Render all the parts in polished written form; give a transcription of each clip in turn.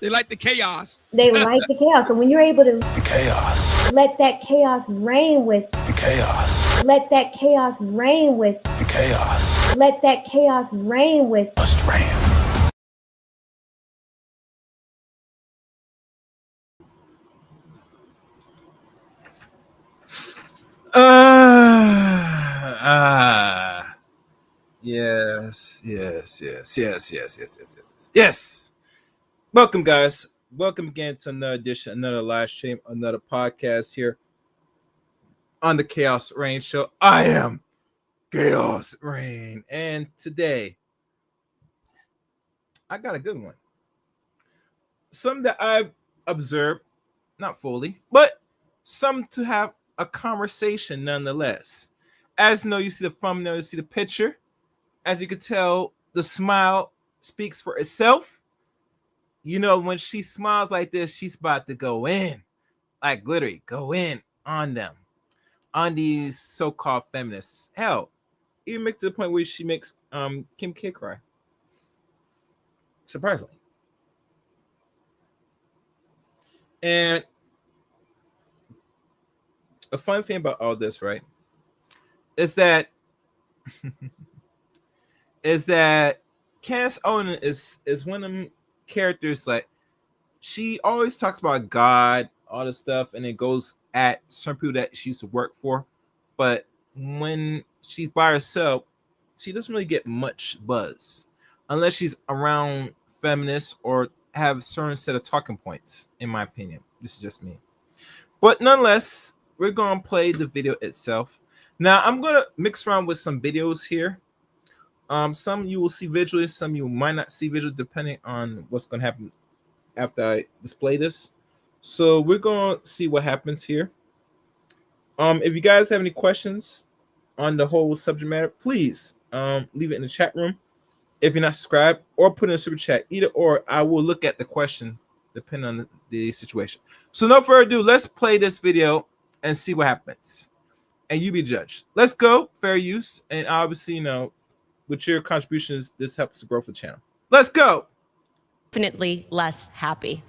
They like the chaos. They like the chaos. So when you're able to chaos, let that chaos reign with chaos, let that chaos reign with chaos, let that chaos reign with must reign. Yes. Welcome, guys. Welcome again to another edition, another live stream, another podcast here on the Chaos Reign Show. I am Chaos Reign, and today I got a good one. Some that I've observed, not fully, but some to have a conversation nonetheless. As you know, you see the thumbnail, you see the picture. As you can tell, the smile speaks for itself. You know, when she smiles like this, she's about to go in, like literally go in on them, on these so-called feminists. Hell, even make to the point where she makes Kim K cry. Surprisingly. And a fun thing about all this, right, is that Candace Owens is one of them characters. Like, she always talks about God, all this stuff, and it goes at some people that she used to work for. But when she's by herself, she doesn't really get much buzz unless she's around feminists or have a certain set of talking points, in my opinion. This is just me. But nonetheless, we're going to play the video itself. Now, I'm going to mix around with some videos here. Some you will see visually, some you might not see visually, depending on what's going to happen after I display this. So we're going to see what happens here. If you guys have any questions on the whole subject matter, please leave it in the chat room. If you're not subscribed, or put in a super chat, either or, I will look at the question depending on the situation. So no further ado, let's play this video and see what happens. And you be judged. Let's go, fair use. And obviously, you know, with your contributions, this helps to grow the channel. Let's go. Infinitely less happy.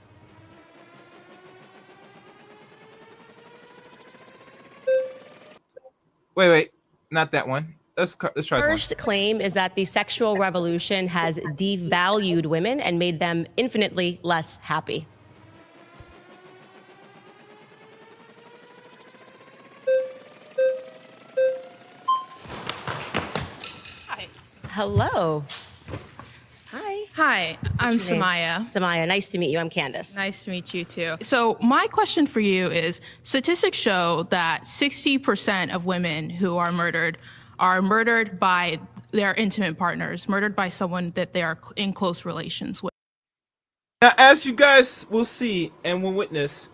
Wait, not that one. Let's try this one. First claim is that the sexual revolution has devalued women and made them infinitely less happy. Hello. Hi. Hi, I'm Samaya. Samaya, nice to meet you. I'm Candace. Nice to meet you too. So my question for you is, statistics show that 60% of women who are murdered by their intimate partners, murdered by someone that they are in close relations with. Now, as you guys will see and will witness,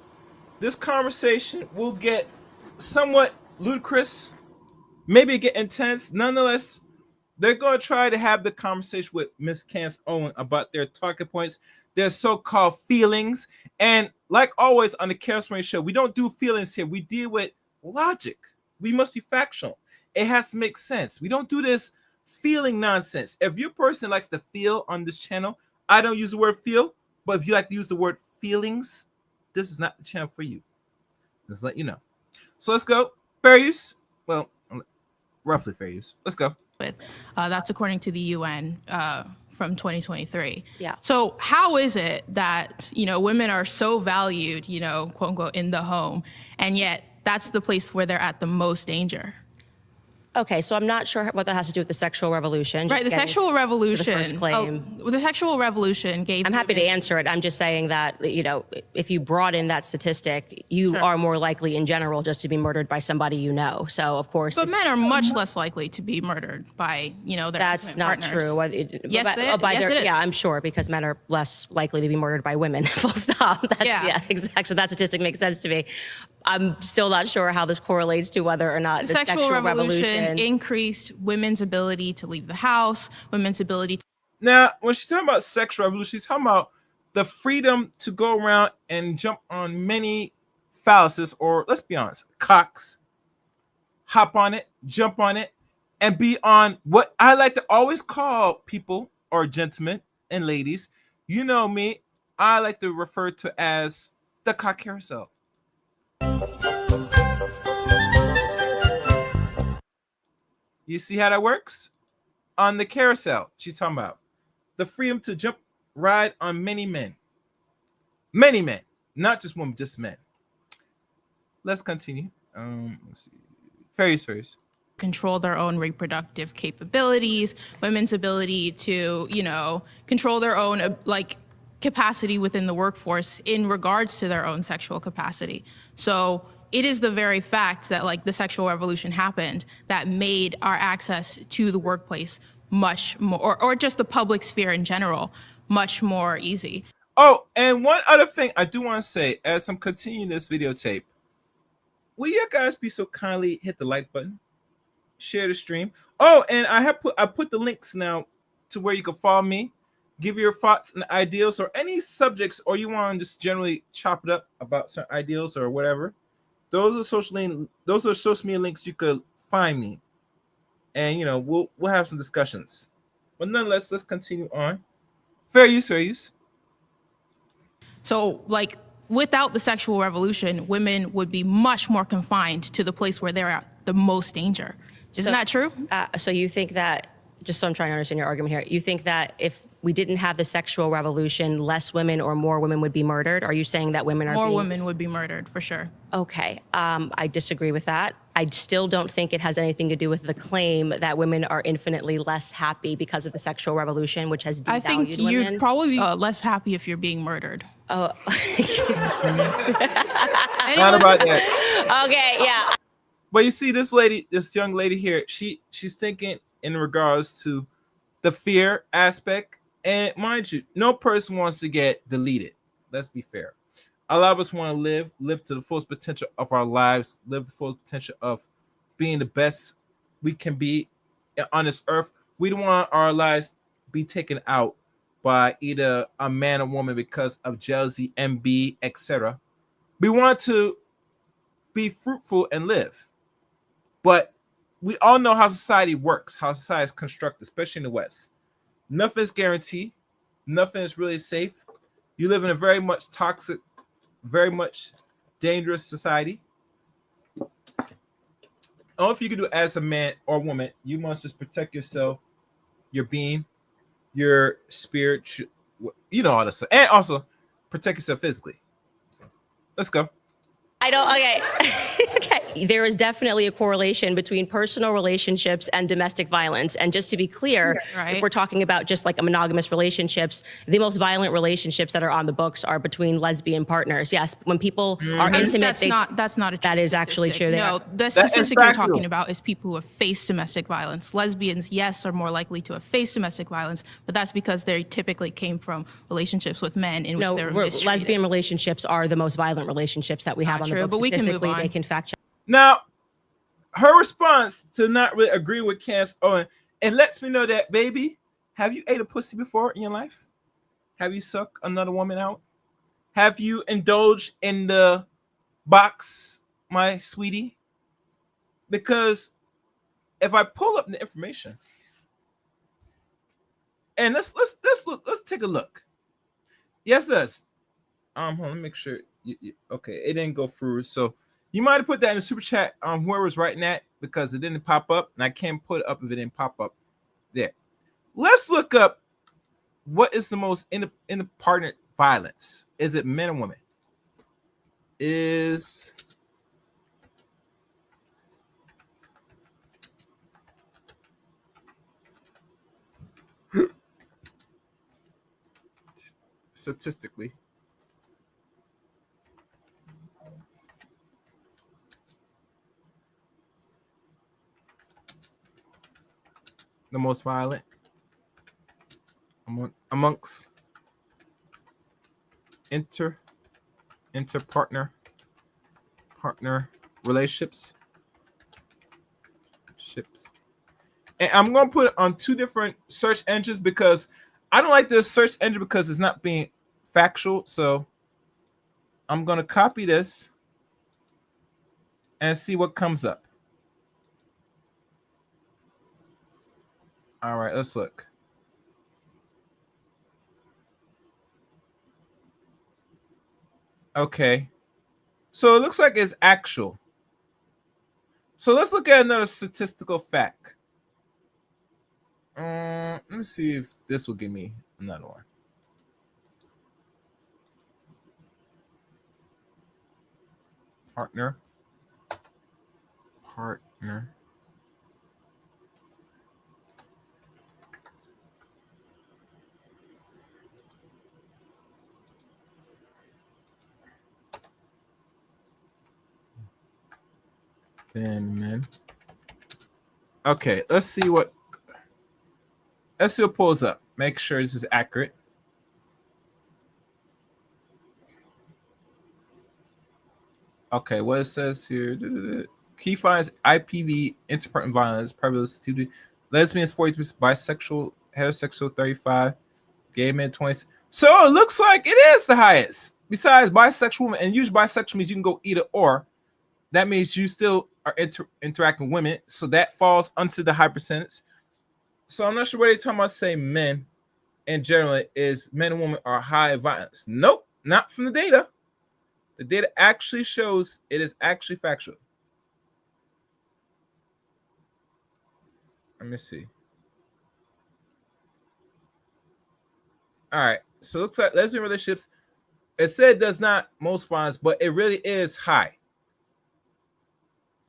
this conversation will get somewhat ludicrous, maybe get intense. Nonetheless, they're going to try to have the conversation with Miss Candace Owens about their talking points, their so-called feelings. And like always on the Chaos Reign Show, we don't do feelings here. We deal with logic. We must be factual. It has to make sense. We don't do this feeling nonsense. If your person likes to feel on this channel, I don't use the word feel, but if you like to use the word feelings, this is not the channel for you. Just let you know. So let's go. Fair use. Well, roughly fair use. Let's go. That's according to the UN from 2023. Yeah. So how is it that, you know, women are so valued, you know, quote unquote, in the home, and yet that's the place where they're at the most danger? Okay, so I'm not sure what that has to do with the sexual revolution. Right, the sexual revolution. The first claim. The sexual revolution gave. I'm happy to answer it. I'm just saying that, you know, if you brought in that statistic, you are more likely in general just to be murdered by somebody you know. So of course. But men are much less likely to be murdered by, you know, their That's not partners. true. Yes, it is. Yeah, I'm sure, because men are less likely to be murdered by women. Full stop. Yeah, exactly. So that statistic makes sense to me. I'm still not sure how this correlates to whether or not the sexual revolution increased women's ability to leave the house, women's ability to. Now, when she's talking about sexual revolution, she's talking about the freedom to go around and jump on many phalluses, or let's be honest, cocks, hop on it, jump on it, and be on what I like to always call people, or gentlemen and ladies, you know me, I like to refer to as the cock carousel. You see how that works? On the carousel, she's talking about the freedom to jump ride on many men. Many men, not just women, just men. Let's continue. Let's see. Fairies. Control their own reproductive capabilities, women's ability to, control their own capacity within the workforce in regards to their own sexual capacity. So it is the very fact that the sexual revolution happened that made our access to the workplace much more, or just the public sphere in general, much more easy. Oh, and one other thing I do want to say as I'm continuing this videotape, will you guys be so kindly hit the like button, share the stream? Oh, and I put the links now to where you can follow me, give your thoughts and ideals or any subjects, or you want to just generally chop it up about certain ideals or whatever. Those are social media links you could find me, and we'll have some discussions. But nonetheless, let's continue on. Fair use. So without the sexual revolution, women would be much more confined to the place where they're at the most danger. Isn't that true? So you think that, just so I'm trying to understand your argument here, you think that if we didn't have the sexual revolution, less women or more women would be murdered? Are you saying that women are more women would be murdered, for sure? Okay. I disagree with that. I still don't think it has anything to do with the claim that women are infinitely less happy because of the sexual revolution, which has devalued women. I think you'd probably be less happy if you're being murdered. Oh. Not about that. Okay, yeah. But you see, this young lady here, she's thinking in regards to the fear aspect. And mind you, no person wants to get deleted. Let's be fair. A lot of us want to live to the fullest potential of our lives, live the full potential of being the best we can be on this earth. We don't want our lives be taken out by either a man or woman because of jealousy, envy, etc. We want to be fruitful and live. But we all know how society works, how society is constructed, especially in the West. Nothing is guaranteed. Nothing is really safe. You live in a very much toxic, very much dangerous society. All if you can do as a man or woman, you must just protect yourself, your being, your spirit, all this stuff. And also protect yourself physically. So, let's go. Okay. Okay. There is definitely a correlation between personal relationships and domestic violence. And just to be clear, if we're talking about just a monogamous relationships, the most violent relationships that are on the books are between lesbian partners. Yes, when people are intimate, that's not a true that is actually true. No, the statistic you're talking about is people who have faced domestic violence. Lesbians, yes, are more likely to have faced domestic violence, but that's because they typically came from relationships with men in which they were mistreated. Lesbian relationships are the most violent relationships that we have on the books. But we can move on. They can fact check. Now, her response to not really agree with Candace Owens, it lets me know that, baby, have you ate a pussy before in your life? Have you sucked another woman out? Have you indulged in the box, my sweetie? Because if I pull up the information, and let's take a look. Yes, this. Hold on, let me make sure. Okay, it didn't go through. So you might have put that in the super chat. Whoever's writing that, because it didn't pop up, and I can't put it up if it didn't pop up there. Let's look up what is the most partner violence. Is it men or women? Is statistically. The most violent amongst partner relationships. And I'm going to put it on two different search engines because I don't like this search engine because it's not being factual. So I'm going to copy this and see what comes up. All right, let's look. Okay. So it looks like it's actual. So let's look at another statistical fact. Let me see if this will give me another one. Partner. Then men. Okay, let's see what pulls up. Make sure this is accurate. Okay, what it says here. Key finds IPV, interparent violence, prevalence to lesbians 43%, bisexual, heterosexual 35%, gay men 20%. So it looks like it is the highest. Besides bisexual women, and usually bisexual means you can go either or. That means you still are interacting with women, so that falls onto the high percentage. So I'm not sure what they're talking about. Say men in general is men and women are high in violence. Nope, not from the data. The data actually shows it is actually factual. Let me see. All right, so it looks like lesbian relationships. It said does not most violence, but it really is high.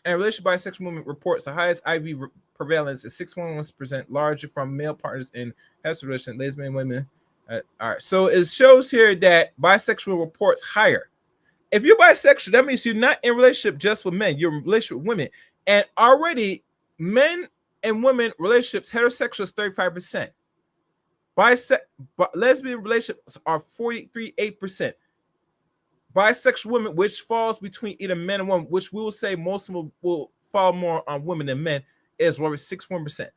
And relationship bisexual women reports the highest IV prevalence is 6.1% larger from male partners in heterosexual relationships, lesbian women. All right, so it shows here that bisexual reports higher. If you're bisexual, that means you're not in relationship just with men, you're in relationship with women. And already men and women relationships, heterosexual is 35%. Lesbian relationships are 43.8%. Bisexual women, which falls between either men and women, which we will say most of them will fall more on women than men, is over 61%.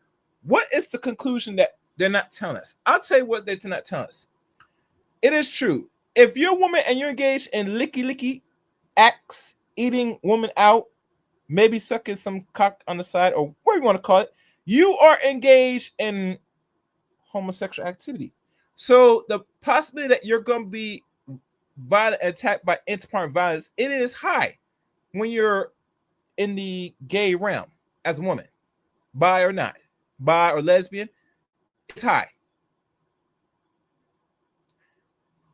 What is the conclusion that they're not telling us? I'll tell you what they're not telling us. It is true. If you're a woman and you're engaged in licky acts, eating women out, maybe sucking some cock on the side, or whatever you want to call it, you are engaged in homosexual activity. So the possibility that you're going to be violent attacked by interparent violence, it is high when you're in the gay realm as a woman, bi or not, bi or lesbian, it's high.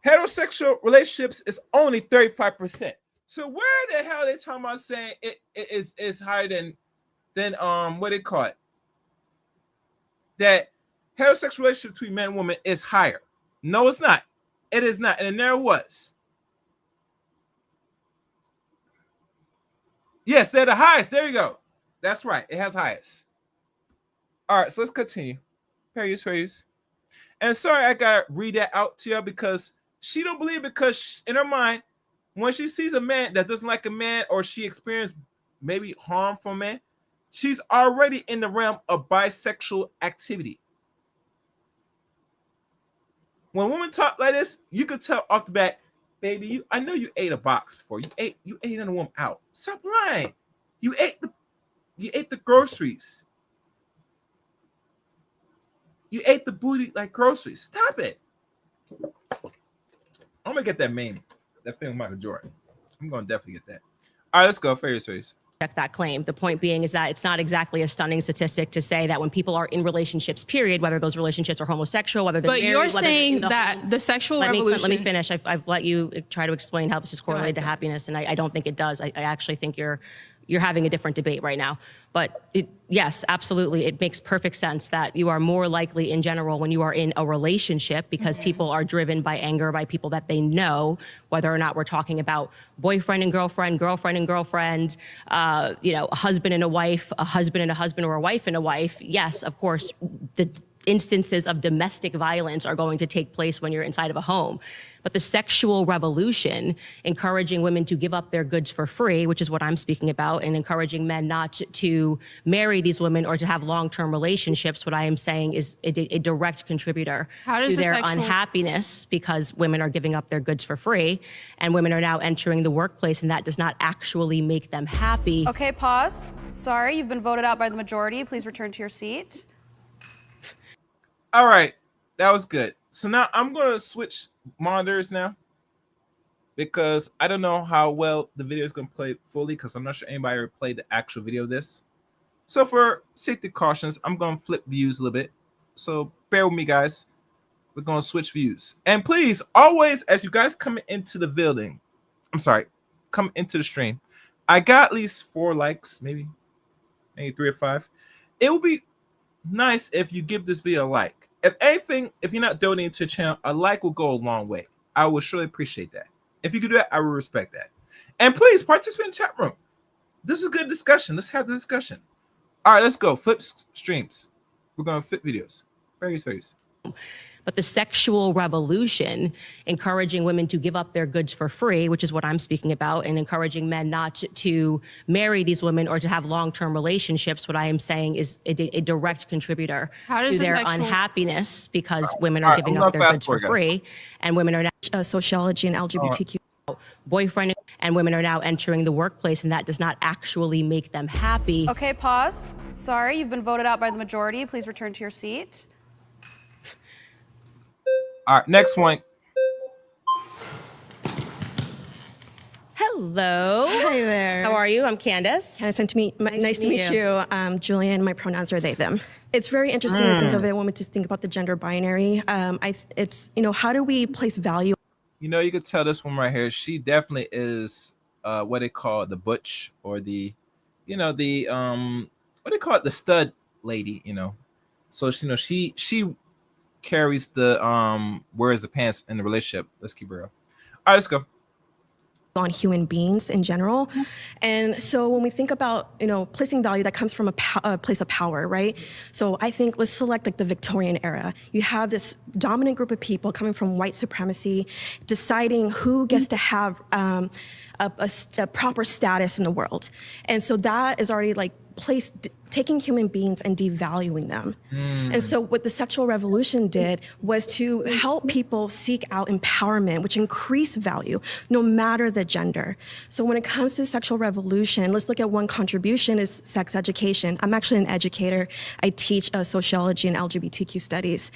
Heterosexual relationships is only 35%. So where the hell are they talking about saying it is higher than what they call it? That heterosexual relationship between men and women is higher. No, it's not. It is not, and it never was. Yes, they're the highest. There you go. That's right. It has highest. All right, so let's continue. Fair use. And sorry, I gotta read that out to you because she don't believe, because in her mind, when she sees a man that doesn't like a man, or she experienced maybe harm from a man, she's already in the realm of bisexual activity. When women talk like this, you could tell off the bat, baby, I know you ate a box before. You ate another woman out. Stop lying. You ate the groceries. You ate the booty like groceries. Stop it. I'm gonna get that meme, that film Michael Jordan. I'm gonna definitely get that. All right, let's go. Fair use. That claim. The point being is that it's not exactly a stunning statistic to say that when people are in relationships, period, whether those relationships are homosexual, whether they're married, you're saying that the sexual revolution. Let me finish. I've let you try to explain how this is correlated to happiness, and I don't think it does. I actually think you're having a different debate right now. But yes, absolutely, it makes perfect sense that you are more likely in general when you are in a relationship, because people are driven by anger by people that they know, whether or not we're talking about boyfriend and girlfriend, a husband and a wife, a husband and a husband, or a wife and a wife. Yes, of course, the instances of domestic violence are going to take place when you're inside of a home. But the sexual revolution, encouraging women to give up their goods for free, which is what I'm speaking about, and encouraging men not to marry these women or to have long-term relationships, what I am saying is a direct contributor to their unhappiness, because women are giving up their goods for free and women are now entering the workplace, and that does not actually make them happy. Okay, pause. Sorry, you've been voted out by the majority. Please return to your seat. All right, that was good. So now I'm going to switch monitors now. because I don't know how well the video is going to play fully, because I'm not sure anybody ever played the actual video of this. So for safety cautions, I'm going to flip views a little bit. So bear with me, guys. We're going to switch views. And please, always, as you guys come into the building, come into the stream, I got at least 4 likes, maybe 3 or 5. It would be nice if you give this video a like. If anything, if you're not donating to the channel, a like will go a long way. I would surely appreciate that. If you could do that, I would respect that. And please participate in the chat room. This is a good discussion. Let's have the discussion. All right, let's go. Flip streams. We're going to flip videos. Various. But the sexual revolution, encouraging women to give up their goods for free, which is what I'm speaking about, and encouraging men not to marry these women or to have long-term relationships, what I am saying is a direct contributor to their unhappiness, because women are giving up their goods for free, and women are now sociology and LGBTQ boyfriend, and women are now entering the workplace, and that does not actually make them happy. Okay, pause. Sorry, you've been voted out by the majority. Please return to your seat. All right, next one. Hello. Hi there. How are you? I'm Candace. Nice to meet you. Julian, my pronouns are they, them. It's very interesting to think of it when we just think about the gender binary. It's, how do we place value? You could tell this one right here, she definitely is what they call the butch, or the, what they call it, the stud lady, So, she carries the wears the pants in the relationship. Let's keep it real. All right, let's go. On human beings in general. And so when we think about, placing value, that comes from a place of power, right? So I think let's select like the Victorian era. You have this dominant group of people coming from white supremacy, deciding who gets to have a proper status in the world. And so that is already like taking human beings and devaluing them. And so what the sexual revolution did was to help people seek out empowerment, which increased value, no matter the gender. So when it comes to sexual revolution, let's look at one contribution is sex education. I'm actually an educator. I teach sociology and LGBTQ studies.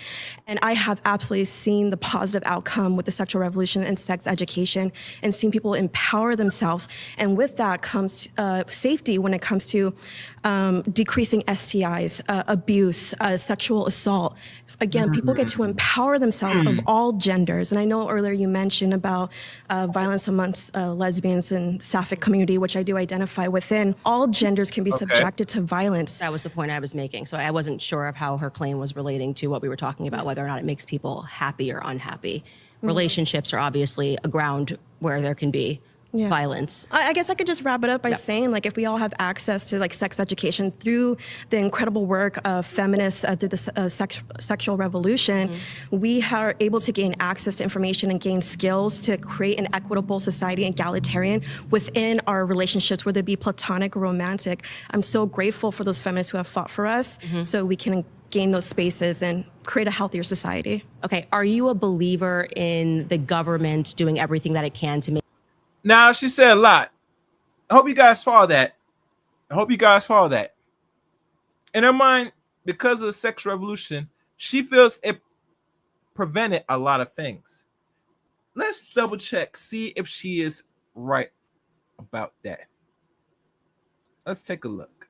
And I have absolutely seen the positive outcome with the sexual revolution and sex education, and seen people empower themselves. And with that comes safety when it comes to decreasing STIs, abuse, sexual assault. Again, people get to empower themselves of all genders. And I know earlier you mentioned about violence amongst lesbians and sapphic community, which I do identify within. All genders can be subjected to violence. That was the point I was making. So I wasn't sure of how her claim was relating to what we were talking about, whether or not it makes people happy or unhappy. Relationships are obviously a ground where there can be violence. I guess I could just wrap it up by saying, like, if we all have access to like sex education through the incredible work of feminists through the sexual revolution, we are able to gain access to information and gain skills to create an equitable society, egalitarian within our relationships, whether it be platonic or romantic. I'm so grateful for those feminists who have fought for us, so we can gain those spaces and create a healthier society. Okay, are you a believer in the government doing everything that it can to make? Now, she said a lot. I hope you guys follow that. In her mind, because of the sex revolution, she feels it prevented a lot of things. Let's double check, see if she is right about that. Let's take a look.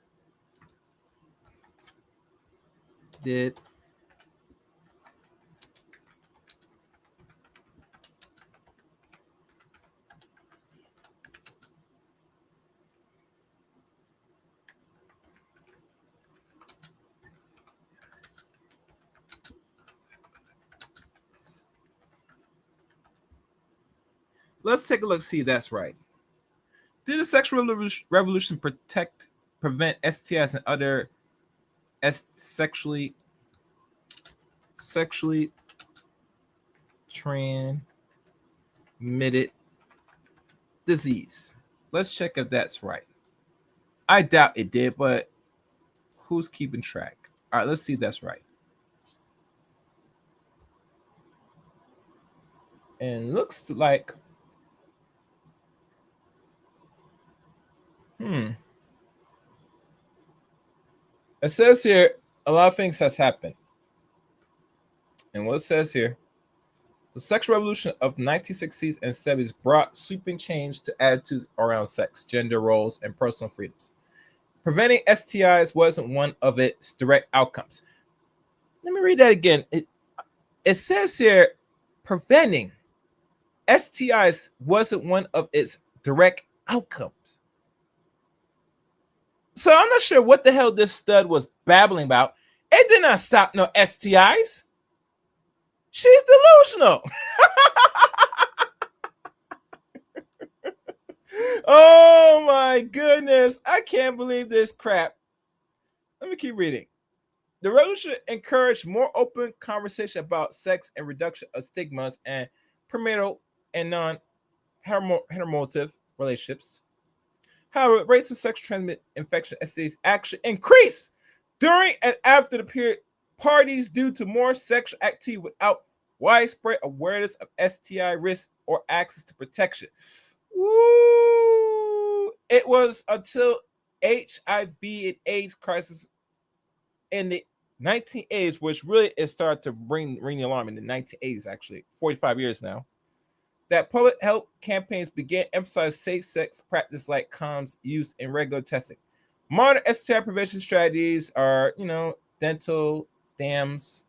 Let's take a look, see if that's right. Did the sexual revolution prevent STIs and other sexually transmitted disease? Let's check if that's right. I doubt it did, but who's keeping track? All right, let's see if that's right. And looks like it says here a lot of things has happened. And what it says here, The sexual revolution of the 1960s and 70s brought sweeping change to attitudes around sex, gender roles, and personal freedoms. Preventing STIs wasn't one of its direct outcomes. Let me read that again. It says here, preventing STIs wasn't one of its direct outcomes. So I'm not sure what the hell this stud was babbling about. It did not stop no STIs. She's delusional. Oh my goodness. I can't believe this crap. Let me keep reading. The revolution encouraged more open conversation about sex and reduction of stigmas and premarital and non-heteronormative relationships. However, rates of sexually transmitted infection STDs actually increased during and after the period parties due to more sexual activity without widespread awareness of STI risk or access to protection. Woo! It was until HIV and AIDS crisis in the 1980s, which really it started to ring the alarm in the 1980s, actually, 45 years now, that public health campaigns began emphasizing safe sex practice like condoms use in regular testing. Modern STI prevention strategies are, dental dams,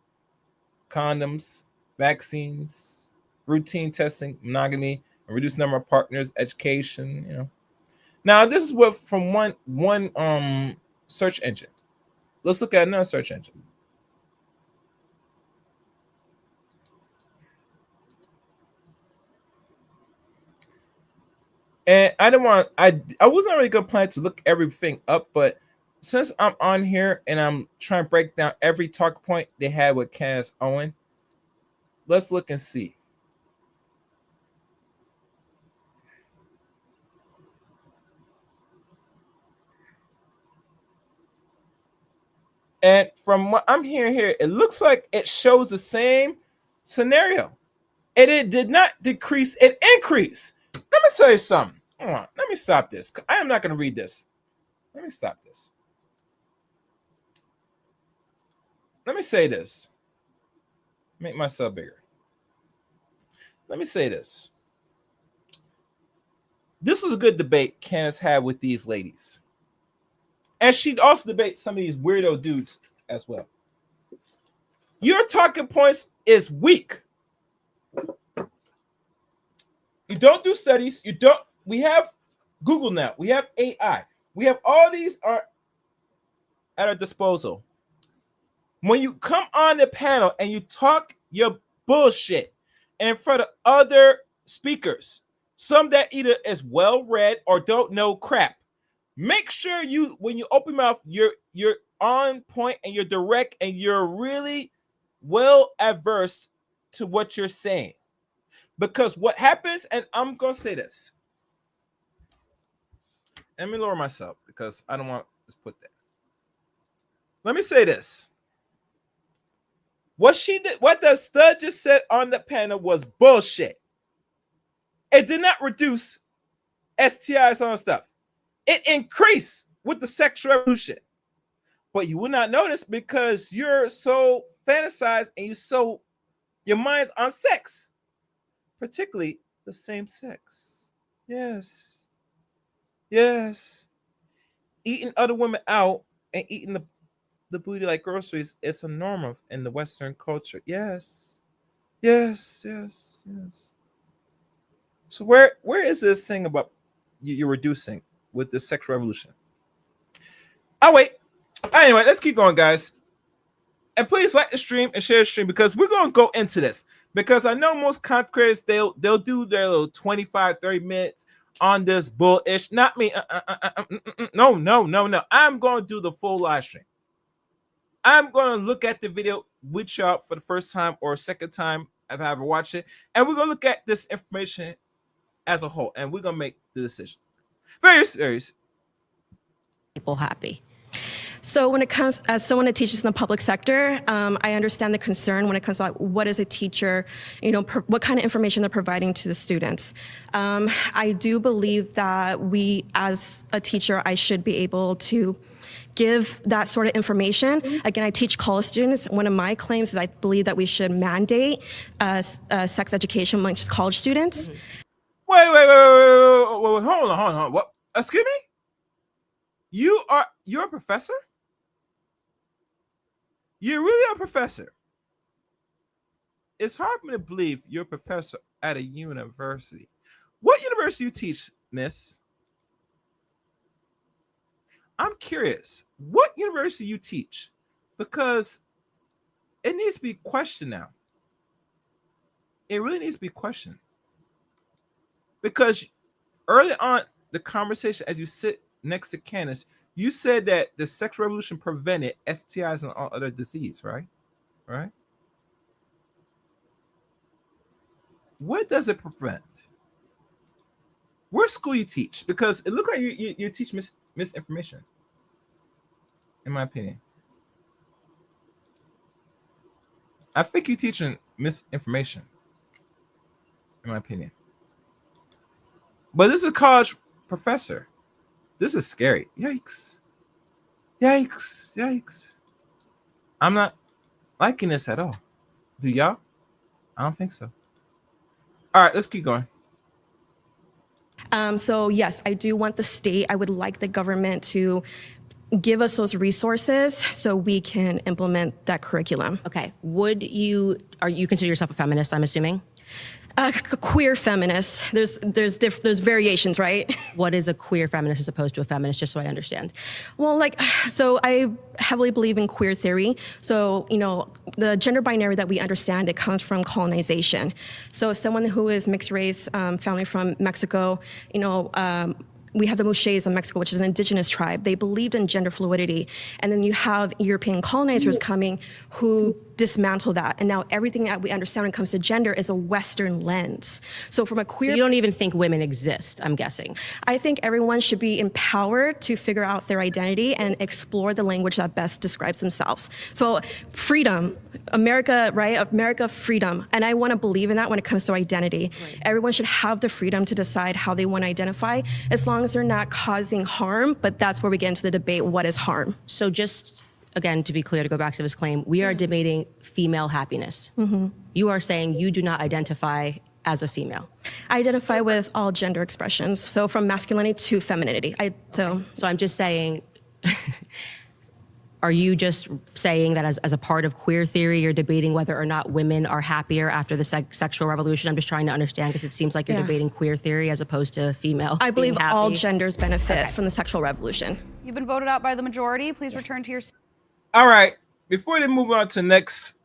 condoms, vaccines, routine testing, monogamy, a reduced number of partners, education. Now this is what from one search engine. Let's look at another search engine. And I wasn't really gonna plan to look everything up, but since I'm on here and I'm trying to break down every talk point they had with Candace Owens, let's look and see. And from what I'm hearing here, it looks like it shows the same scenario. And it did not decrease, it increased. Let me tell you something. Hold on. Let me stop this. I am not going to read this. Let me stop this. Let me say this. Make myself bigger. Let me say this. This was a good debate Candace had with these ladies. And she'd also debate some of these weirdo dudes as well. Your talking points is weak. You don't do studies. We have Google now. We have AI. We have all these are at our disposal. When you come on the panel and you talk your bullshit in front of other speakers, some that either is well read or don't know crap, make sure when you open your mouth, you're on point and you're direct and you're really well adverse to what you're saying. Because what happens, and I'm gonna say this. Let me lower myself because I don't want to just put that. Let me say this. What she did, what the stud just said on the panel was bullshit. It did not reduce STIs on stuff. It increased with the sexual revolution. But you will not notice because you're so fantasized and your mind's on sex, particularly the same sex. Yes. Yes. Eating other women out and eating the booty like groceries is a norm in the Western culture. Yes. Yes. Yes. Yes. So where is this thing about you're reducing with the sexual revolution? Oh, wait. Anyway, let's keep going, guys. And please like the stream and share the stream because we're going to go into this. Because I know most content creators, they'll do their little 25, 30 minutes on this bullish. Not me. No. I'm going to do the full live stream. I'm going to look at the video with y'all for the first time or second time if I ever watched it. And we're going to look at this information as a whole. And we're going to make the decision. Very serious. People happy. So when it comes, as someone that teaches in the public sector, I understand the concern when it comes to like, what is a teacher, what kind of information they're providing to the students. I do believe that we, as a teacher, I should be able to give that sort of information. Again, I teach college students. One of my claims is I believe that we should mandate sex education amongst college students. Wait, hold on. What? Excuse me? You're a professor? You're really a professor? It's hard for me to believe you're a professor at a university. What university you teach, miss? I'm curious. What university you teach? Because it needs to be questioned now. It really needs to be questioned. Because early on the conversation, as you sit next to Candace, you said that the sexual revolution prevented STIs and all other disease, right? Right? What does it prevent? What school you teach? Because it looks like you teach misinformation, in my opinion. I think you're teaching misinformation, in my opinion. But this is a college professor. This is scary. Yikes. Yikes. Yikes. I'm not liking this at all. Do y'all? I don't think so. All right, let's keep going. So yes, I do want the state, I would like the government to give us those resources so we can implement that curriculum. Okay. Are you consider yourself a feminist, I'm assuming? Queer feminist. There's variations, right? What is a queer feminist as opposed to a feminist, just so I understand? Well, so I heavily believe in queer theory. So, the gender binary that we understand, it comes from colonization. So someone who is mixed race, family from Mexico, we have the Muxés in Mexico, which is an indigenous tribe. They believed in gender fluidity. And then you have European colonizers coming who dismantle that. And now everything that we understand when it comes to gender is a Western lens. So from a queer... So you don't even think women exist, I'm guessing. I think everyone should be empowered to figure out their identity and explore the language that best describes themselves. So freedom, America, right? America, freedom. And I want to believe in that when it comes to identity. Right. Everyone should have the freedom to decide how they want to identify, as long as they're not causing harm. But that's where we get into the debate, what is harm? So just, again, to be clear, to go back to this claim, we are debating female happiness. Mm-hmm. You are saying you do not identify as a female. I identify with all gender expressions, so from masculinity to femininity. So I'm just saying, are you just saying that as a part of queer theory, you're debating whether or not women are happier after the sexual revolution? I'm just trying to understand, because it seems like you're debating queer theory as opposed to female. I believe all genders benefit from the sexual revolution. You've been voted out by the majority. Please return to your seat. All right. Before they move on to the next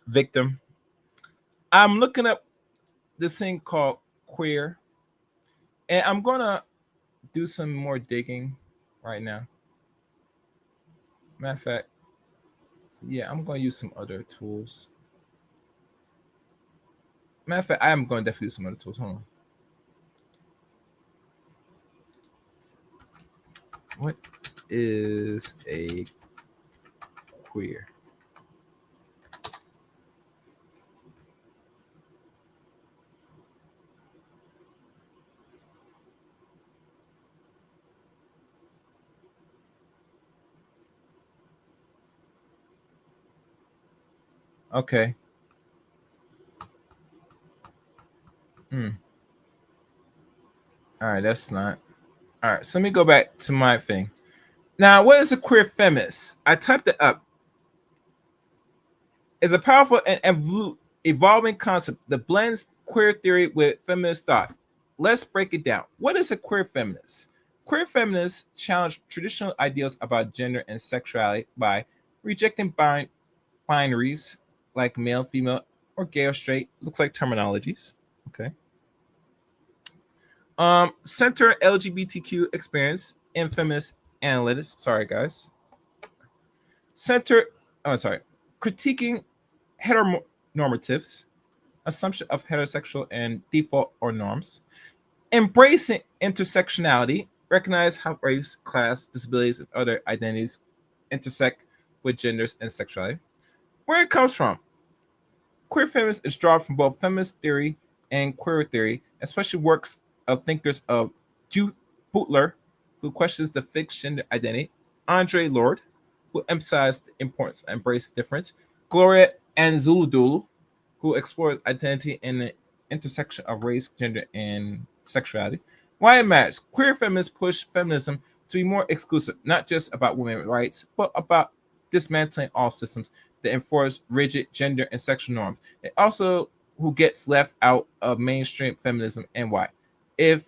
victim, I'm looking up this thing called queer, and I'm gonna do some more digging right now. Matter of fact, yeah, I'm gonna use some other tools. Matter of fact, I am going to definitely use some other tools. Hold on. What is a queer? Okay. All right, that's not. All right, so let me go back to my thing. Now, what is a queer feminist? I typed it up. It's a powerful and evolving concept that blends queer theory with feminist thought. Let's break it down. What is a queer feminist? Queer feminists challenge traditional ideals about gender and sexuality by rejecting binaries like male, female, or gay or straight. Looks like terminologies. Okay. Center LGBTQ experience in feminist analytics. Sorry, guys. Critiquing heteronormatives, assumption of heterosexual and default or norms, embracing intersectionality, recognize how race, class, disabilities, and other identities intersect with genders and sexuality. Where it comes from. Queer feminism is drawn from both feminist theory and queer theory, especially works of thinkers of Judith Butler, who questions the fixed gender identity, Andre Lorde, who emphasized the importance of embrace difference, Gloria Anzaldúa, who explores identity and the intersection of race, gender, and sexuality. Why it matters. Queer feminists push feminism to be more exclusive, not just about women's rights, but about dismantling all systems that enforce rigid gender and sexual norms. And also who gets left out of mainstream feminism and why. If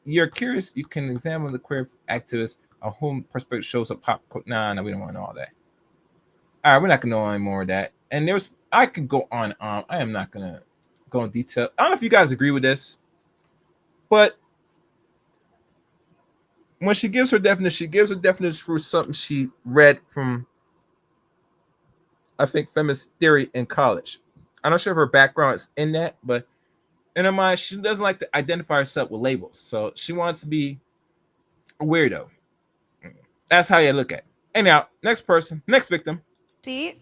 you're curious, you can examine the queer activists of whom perspective shows up pop. Nah, we don't want to know all that. All right, we're not gonna know any more of that. And I could go on and on. I am not gonna go in detail. I don't know if you guys agree with this, but when she gives her definition, she gives a definition for something she read from, I think, feminist theory in college. I'm not sure if her background is in that, but in her mind, she doesn't like to identify herself with labels. So she wants to be a weirdo. That's how you look at it. Anyhow, next person, next victim. Seat.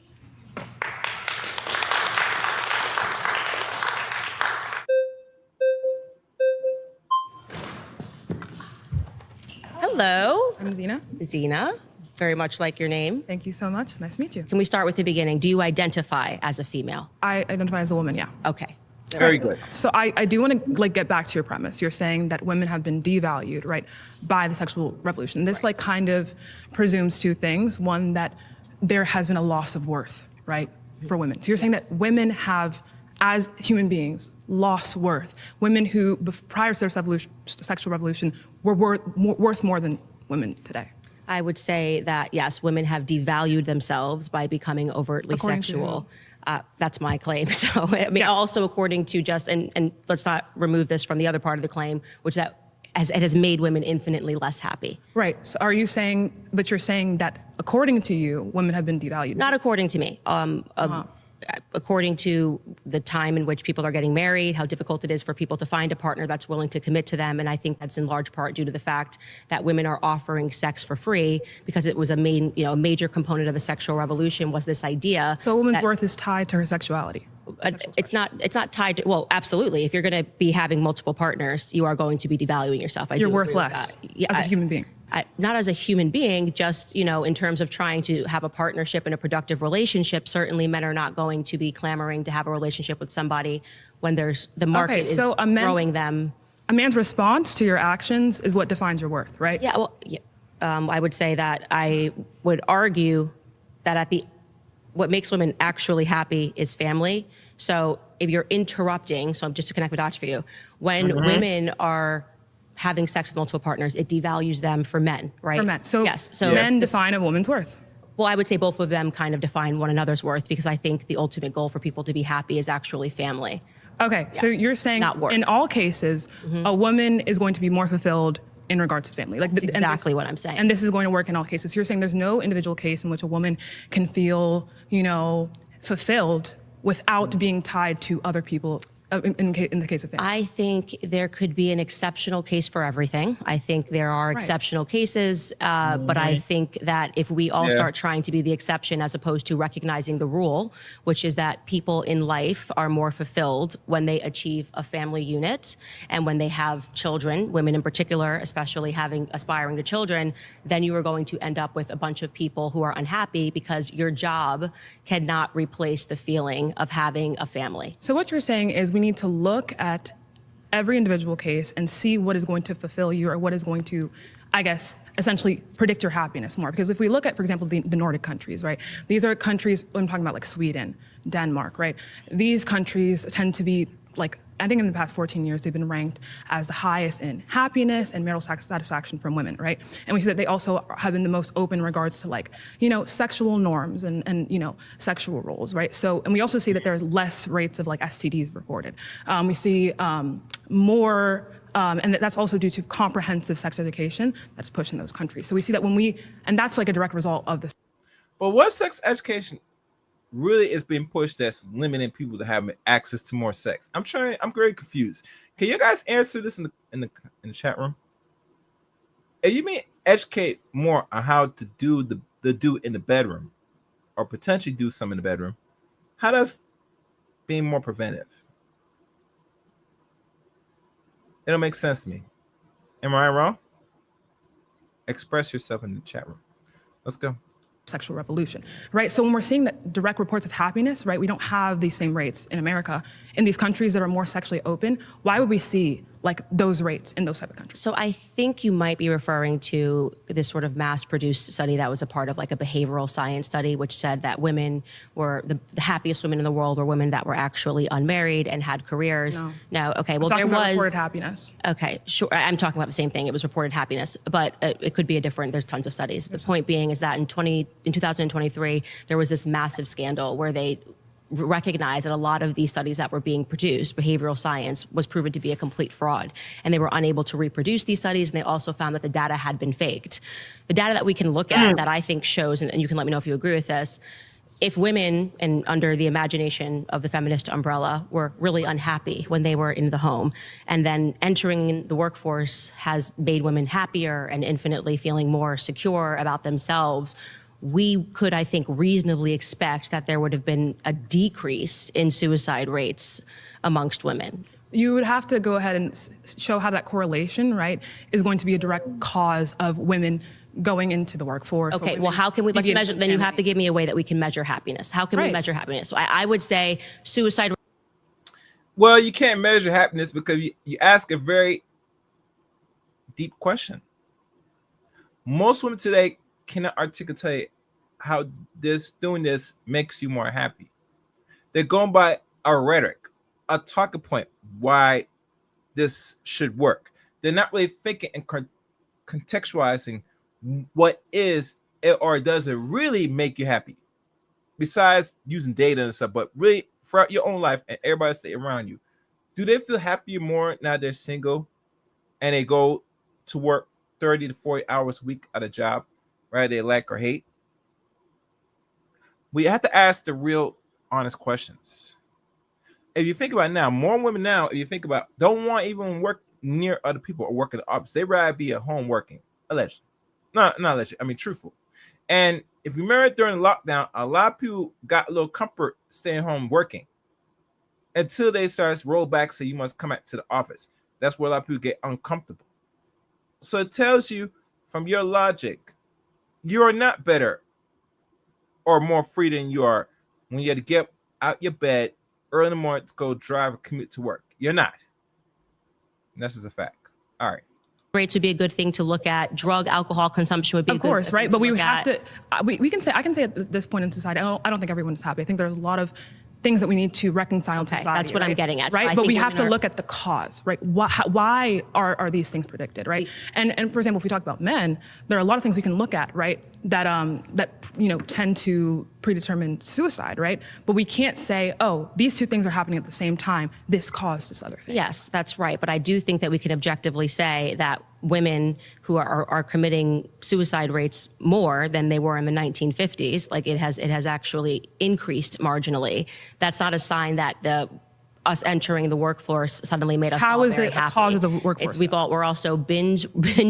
Hello, I'm Zena. Zena. Very much like your name. Thank you so much. Nice to meet you. Can we start with the beginning? Do you identify as a female? I identify as a woman, yeah. Okay. Very good. So I do want to get back to your premise. You're saying that women have been devalued, right, by the sexual revolution. This kind of presumes two things. One, that there has been a loss of worth, right, for women. So you're saying that women have, as human beings, lost worth. Women who, prior to their sexual revolution, were worth more than women today. I would say that, yes, women have devalued themselves by becoming overtly sexual. That's my claim. So, I mean, also according to just, and let's not remove this from the other part of the claim, which that it has made women infinitely less happy. Right. So are you saying, but you're saying that according to you, women have been devalued? Not according to me. According to the time in which people are getting married, how difficult it is for people to find a partner that's willing to commit to them. And I think that's in large part due to the fact that women are offering sex for free, because it was a major component of the sexual revolution was this idea. So a woman's worth is tied to her sexuality? It's not tied to, well, absolutely. If you're going to be having multiple partners, you are going to be devaluing yourself. You're worth less as a human being. Not as a human being, just, in terms of trying to have a partnership and a productive relationship. Certainly men are not going to be clamoring to have a relationship with somebody when the market is growing them. A man's response to your actions is what defines your worth, right? Yeah, well, I would say that I would argue that what makes women actually happy is family. So if you're interrupting, so just to connect the dots for you, when women are having sex with multiple partners, it devalues them for men, right? For men. So, yes. So men define a woman's worth. Well, I would say both of them kind of define one another's worth, because I think the ultimate goal for people to be happy is actually family. Okay, so you're saying not work. In all cases, a woman is going to be more fulfilled in regards to family. That's exactly what I'm saying. And this is going to work in all cases. So you're saying there's no individual case in which a woman can feel, fulfilled without being tied to other people in the case of family. I think there could be an exceptional case for everything. I think there are exceptional cases, but I think that if we all start trying to be the exception as opposed to recognizing the rule, which is that people in life are more fulfilled when they achieve a family unit and when they have children, women in particular, especially aspiring to children, then you are going to end up with a bunch of people who are unhappy because your job cannot replace the feeling of having a family. So what you're saying is we need to look at every individual case and see what is going to fulfill you, or what is going to, I guess, essentially predict your happiness more. Because if we look at, for example, the Nordic countries, right? These are countries, I'm talking about like Sweden, Denmark, right? These countries tend to be I think in the past 14 years, they've been ranked as the highest in happiness and marital satisfaction from women, right? And we see that they also have been the most open in regards to sexual norms and sexual roles, right? So, and we also see that there's less rates of STDs reported. We see more, and that's also due to comprehensive sex education that's pushed in those countries. So we see that and that's a direct result of this. But what sex education really is being pushed that's limiting people to have access to more sex? I'm very confused. Can you guys answer this in the chat room? if you mean educate more on how to do the do in the bedroom, or potentially do some in the bedroom, how does being more preventive? It don't make sense to me. Am I wrong? Express yourself in the chat room. Let's go. Sexual revolution, right? So when we're seeing that direct reports of happiness, right, we don't have these same rates in America. In these countries that are more sexually open, why would we see like those rates in those type of countries? So I think you might be referring to this sort of mass-produced study that was a part of like a behavioral science study, which said that women were the happiest women in the world were women that were actually unmarried and had careers. No. Okay. Well, there was reported happiness. Okay, sure. I'm talking about the same thing. It was reported happiness, but it could be a different. There's tons of studies. The point being is that in 2023, there was this massive scandal where they recognized that a lot of these studies that were being produced, behavioral science, was proven to be a complete fraud. And they were unable to reproduce these studies, and they also found that the data had been faked. The data that we can look at that I think shows, and you can let me know if you agree with this, if women, and under the imagination of the feminist umbrella, were really unhappy when they were in the home, and then entering the workforce has made women happier and infinitely feeling more secure about themselves, we could, I think, reasonably expect that there would have been a decrease in suicide rates amongst women. You would have to go ahead and show how that correlation, right, is going to be a direct cause of women going into the workforce. Okay, well, how can we, let's measure, then you have to give me a way that we can measure happiness. How can we measure happiness? So I would say suicide. Well, you can't measure happiness because you ask a very deep question. Most women today cannot articulate how doing this makes you more happy. They're going by a rhetoric, a talking point, why this should work. They're not really thinking and contextualizing what is it or does it really make you happy, besides using data and stuff, but really throughout your own life and everybody stay around you. Do they feel happier more now they're single and they go to work 30 to 40 hours a week at a job, right? They like or hate. We have to ask the real honest questions. If you think about it now, more women now, if you think about, don't want even work near other people or work in the office. They'd rather be at home working, allegedly. Not allegedly, I mean truthful. And if you remember during the lockdown, a lot of people got a little comfort staying home working until they start to roll back, so you must come back to the office. That's where a lot of people get uncomfortable. So it tells you from your logic, you are not better or more free than you are when you have to get out your bed early in the morning to go drive or commute to work. You're not. And that's just a fact. All right. Rates would be a good thing to look at. Drug, alcohol consumption would be a good thing. Of course, right? But we would have to, we can say, I can say at this point in society, I don't think everyone's happy. I think there's a lot of things that we need to reconcile to society. That's what I'm getting at. Right? So but we have to look at the cause, right? Why are these things predicted, right? And for example, if we talk about men, there are a lot of things we can look at, right? That tend to predetermine suicide, right? But we can't say, oh, these two things are happening at the same time. This caused this other thing. Yes, that's right. But I do think that we can objectively say that women who are committing suicide rates more than they were in the 1950s, like it has actually increased marginally. That's not a sign that us entering the workforce suddenly made us all very happy. How is it a cause of the workforce? We're also binge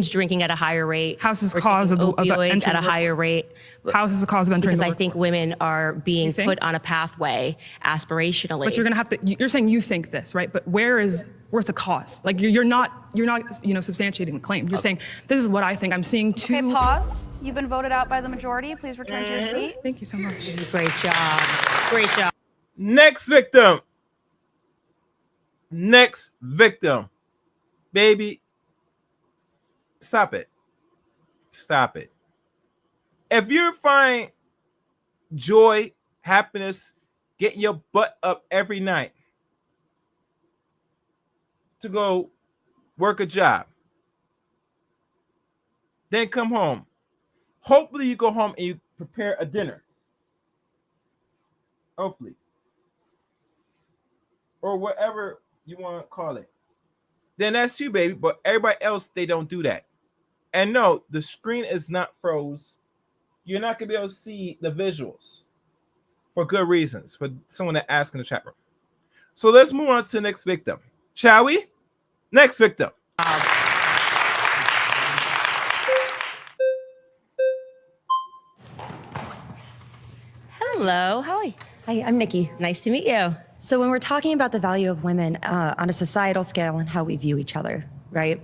drinking at a higher rate. How's this cause of opioids at a higher rate? How is this a cause of entering the workforce? Because I think women are being put on a pathway aspirationally. But you're going to have to. You're saying you think this, right? But where's the cause? Like you're not substantiating the claim. You're saying this is what I think. I'm seeing two. Okay, pause. You've been voted out by the majority. Please return to your seat. Thank you so much. Great job. Great job. Next victim. Next victim. Baby, stop it. Stop it. If you find joy, happiness, getting your butt up every night to go work a job, then come home. Hopefully you go home and you prepare a dinner. Hopefully. Or whatever you want to call it. Then that's you, baby. But everybody else, they don't do that. And no, the screen is not froze. You're not going to be able to see the visuals for good reasons, for someone that asked in the chat room. So let's move on to the next victim. Shall we? Next victim. Hello, how are you? Hi, I'm Nikki. Nice to meet you. So when we're talking about the value of women on a societal scale and how we view each other, right?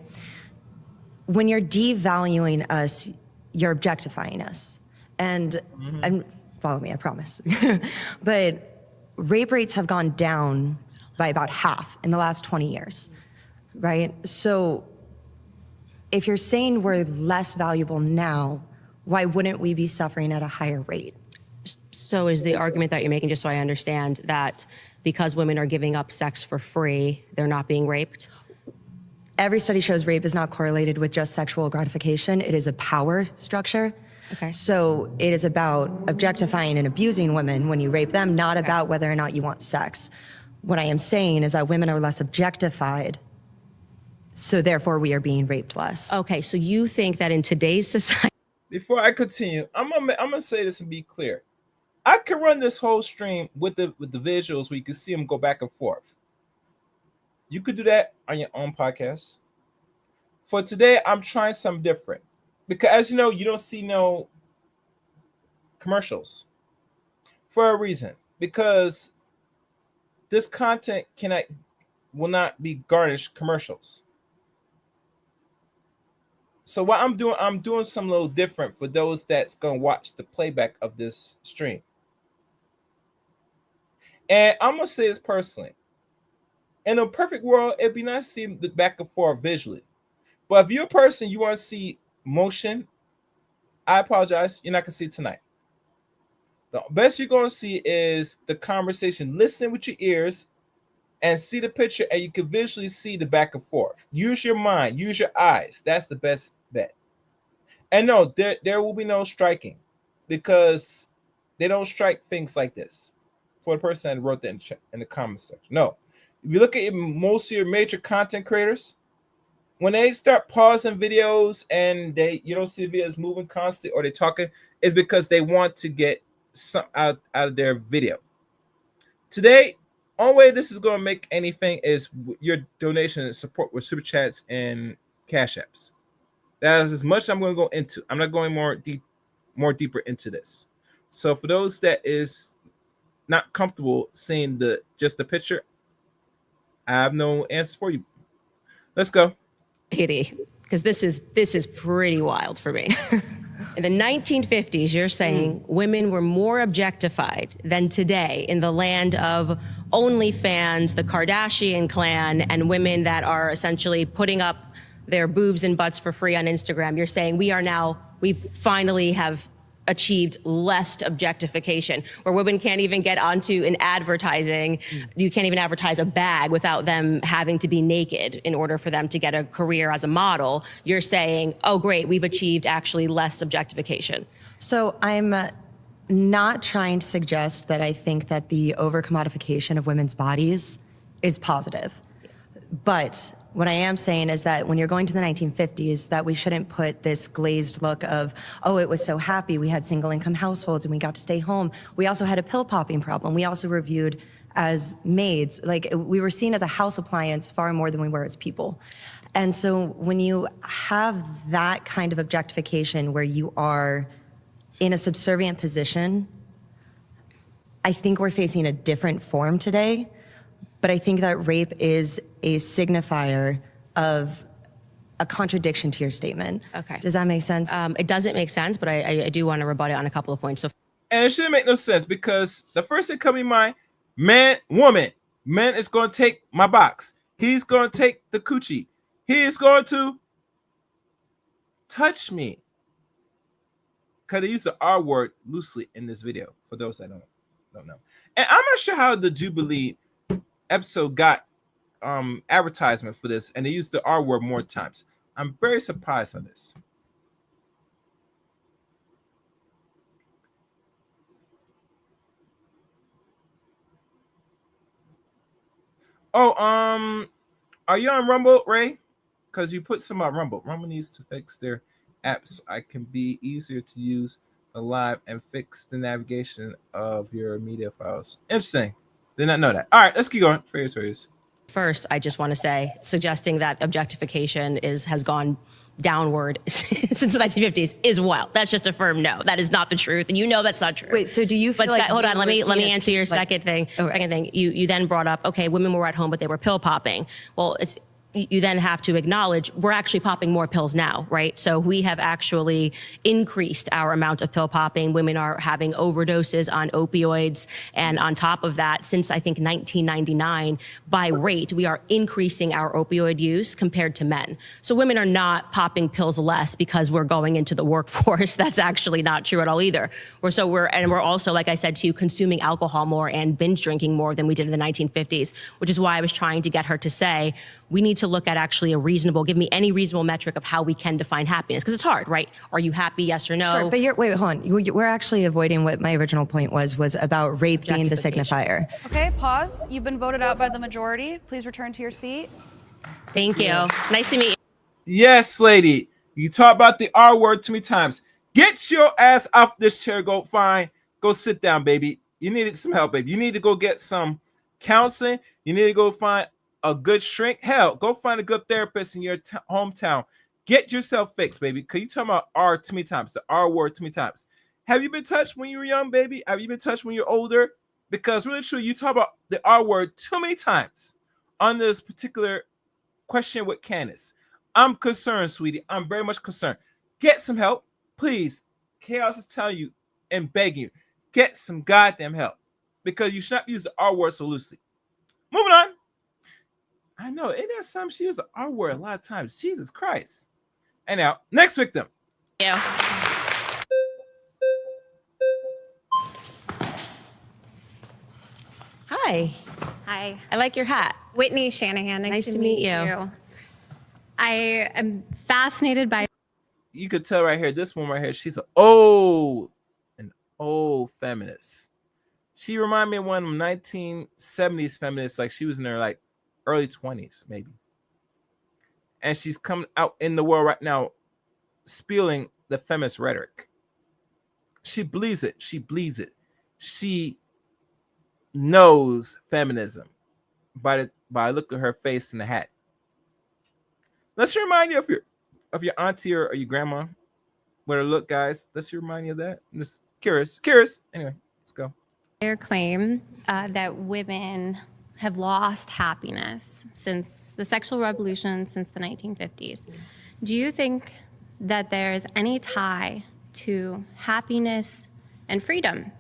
When you're devaluing us, you're objectifying us. And follow me, I promise. But rape rates have gone down by about half in the last 20 years, right? So if you're saying we're less valuable now, why wouldn't we be suffering at a higher rate? So is the argument that you're making, just so I understand, that because women are giving up sex for free, they're not being raped? Every study shows rape is not correlated with just sexual gratification. It is a power structure. Okay. So it is about objectifying and abusing women when you rape them, not about whether or not you want sex. What I am saying is that women are less objectified, so therefore we are being raped less. Okay, so you think that in today's society... Before I continue, I'm gonna say this and be clear. I could run this whole stream with the visuals where you can see them go back and forth. You could do that on your own podcast. For today, I'm trying something different. Because as you know, you don't see no commercials. For a reason. Because this content will not be garnished commercials. So what I'm doing something a little different for those that's gonna watch the playback of this stream. And I'm gonna say this personally. In a perfect world, it'd be nice to see the back and forth visually. But if you're a person you want to see motion, I apologize, you're not gonna see it tonight. The best you're gonna see is the conversation. Listen with your ears and see the picture, and you can visually see the back and forth. Use your mind, use your eyes. That's the best bet. And no, there will be no striking, because they don't strike things like this. For the person that wrote that in the comment section. No. If you look at most of your major content creators, when they start pausing videos and you don't see the videos moving constantly or they're talking, it's because they want to get something out of their video. Today, only way this is going to make anything is your donation and support with super chats and cash apps. That is as much as I'm going to go into. I'm not going more deeper into this. So for those that is not comfortable seeing just the picture, I have no answer for you. Let's go. Katie, because this is pretty wild for me. In the 1950s, you're saying women were more objectified than today in the land of OnlyFans, the Kardashian clan, and women that are essentially putting up their boobs and butts for free on Instagram. You're saying we finally have achieved less objectification, where women can't even get onto an advertising. You can't even advertise a bag without them having to be naked in order for them to get a career as a model. You're saying, oh great, we've achieved actually less objectification. So I'm not trying to suggest that I think that the over-commodification of women's bodies is positive. But what I am saying is that when you're going to the 1950s, that we shouldn't put this glazed look of, oh, it was so happy. We had single income households and we got to stay home. We also had a pill popping problem. We also were viewed as maids. Like, we were seen as a house appliance far more than we were as people. And so when you have that kind of objectification where you are in a subservient position, I think we're facing a different form today. But I think that rape is a signifier of a contradiction to your statement. Okay. Does that make sense? It doesn't make sense, but I do want to rebut it on a couple of points. So, and it shouldn't make no sense, because the first thing coming to mind, man, woman, man is going to take my box. He's going to take the coochie. He is going to touch me. Because they use the R word loosely in this video, for those that don't know. And I'm not sure how the Jubilee episode got advertisement for this, and they used the R word more times. I'm very surprised on this. Oh, are you on Rumble, Ray? Because you put some on Rumble. Rumble needs to fix their apps so I can be easier to use live and fix the navigation of your media files. Interesting. Did not know that. All right, let's keep going. Furious. first, I just want to say, suggesting that objectification has gone downward since the 1950s is wild. That's just a firm no. That is not the truth, and you know that's not true. Wait, so do you feel But like hold on, let me answer your like, second thing. okay. Second thing, you then brought up, okay, women were at home, but they were pill popping. Well, you then have to acknowledge we're actually popping more pills now, right? So we have actually increased our amount of pill popping. Women are having overdoses on opioids. And on top of that, since I think 1999, by rate, we are increasing our opioid use compared to men. So women are not popping pills less because we're going into the workforce. That's actually not true at all either. We're also, like I said to you, consuming alcohol more and binge drinking more than we did in the 1950s, which is why I was trying to get her to say, we need to look at actually give me any reasonable metric of how we can define happiness. Because it's hard, right? Are you happy, yes or no? Sure, but wait, hold on. We're actually avoiding what my original point was about rape being the signifier. Okay, pause. You've been voted out by the majority. Please return to your seat. Thank you. Nice to meet you. Yes, lady. You talk about the R word too many times. Get your ass off this chair. Go sit down, baby. You needed some help, baby. You need to go get some counseling. You need to go find a good shrink. Hell, go find a good therapist in your hometown. Get yourself fixed, baby. Because you talking about R too many times, the R word too many times. Have you been touched when you were young, baby? Have you been touched when you're older? Because really true, you talk about the R word too many times on this particular question with Candace. I'm concerned, sweetie. I'm very much concerned. Get some help, please. Chaos is telling you and begging you, get some goddamn help. Because you should not use the R word so loosely. Moving on. I know, ain't that something? She used the R word a lot of times. Jesus Christ. And now, next victim. Yeah. Hi. Hi. I like your hat. Whitney Shanahan. Nice to meet you. I am fascinated by. You could tell right here, this one right here, she's an old feminist. She reminded me of one of them 1970s feminists, like she was in her like early 20s, maybe. And she's coming out in the world right now, spewing the feminist rhetoric. She believes it. She bleeds it. She knows feminism by look at her face in the hat. Let's remind you of your auntie or your grandma with her look, guys. Let's remind you of that. I'm just curious. Anyway, let's go. Their claim that women have lost happiness since the sexual revolution, since the 1950s. Do you think that there's any tie to happiness and freedom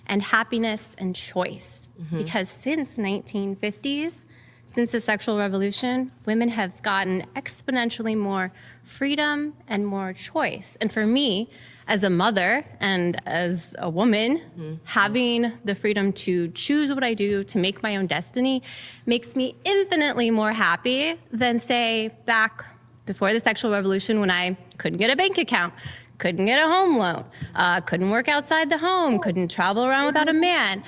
and happiness and choice? Because since 1950s, since the sexual revolution, women have gotten exponentially more freedom and more choice. And for me, as a mother and as a woman, having the freedom to choose what I do, to make my own destiny, makes me infinitely more happy than, say, back before the sexual revolution when I couldn't get a bank account, couldn't get a home loan, couldn't work outside the home, couldn't travel around without a man,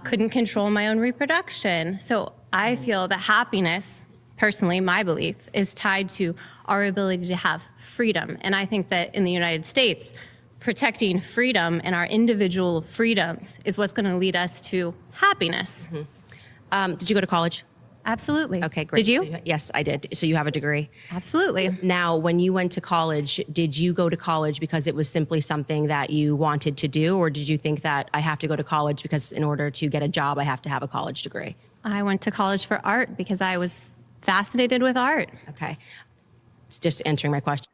couldn't control my own reproduction. So I feel that happiness, personally, my belief, is tied to our ability to have freedom. And I think that in the United States, protecting freedom and our individual freedoms is what's going to lead us to happiness. Did you go to college? Absolutely. Okay, great. Did you? So yes, I did. So you have a degree. Absolutely. Now, when you went to college, did you go to college because it was simply something that you wanted to do? Or did you think that I have to go to college because in order to get a job, I have to have a college degree? I went to college for art because I was fascinated with art. Okay. It's just answering my question.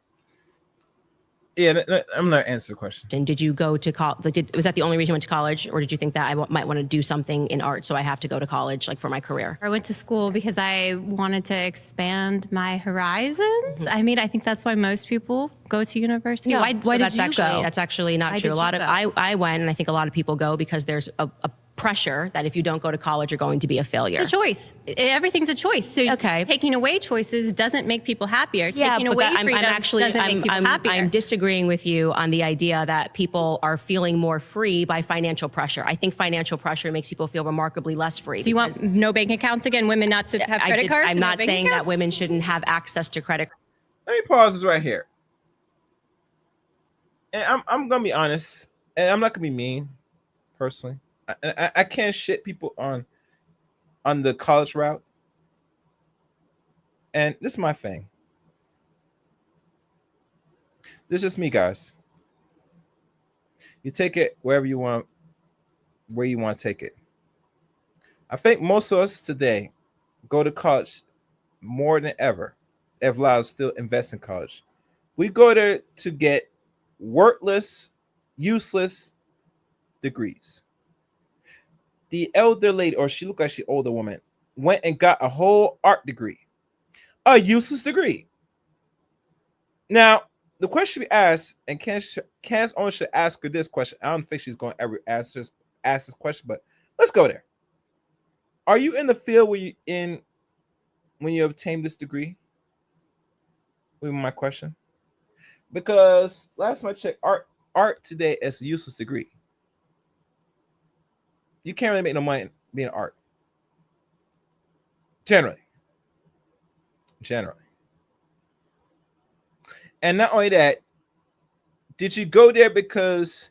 Yeah, I'm not answering the question. Did you go to college? Was that the only reason you went to college? Or did you think that I might want to do something in art, so I have to go to college, like for my career? I went to school because I wanted to expand my horizons. I mean, I think that's why most people go to university. No, Why did you go? That's actually not Why true. did A lot you of go? I went, and I think a lot of people go because there's a pressure that if you don't go to college, you're going to be a failure. It's a choice. Everything's a choice. So taking away choices doesn't make people happier. Taking away freedom doesn't make people happier. I'm disagreeing with you on the idea that people are feeling more free by financial pressure. I think financial pressure makes people feel remarkably less free. So you want no bank accounts again? Women not to have credit cards? I'm not saying that women shouldn't have access to credit. Let me pause this right here. And I'm gonna be honest, and I'm not gonna be mean, personally. I can't shit people on the college route. And this is my thing. This is just me, guys. You take it wherever you want, where you want to take it. I think most of us today go to college more than ever. If a lot of us still invest in college, we go there to get worthless, useless degrees. The elder lady, or she looked like she older woman, went and got a whole art degree, a useless degree. Now, the question we asked, and Candace Owens should ask her this question. I don't think she's going to ever ask this question, but let's go there. Are you in the field where when you obtain this degree? Would be my question. Because last time I checked, art today is a useless degree. You can't really make no money being art. Generally. And not only that, did you go there because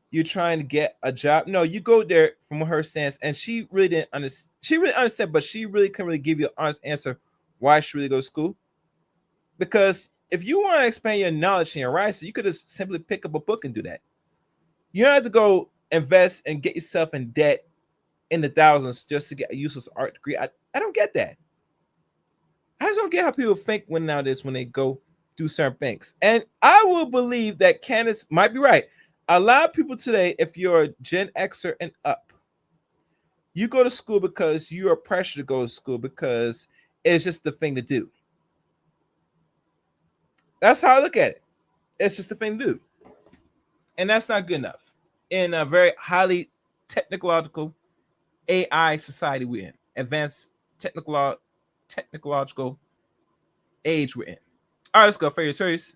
you're trying to get a job? No, you go there from her stance, and she really didn't understand. She really understood, but she really couldn't really give you an honest answer why she really go to school. Because if you want to expand your knowledge and your rights, you could just simply pick up a book and do that. You don't have to go invest and get yourself in debt in the thousands just to get a useless art degree. I don't get that. I just don't get how people think when they go do certain things. And I will believe that Candace might be right. A lot of people today, if you're a Gen Xer and up, you go to school because you are pressured to go to school because it's just the thing to do. That's how I look at it. It's just the thing to do. And that's not good enough in a very highly technological AI society we're in, advanced technological age we're in. All right, let's go. Furious.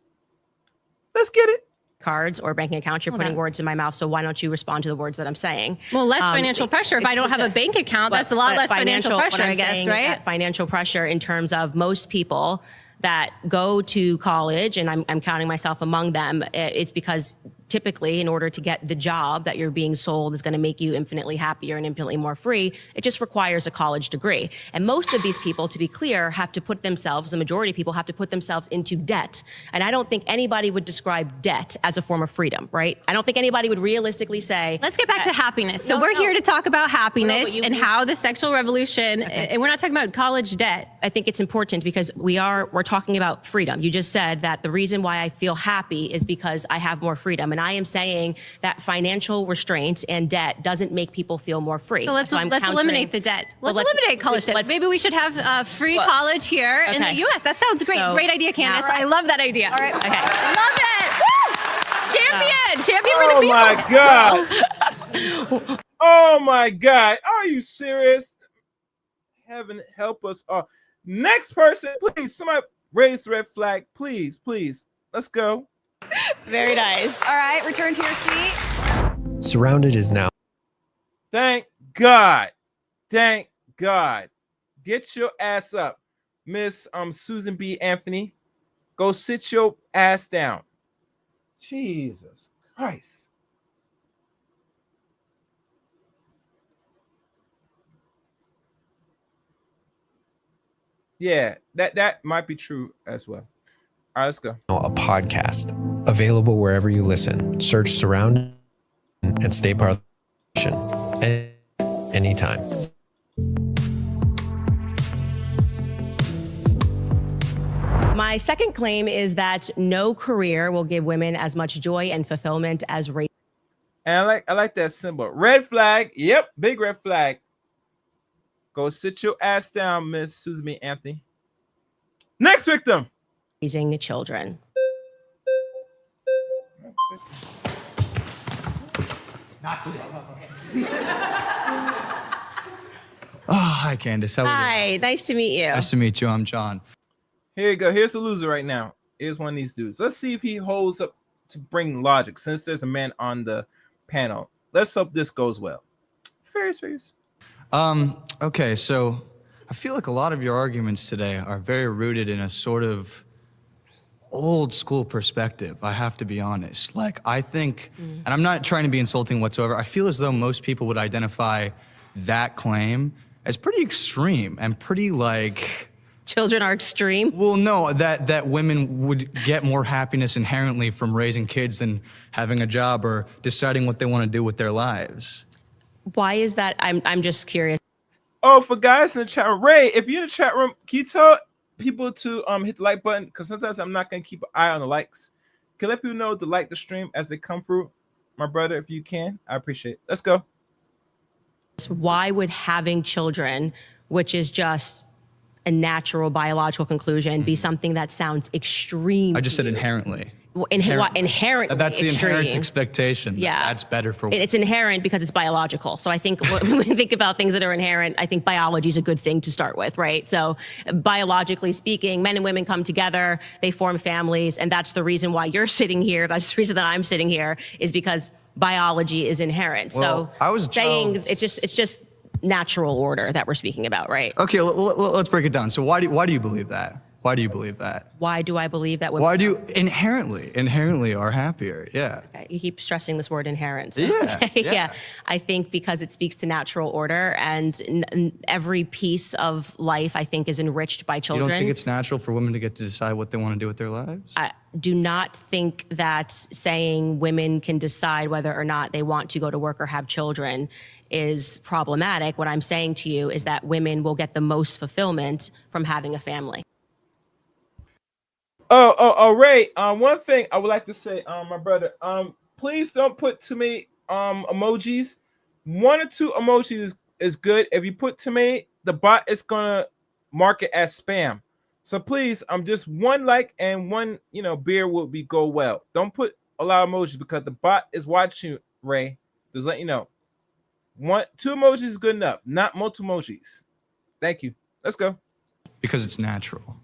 Let's get it. Cards or banking accounts, you're putting words in my mouth, so why don't you respond to the words that I'm saying? Well, less financial pressure. If I don't have a bank account, that's a lot less financial pressure, I guess, right? Financial pressure in terms of most people that go to college, and I'm counting myself among them, it's because typically in order to get the job that you're being sold is going to make you infinitely happier and infinitely more free, it just requires a college degree. And most of these people, to be clear, have to put themselves, the majority of people have to put themselves into debt. And I don't think anybody would describe debt as a form of freedom, right? I don't think anybody would realistically say... Let's get back to happiness. So we're here to talk about happiness and how the sexual revolution, and we're not talking about college debt. I think it's important because we're talking about freedom. You just said that the reason why I feel happy is because I have more freedom. And I am saying that financial restraints and debt doesn't make people feel more free. So let's eliminate the debt. Let's eliminate college debt. Maybe we should have free college here in the U.S. That sounds great. Great idea, Candace. I love that idea. All right. Okay. Love it. Woo! Champion for the people. Oh my God. Oh my God. Are you serious? Heaven help us all. Next person, please. Somebody raise the red flag. Please. Let's go. Very nice. All right, return to your seat. Surrounded is now. Thank God. Get your ass up. Miss Susan B. Anthony. Go sit your ass down. Jesus Christ. Yeah, that might be true as well. All right, let's go. A podcast available wherever you listen. Search Surround and stay part of the conversation anytime. My second claim is that no career will give women as much joy and fulfillment as race. And I like that symbol. Red flag. Yep, big red flag. Go sit your ass down, Miss Susan B. Anthony. Next victim. Raising children. Not today. Oh, hi, Candace. How are you? Hi, nice to meet you. Nice to meet you. I'm John. Here you go. Here's the loser right now. Here's one of these dudes. Let's see if he holds up to bring logic since there's a man on the panel. Let's hope this goes well. Furious. Okay, so I feel like a lot of your arguments today are very rooted in a sort of old school perspective, I have to be honest. Like, I think, and I'm not trying to be insulting whatsoever, I feel as though most people would identify that claim as pretty extreme and pretty, like, Children are extreme? Well, no, that women would get more happiness inherently from raising kids than having a job or deciding what they want to do with their lives. Why is that? I'm just curious. Oh, for guys in the chat room, Ray, if you're in the chat room, can you tell people to hit the like button? Because sometimes I'm not gonna keep an eye on the likes. Can you let people know to like the stream as they come through, my brother, if you can? I appreciate it. Let's go. Why would having children, which is just a natural biological conclusion, be something that sounds extreme? I just said inherently. Inherently That's the extreme. inherent expectation. Yeah. That's better for women. It's inherent because it's biological. So I think when we think about things that are inherent, I think biology is a good thing to start with, right? So biologically speaking, men and women come together, they form families, and that's the reason why you're sitting here. That's the reason that I'm sitting here, is because biology is inherent. Well, so I was saying child- it's just natural order that we're speaking about, right? Okay, let's break it down. So why do you believe that? Why do you believe that? Why do I believe that women? Why do you inherently are happier? Yeah. Okay, you keep stressing this word inherent. So. Yeah, yeah. I think because it speaks to natural order, and every piece of life, I think, is enriched by You children. don't think it's natural for women to get to decide what they want to do with their lives? I do not think that saying women can decide whether or not they want to go to work or have children is problematic. What I'm saying to you is that women will get the most fulfillment from having a family. Ray, one thing I would like to say, my brother, please don't put too many emojis. 1 or 2 emojis is good. If you put too many, the bot is gonna mark it as spam. So please, just 1 like and 1, beer will go well. Don't put a lot of emojis because the bot is watching you, Ray. Just let you know. 1, 2 emojis is good enough, not multiple emojis. Thank you. Let's go. Because it's natural.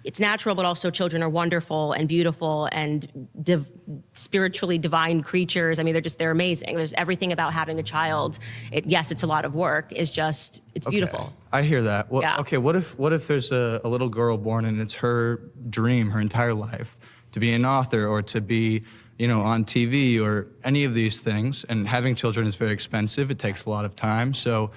It's natural, but also children are wonderful and beautiful and spiritually divine creatures. I mean, they're amazing. There's everything about having a child. Yes, it's a lot of work. It's beautiful. I hear that. Well, Yeah. Okay, what if there's a little girl born and it's her dream her entire life to be an author or to be, on TV or any of these things, and having children is very expensive. It takes a lot of time. So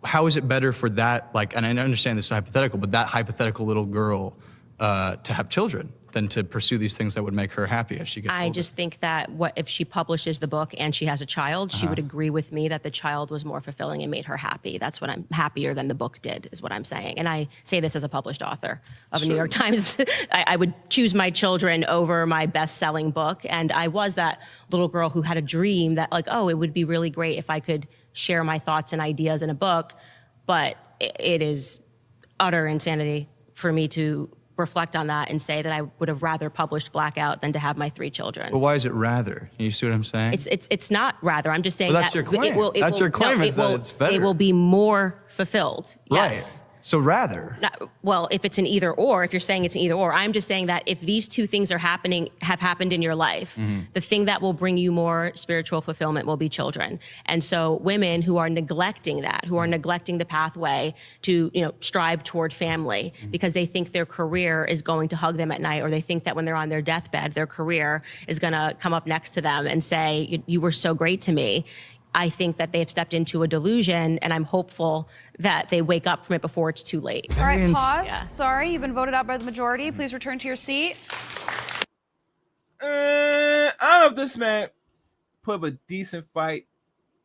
how is it better for that, and I understand this is hypothetical, but that hypothetical little girl to have children than to pursue these things that would make her happy as she gets older? I just think that if she publishes the book and she has a child, she would agree with me that the child was more fulfilling and made her happy. That's what I'm happier than the book did, is what I'm saying. And I say this as a published author of a New York Times. I would choose my children over my best-selling book. And I was that little girl who had a dream that it would be really great if I could share my thoughts and ideas in a book. But it is utter insanity for me to reflect on that and say that I would have rather published Blackout than to have my 3 children. But why is it rather? You see what I'm saying? It's not rather. I'm just saying Well, that's that your claim. it Your claim is that it's better. It will be more fulfilled. Right. Yes. So rather. Well, if it's an either or, if you're saying it's an either or, I'm just saying that if these 2 things have happened in your life, the thing that will bring you more spiritual fulfillment will be children. And so women who are neglecting that, who are neglecting the pathway to, strive toward family because they think their career is going to hug them at night, or they think that when they're on their deathbed, their career is going to come up next to them and say, you were so great to me. I think that they've stepped into a delusion, and I'm hopeful that they wake up from it before it's too late. All right, pause. Yeah. Sorry, you've been voted out by the majority. Please return to your seat. I don't know if this man put up a decent fight.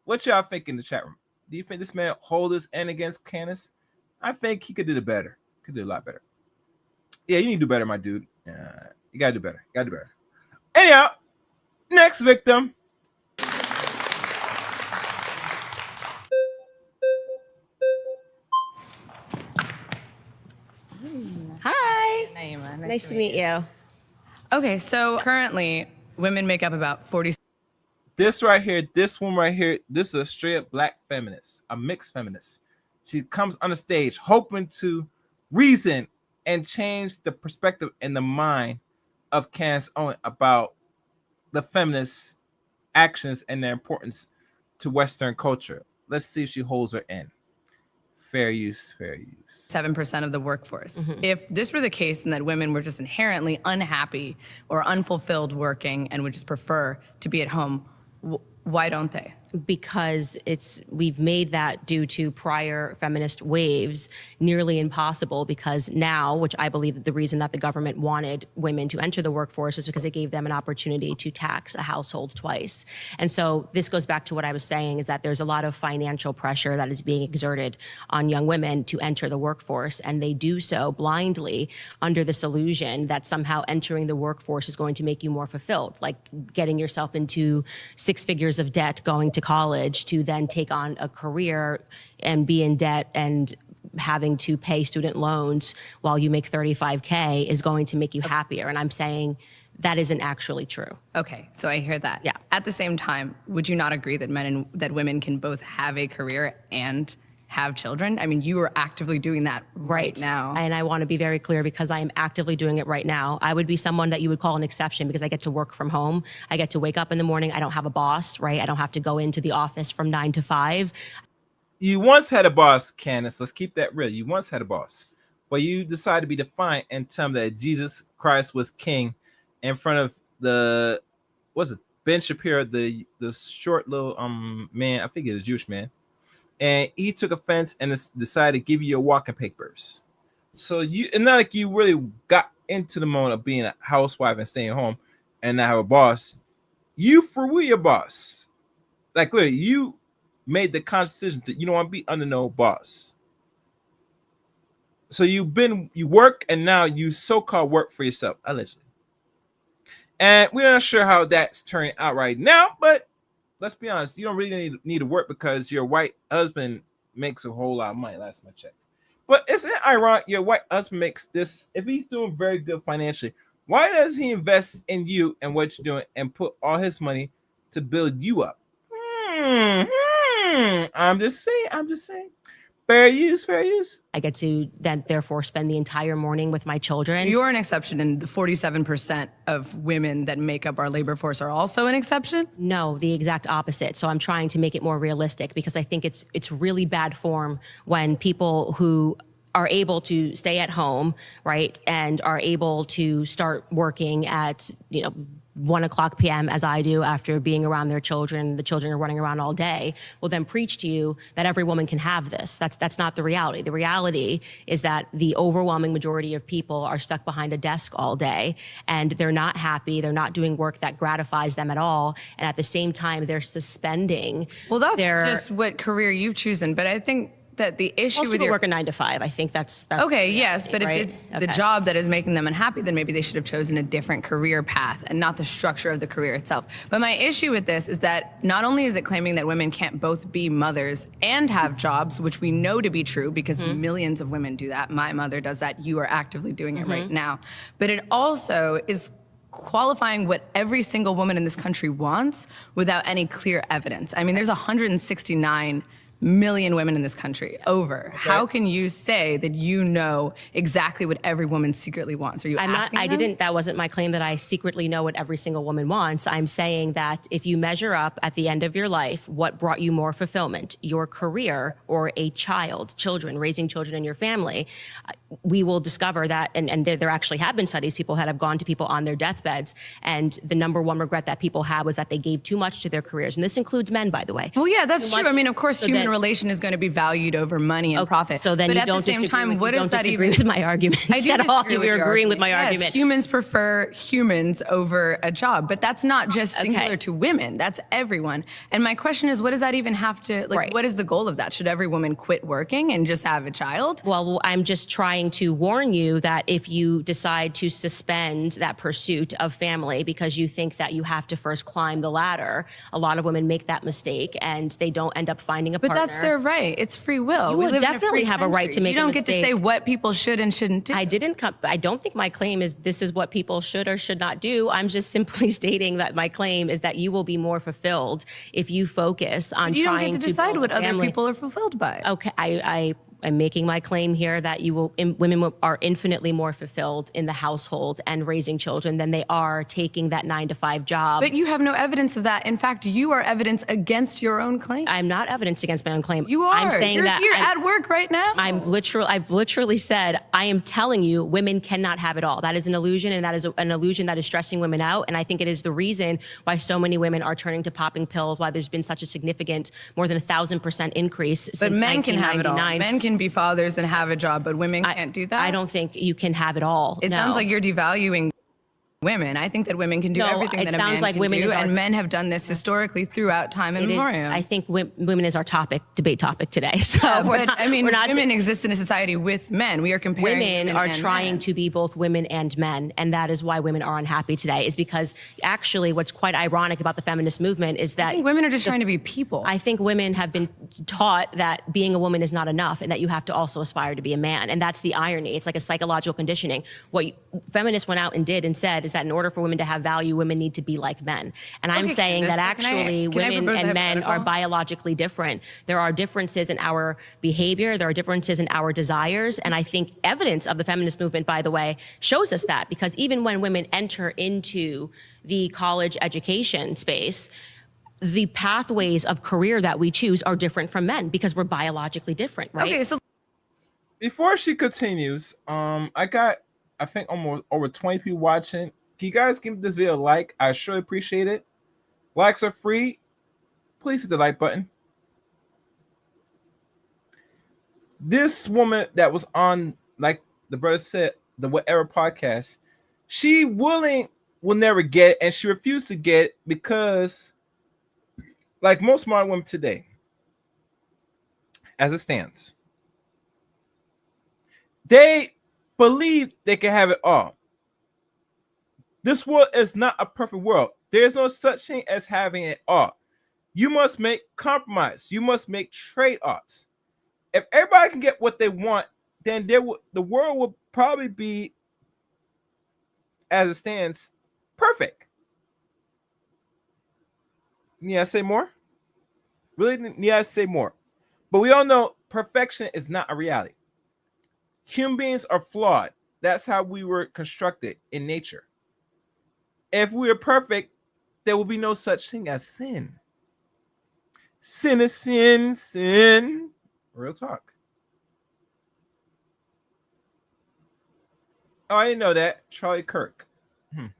What y'all think in the chat room? Do you think this man hold his end against Candace? I think he could do it better. Could do a lot better. Yeah, you need to do better, my dude. You gotta do better. Anyhow, next victim. Hi. Naima, Nice to meet you. Okay, so currently women make up about 40. This right here, this woman right here, this is a straight up black feminist, a mixed feminist. She comes on the stage hoping to reason and change the perspective and the mind of Candace Owens about the feminist actions and their importance to Western culture. Let's see if she holds her end. Fair use, fair use. 7% of the workforce. If this were the case and that women were just inherently unhappy or unfulfilled working and would just prefer to be at home, why don't they? because we've made that, due to prior feminist waves, nearly impossible, because now, which I believe that the reason that the government wanted women to enter the workforce is because it gave them an opportunity to tax a household twice. And so this goes back to what I was saying, is that there's a lot of financial pressure that is being exerted on young women to enter the workforce, and they do so blindly under this illusion that somehow entering the workforce is going to make you more fulfilled, like getting yourself into 6 figures of debt, going to college, to then take on a career and be in debt and having to pay student loans while you make 35K is going to make you happier. And I'm saying that isn't actually true. Okay, so I hear that. Yeah. At the same time, would you not agree that that women can both have a career and have children? I mean, you are actively doing that right now. And I want to be very clear, because I am actively doing it right now. I would be someone that you would call an exception, because I get to work from home. I get to wake up in the morning. I don't have a boss, right? I don't have to go into the office from 9 to 5. You once had a boss, Candace. Let's keep that real. You once had a boss, but you decided to be defiant and tell him that Jesus Christ was king in front of Ben Shapiro, the short little man, I think it was a Jewish man. And he took offense and decided to give you your walking papers. So it's not like you really got into the moment of being a housewife and staying home and not have a boss. You forward your boss. Like, literally, you made the conscious decision that you don't want to be under no boss. So you work, and now you so-called work for yourself, allegedly. And we're not sure how that's turning out right now, but let's be honest, you don't really need to work, because your white husband makes a whole lot of money, last time I checked. But isn't it ironic your white husband makes this, if he's doing very good financially, why does he invest in you and what you're doing and put all his money to build you up? I'm just saying. Fair use. I get to then therefore spend the entire morning with my children. So you're an exception, and the 47% of women that make up our labor force are also an exception? No, the exact opposite. So I'm trying to make it more realistic, because I think it's really bad form when people who are able to stay at home, right, and are able to start working at, 1:00 p.m. as I do, after being around their children, the children are running around all day, will then preach to you that every woman can have this. That's not the reality. The reality is that the overwhelming majority of people are stuck behind a desk all day, and they're not happy. They're not doing work that gratifies them at all. And at the same time, they're suspending. Well, that's just what career you've chosen. But I think that the issue with your work a 9 to 5. I think that's okay. reality, Yes, but right? if it's the job that is making them unhappy, then maybe they should have chosen a different career path and not the structure of the career itself. But my issue with this is that not only is it claiming that women can't both be mothers and have jobs, which we know to be true because millions of women do that. My mother does that. You are actively doing it right now. But it also is qualifying what every single woman in this country wants without any clear evidence. I mean, there's 169 million women in this country over. Okay. How can you say that you know exactly what every woman secretly wants? Are you asking them? That wasn't my claim that I secretly know what every single woman wants. I'm saying that if you measure up at the end of your life, what brought you more fulfillment, your career or a children, raising children in your family, we will discover that, and there actually have been studies, people that have gone to people on their deathbeds, and the number one regret that people had was that they gave too much to their careers. And this includes men, by the way. Well, yeah, that's true. I mean, of course, human relation is going to be valued over money and profit. So then but you at don't the same time, what does that even? With my arguments I do at all. disagree with You're your agreeing argument. with my Yes, argument. humans prefer humans over a job, but that's not just singular to women. That's everyone. And my question is, what does that even have to like? What is the goal of that? Should every woman quit working and just have a child? Well, I'm just trying to warn you that if you decide to suspend that pursuit of family because you think that you have to first climb the ladder, a lot of women make that mistake and they don't end up finding a partner. But that's their right. It's free will. You We would live in a definitely free have a right to make a mistake. You don't get to say what people should and shouldn't do. I don't think my claim is this is what people should or should not do. I'm just simply stating that my claim is that you will be more fulfilled if you focus on you trying don't get to decide build what a family. Other people are fulfilled by. Okay, am making my claim here that women are infinitely more fulfilled in the household and raising children than they are taking that 9-to-5 job. But you have no evidence of that. In fact, you are evidence against your own claim. I'm not evidence against my own claim. You are. I'm saying You're that here at work right now. I've literally said, I am telling you, women cannot have it all. That is an illusion, and that is an illusion that is stressing women out. And I think it is the reason why so many women are turning to popping pills, why there's been such a significant, more than 1,000% increase since 1999. But men can have it all. Men can be fathers and have a job, but women can't do that? I don't think you can have it all. It sounds like you're devaluing women. I think that women can do everything that a man can do, and men have done this historically throughout time and memoriam. I think women is our debate topic today. So women exist in a society with men. We are comparing women are trying to be both women and men, and that is why women are unhappy today. Is because actually, what's quite ironic about the feminist movement is that I think women are just trying to be people. I think women have been taught that being a woman is not enough, and that you have to also aspire to be a man, and that's the irony. It's like a psychological conditioning. What feminists went out and did and said is that in order for women to have value, women need to be like men. And I'm saying that actually women and men are biologically different. There are differences in our behavior. There are differences in our desires. And I think evidence of the feminist movement, by the way, shows us that, because even when women enter into the college education space, the pathways of career that we choose are different from men because we're biologically different, right? Okay, so before she continues, I think almost over 20 people watching. Can you guys give this video a like? I sure appreciate it. Likes are free. Please hit the like button. This woman that was on, like the brother said, the Whatever podcast, she will never get it, and she refused to get it because, like most modern women today, as it stands, they believe they can have it all. This world is not a perfect world. There's no such thing as having it all. You must make compromise. You must make trade-offs. If everybody can get what they want, then the world will probably be, as it stands, perfect. Need I say more? Really need I say more? But we all know perfection is not a reality. Human beings are flawed. That's how we were constructed in nature. If we are perfect, there will be no such thing as sin. Sin is sin, sin. Real talk. Oh, I didn't know that. Charlie Kirk.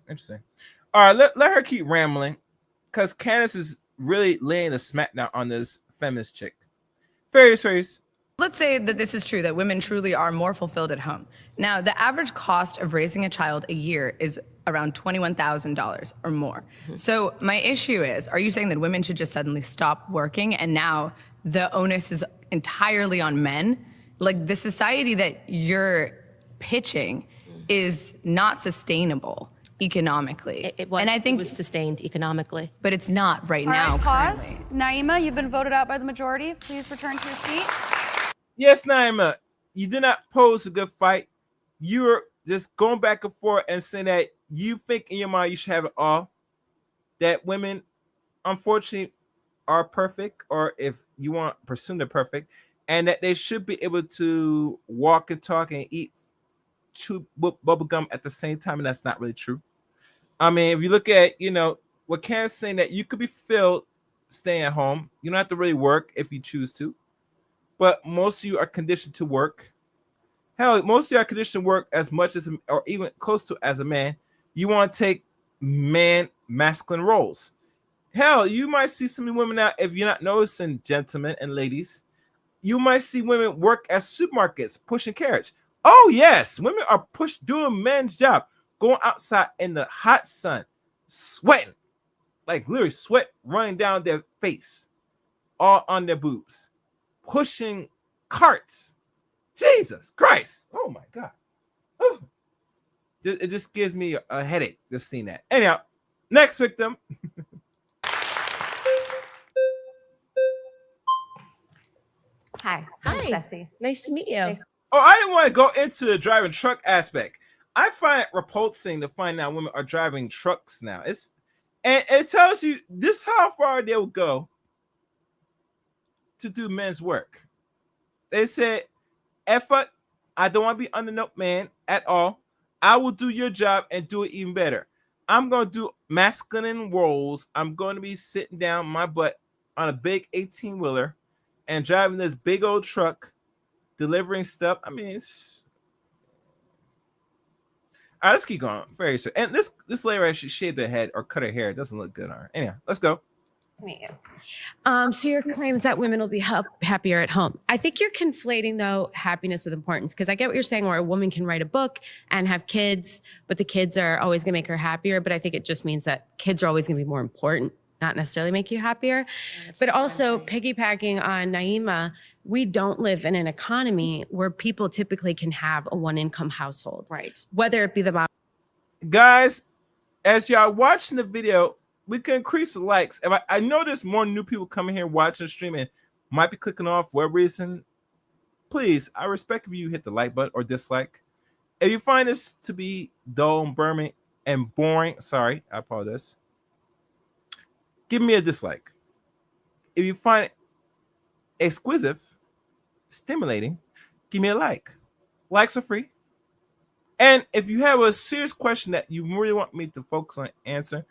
Interesting. All right, let her keep rambling, because Candace is really laying a smackdown on this feminist chick. Fairies. Let's say that this is true, that women truly are more fulfilled at home. Now, the average cost of raising a child a year is around $21,000 or more. So my issue is, are you saying that women should just suddenly stop working and now the onus is entirely on men? Like, the society that you're pitching is not sustainable economically. It was sustained economically. But it's not right All now. right, pause. Naima, you've been voted out by the majority. Please return to your seat. Yes, Naima, you did not pose a good fight. You're just going back and forth and saying that you think in your mind you should have it all. That women, unfortunately, are perfect, or if you want to pursue the perfect, and that they should be able to walk and talk and chew bubble gum at the same time, and that's not really true. I mean, if you look at, what Candace saying, that you could be fulfilled staying at home. You don't have to really work if you choose to. But most of you are conditioned to work. Hell, most of you are conditioned to work as much as, or even close to as a man. You want to take masculine roles. Hell, you might see some women out, if you're not noticing, gentlemen and ladies, you might see women work at supermarkets, pushing carriage. Oh, yes, women are doing men's job, going outside in the hot sun, sweating, like literally sweat running down their face, all on their boobs, pushing carts. Jesus Christ. Oh, my God. Oh. It just gives me a headache just seeing that. Anyhow, next victim. Hi, I'm Ceci. Nice to meet you. Oh, I didn't want to go into the driving truck aspect. I find it repulsing to find out women are driving trucks now. And it tells you this how far they will go to do men's work. They said effort. I don't want to be under no man at all. I will do your job and do it even better. I'm going to do masculine roles. I'm going to be sitting down my butt on a big 18-wheeler and driving this big old truck, delivering stuff. I mean, it's... All right, let's keep going. Very soon. And this lady actually shaved her head or cut her hair. It doesn't look good on her. Anyhow, let's go. To meet you. So your claim is that women will be happier at home. I think you're conflating, though, happiness with importance, because I get what you're saying, where a woman can write a book and have kids, but the kids are always going to make her happier. But I think it just means that kids are always going to be more important, not necessarily make you happier. But also piggybacking on Naima, we don't live in an economy where people typically can have a one-income household. Right. Whether it be the mom. Guys, as y'all watching the video, we can increase the likes. If I know there's more new people coming here watching the stream and might be clicking off for whatever reason, please, I respect if you hit the like button or dislike. If you find this to be dull and boring, sorry, I apologize, give me a dislike. If you find it exquisite, stimulating, give me a like. Likes are free. And if you have a serious question that you really want me to focus on answer,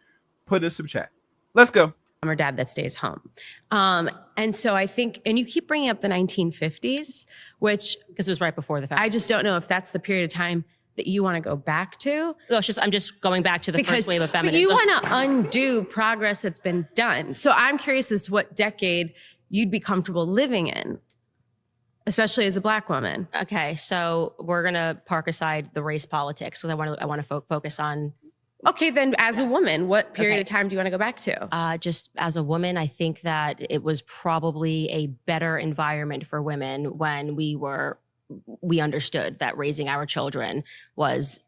put in some chat. Let's go. Or dad that stays home. And so I think, and you keep bringing up the 1950s, which, because it was right before the fact. I just don't know if that's the period of time that you want to go back to. No, it's just, I'm just going back to the first wave of feminism. But you want to undo progress that's been done. So I'm curious as to what decade you'd be comfortable living in, especially as a Black woman. Okay, so we're gonna park aside the race politics because I want to focus on. Okay, then as a woman, what period of time do you want to go back to? Just as a woman, I think that it was probably a better environment for women when we understood that raising our children was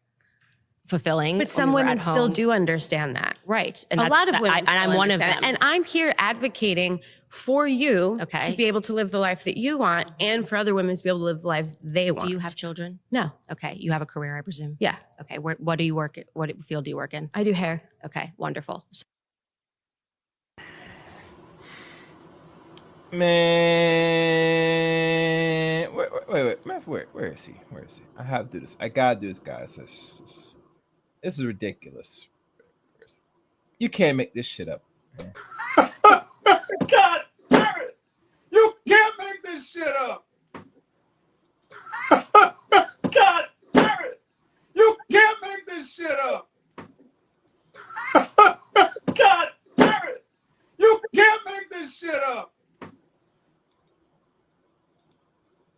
fulfilling. But some women still do understand that. Right. And a lot of women and I'm one of them. And I'm here advocating for you to be able to live the life that you want and for other women to be able to live the lives they want. Do you have children? No. Okay. You have a career, I presume? Yeah. Okay. What do you work at? What field do you work in? I do hair. Okay. Wonderful. Man, wait. Where is he? Where is he? I have to do this. I gotta do this, guys. This is ridiculous. You can't make this shit up. God damn it! You can't make this shit up! God damn it! You can't make this shit up! God damn it! You can't make this shit up!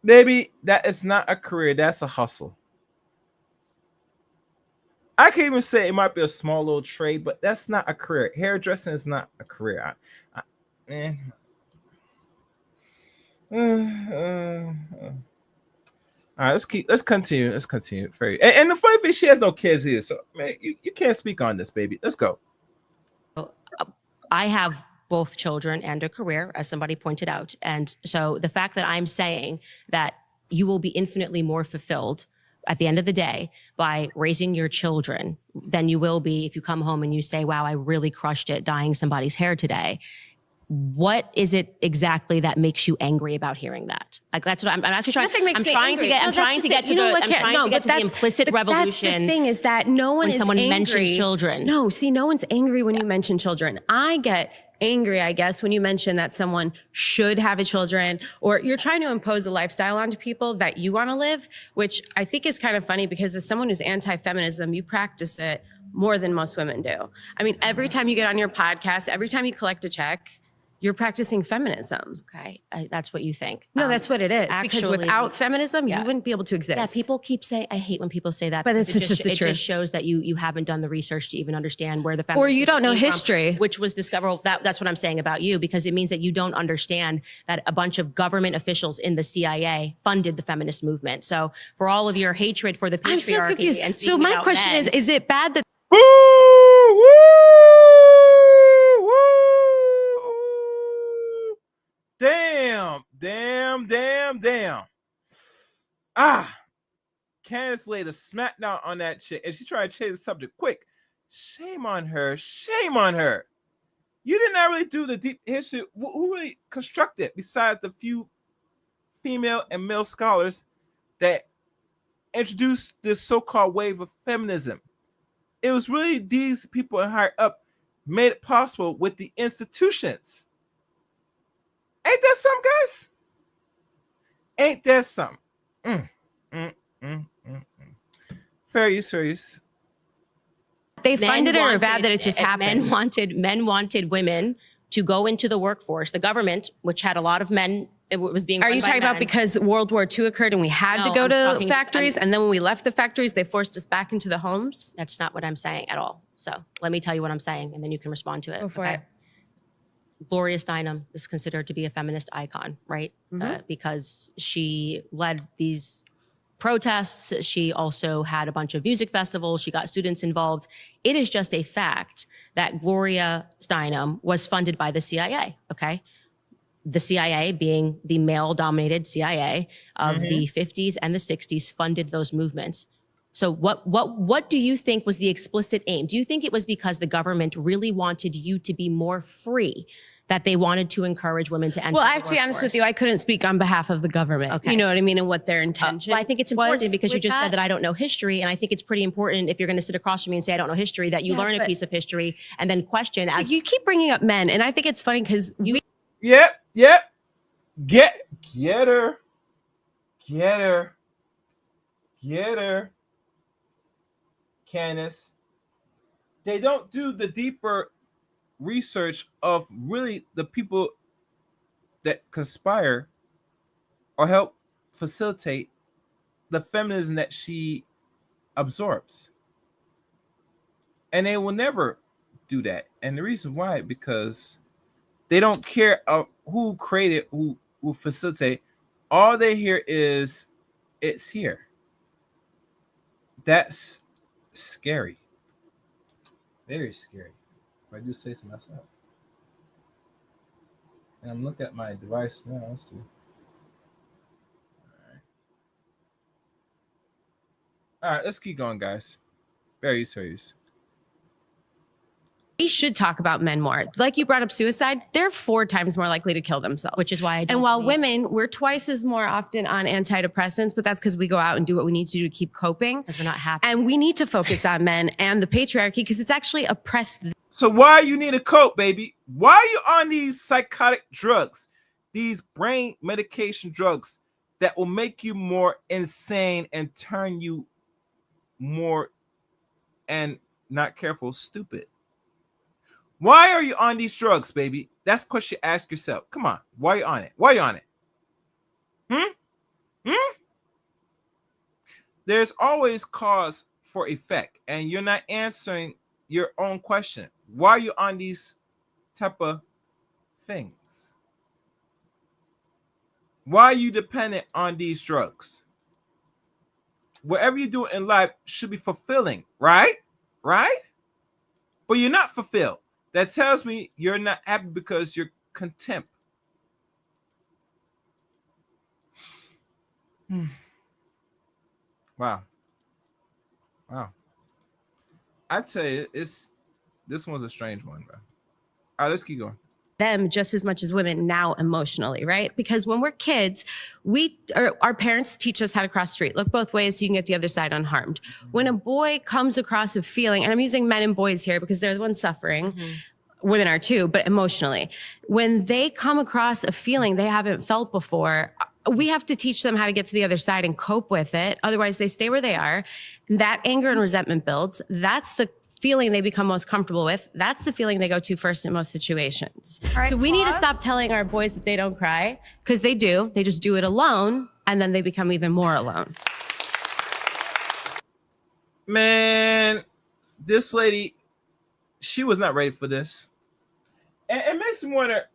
Baby, that is not a career. That's a hustle. I can't even say it might be a small little trade, but that's not a career. Hairdressing is not a career. All right, let's continue. And the funny thing, she has no kids either. So man, you can't speak on this, baby. Let's go. I have both children and a career, as somebody pointed out. And so the fact that I'm saying that you will be infinitely more fulfilled at the end of the day by raising your children than you will be if you come home and you say, wow, I really crushed it dyeing somebody's hair today. What is it exactly that makes you angry about hearing that? Like, that's what I'm actually trying. I'm trying to get to the implicit revolution. That's the thing, is that no one when is someone angry. mentions children. No, see, no one's angry when you mention children. I get angry, I guess, when you mention that someone should have a children, or you're trying to impose a lifestyle onto people that you want to live, which I think is kind of funny because as someone who's anti-feminism, you practice it more than most women do. I mean, every time you get on your podcast, every time you collect a check, you're practicing feminism. Okay, that's what you think. No, that's what it is. Because without feminism, you wouldn't be able to exist. Yeah, people keep saying, I hate when people say that. But it's just the truth. It just shows that you haven't done the research to even understand where the feminism or you don't know came history. From, which was discovered. That's what I'm saying about you, because it means that you don't understand that a bunch of government officials in the CIA funded the feminist movement. So for all of your hatred for the patriarchy, I'm so confused. And so my question is it bad that Damn. Candace laid a smackdown on that chick, and she tried to change the subject quick. Shame on her. You did not really do the deep history. Who really constructed, besides the few female and male scholars, that introduced this so-called wave of feminism. It was really these people in higher up made it possible with the institutions. Ain't that something, guys? Ain't that something? Fair use. They funded it or bad that it just happened? Men wanted women to go into the workforce. The government, which had a lot of men, it was being. Are you talking about because World War II occurred and we had to go to factories, and then when we left the factories, they forced us back into the homes? That's not what I'm saying at all. So let me tell you what I'm saying, and then you can respond to it. Go for it. Gloria Steinem is considered to be a feminist icon, right? Because she led these protests. She also had a bunch of music festivals. She got students involved. It is just a fact that Gloria Steinem was funded by the CIA, okay? The CIA, being the male-dominated CIA of the 50s and the 60s, funded those movements. So what do you think was the explicit aim? Do you think it was because the government really wanted you to be more free, that they wanted to encourage women to enter Well, the I have to be honest with workforce? you, I couldn't speak on behalf of the government. Okay. You know what I mean? And what their intention Well, I think it's important because you with just said that I don't know history. And I think it's pretty important if you're going to sit across from me and say, I don't know history, that you Yeah, learn a but- piece of history and then question as You keep bringing up men, and I think it's funny because we Yep. Get her. Candace. They don't do the deeper research of really the people that conspire or help facilitate the feminism that she absorbs. And they will never do that. And the reason why, because they don't care who created, who will facilitate. All they hear is it's here. That's scary. Very scary. If I do say so myself. And I'm looking at my device now. Let's see. All right, let's keep going, guys. Very serious. we should talk about men more. Like you brought up suicide, they're 4 times more likely to kill themselves. Which is why I don't And while believe- women, we're twice as more often on antidepressants, but that's because we go out and do what we need to do to keep coping. Because we're not happy. And we need to focus on men and the patriarchy because it's actually oppressed. So why you need a cope, baby? Why are you on these psychotic drugs, these brain medication drugs that will make you more insane and turn you more, and not careful, stupid? Why are you on these drugs, baby? That's a question you ask yourself. Come on, why are you on it? Why are you on it? There's always cause for effect, and you're not answering your own question. Why are you on these type of things? Why are you dependent on these drugs? Whatever you do in life should be fulfilling, right? Right? But you're not fulfilled. That tells me you're not happy because you're content. Wow. I tell you, this one's a strange one, bro. All right, let's keep going. Them just as much as women now emotionally, right? Because when we're kids, our parents teach us how to cross the street. Look both ways so you can get the other side unharmed. When a boy comes across a feeling, and I'm using men and boys here because they're the ones suffering, women are too, but emotionally. When they come across a feeling they haven't felt before, we have to teach them how to get to the other side and cope with it. Otherwise, they stay where they are. That anger and resentment builds. That's the feeling they become most comfortable with. That's the feeling they go to first in most situations. right, So we need to pause. stop telling our boys that they don't cry, because they do. They just do it alone, and then they become even more alone. Man, this lady, she was not ready for this. And it makes me wonder,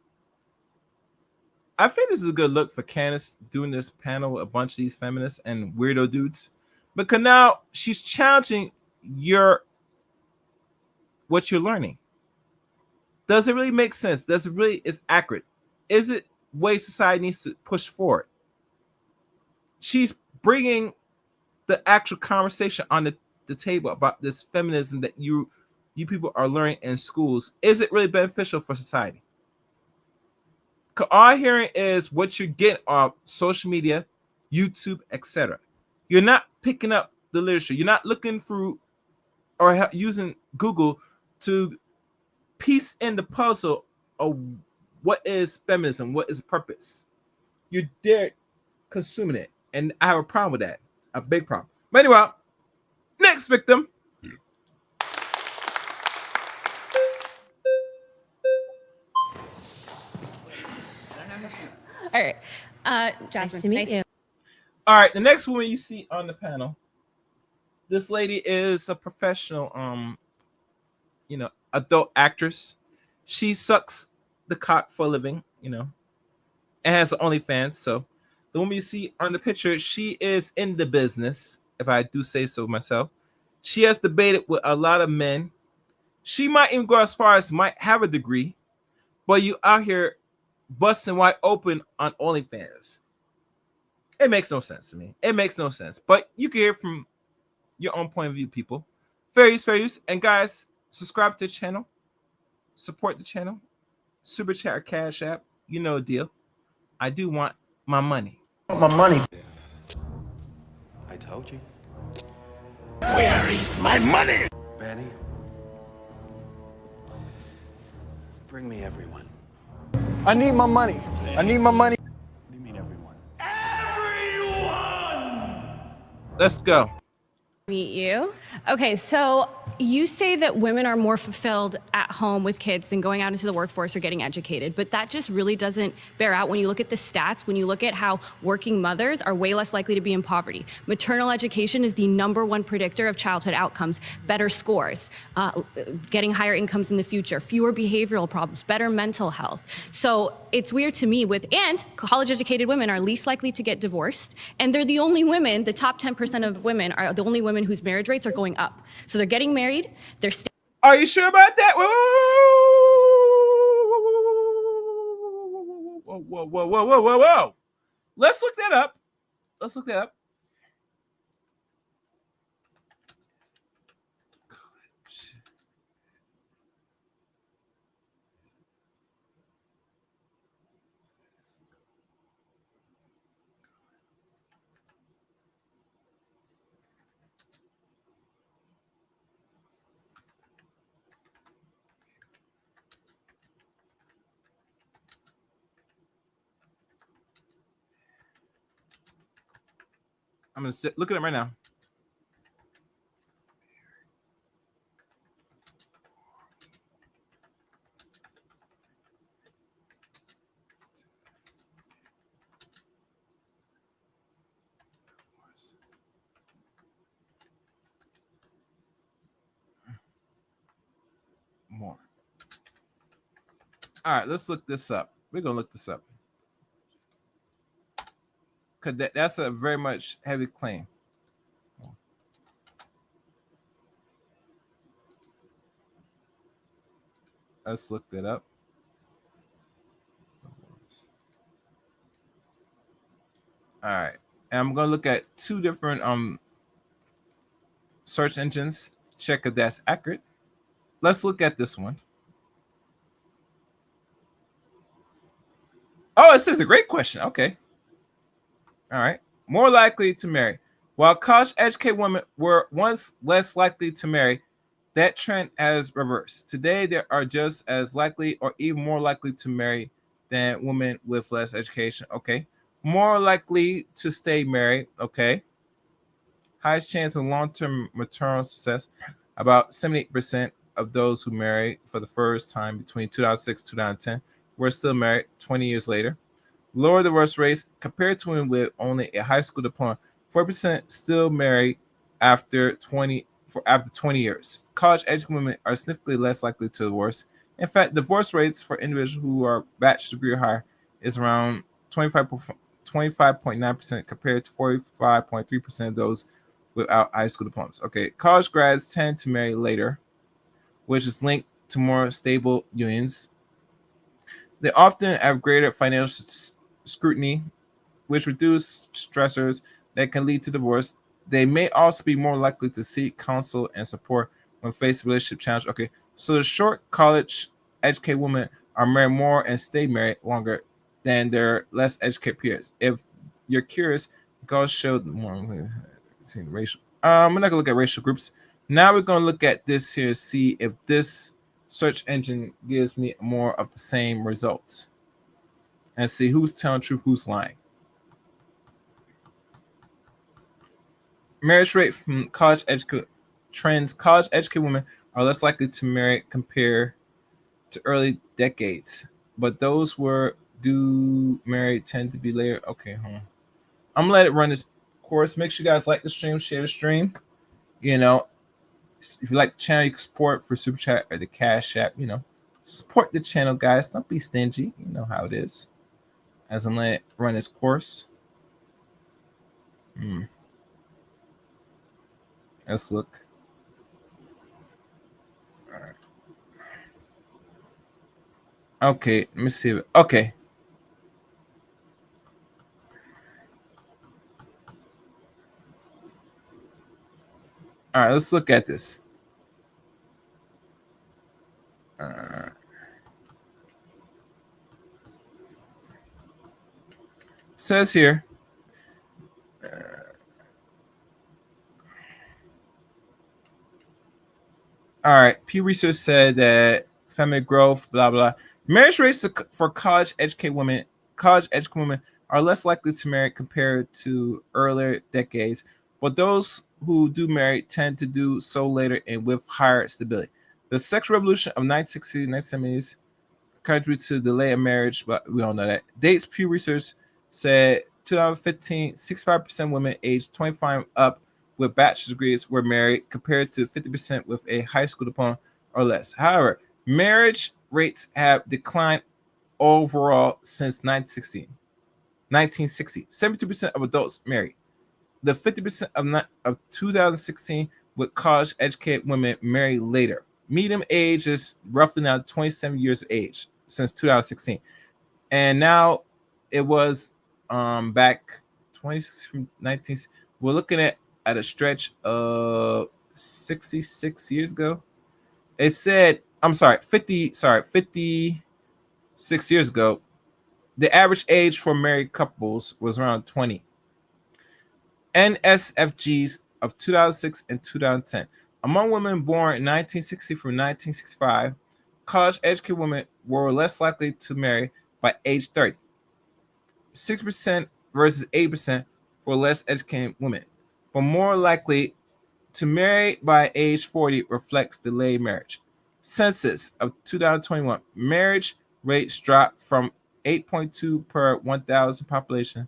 I think this is a good look for Candace doing this panel with a bunch of these feminists and weirdo dudes, because now she's challenging what you're learning. Does it really make sense? Does it really is accurate? Is it way society needs to push forward? She's bringing the actual conversation on the table about this feminism that you people are learning in schools. Is it really beneficial for society? 'Cause all I'm hearing is what you're getting on social media, YouTube, etc. You're not picking up the literature. You're not looking through or using Google to piece in the puzzle of what is feminism, what is purpose. You're there consuming it. And I have a problem with that. A big problem. But anyway, next victim. All right. Jasmine, Nice to meet you. All right, the next woman you see on the panel, this lady is a professional, adult actress. She sucks the cock for a living, and has OnlyFans. So the woman you see on the picture, she is in the business, if I do say so myself. She has debated with a lot of men. She might even go as far as might have a degree, but you out here busting wide open on OnlyFans. It makes no sense to me. It makes no sense. But you can hear from your own point of view, people. Fair use. And guys, subscribe to the channel. Support the channel. Super chat or cash app. You know the deal. I do want my money. My money. I told you. Where is my money? Betty, bring me everyone. I need my money. I need my money. What do you mean everyone? Let's go. Meet you. Okay, so you say that women are more fulfilled at home with kids than going out into the workforce or getting educated, but that just really doesn't bear out when you look at the stats, when you look at how working mothers are way less likely to be in poverty. Maternal education is the #1 predictor of childhood outcomes, better scores, getting higher incomes in the future, fewer behavioral problems, better mental health. So it's weird to me and college educated women are least likely to get divorced, and they're the only women, the top 10% of women are the only women whose marriage rates are going up. So they're getting married, Are you sure about that? Whoa. Let's look that up. I'm gonna look at it right now. More. All right, let's look this up. We're gonna look this up. Because that's a very much heavy claim. Let's look that up. All right. And I'm going to look at 2 different search engines. Check if that's accurate. Let's look at this one. Oh, it says a great question. Okay. All right. More likely to marry. While college-educated women were once less likely to marry, that trend has reversed. Today, they are just as likely or even more likely to marry than women with less education. Okay. More likely to stay married. Okay. Highest chance of long-term maternal success. About 78% of those who married for the first time between 2006 and 2010 were still married 20 years later. Lower divorce rates compared to women with only a high school diploma. 4% still married after 20 years. College-educated women are significantly less likely to divorce. In fact, divorce rates for individuals who are bachelor's degree or higher is around 25.9% compared to 45.3% of those without high school diplomas. Okay, college grads tend to marry later, which is linked to more stable unions. They often have greater financial scrutiny, which reduce stressors that can lead to divorce. They may also be more likely to seek counsel and support when faced with relationship challenge. Okay, so the short college-educated women are married more and stay married longer than their less educated peers. If you're curious, go show more. racial. We're not gonna look at racial groups. Now we're gonna look at this here, see if this search engine gives me more of the same results, and see who's telling the truth, who's lying. Marriage rate from college educated trends. College educated women are less likely to marry compared to early decades, but those do marry tend to be later. Okay, hold on. I'm gonna let it run this course. Make sure you guys like the stream, share the stream. You know, if you like the channel, you can support for Super Chat or the Cash App. You know, support the channel, guys. Don't be stingy. You know how it is. As I'm letting it run this course. Let's look. All right. Okay, let me see. Okay. All right, let's look at this. Says here. All right, Pew Research said that family growth, blah blah. Marriage rates for college educated women are less likely to marry compared to earlier decades, but those who do marry tend to do so later and with higher stability. The sexual revolution of 1960s, 1970s contributed to the delay of marriage, but we all know that. Dates Pew Research said 2015, 65% women aged 25 up with bachelor's degrees were married compared to 50% with a high school diploma or less. However, marriage rates have declined overall since 1960. 72% of adults married. The 50% of 2016 with college educated women married later. Median age is roughly now 27 years of age since 2016. And now it was back 26 from 19. We're looking at a stretch of 66 years ago. It said, 56 years ago, the average age for married couples was around 20. NSFGs of 2006 and 2010. Among women born in 1960 through 1965, college educated women were less likely to marry by age 30. 6% versus 8% for less educated women, but more likely to marry by age 40 reflects delayed marriage. Census of 2021, marriage rates dropped from 8.2 per 1,000 population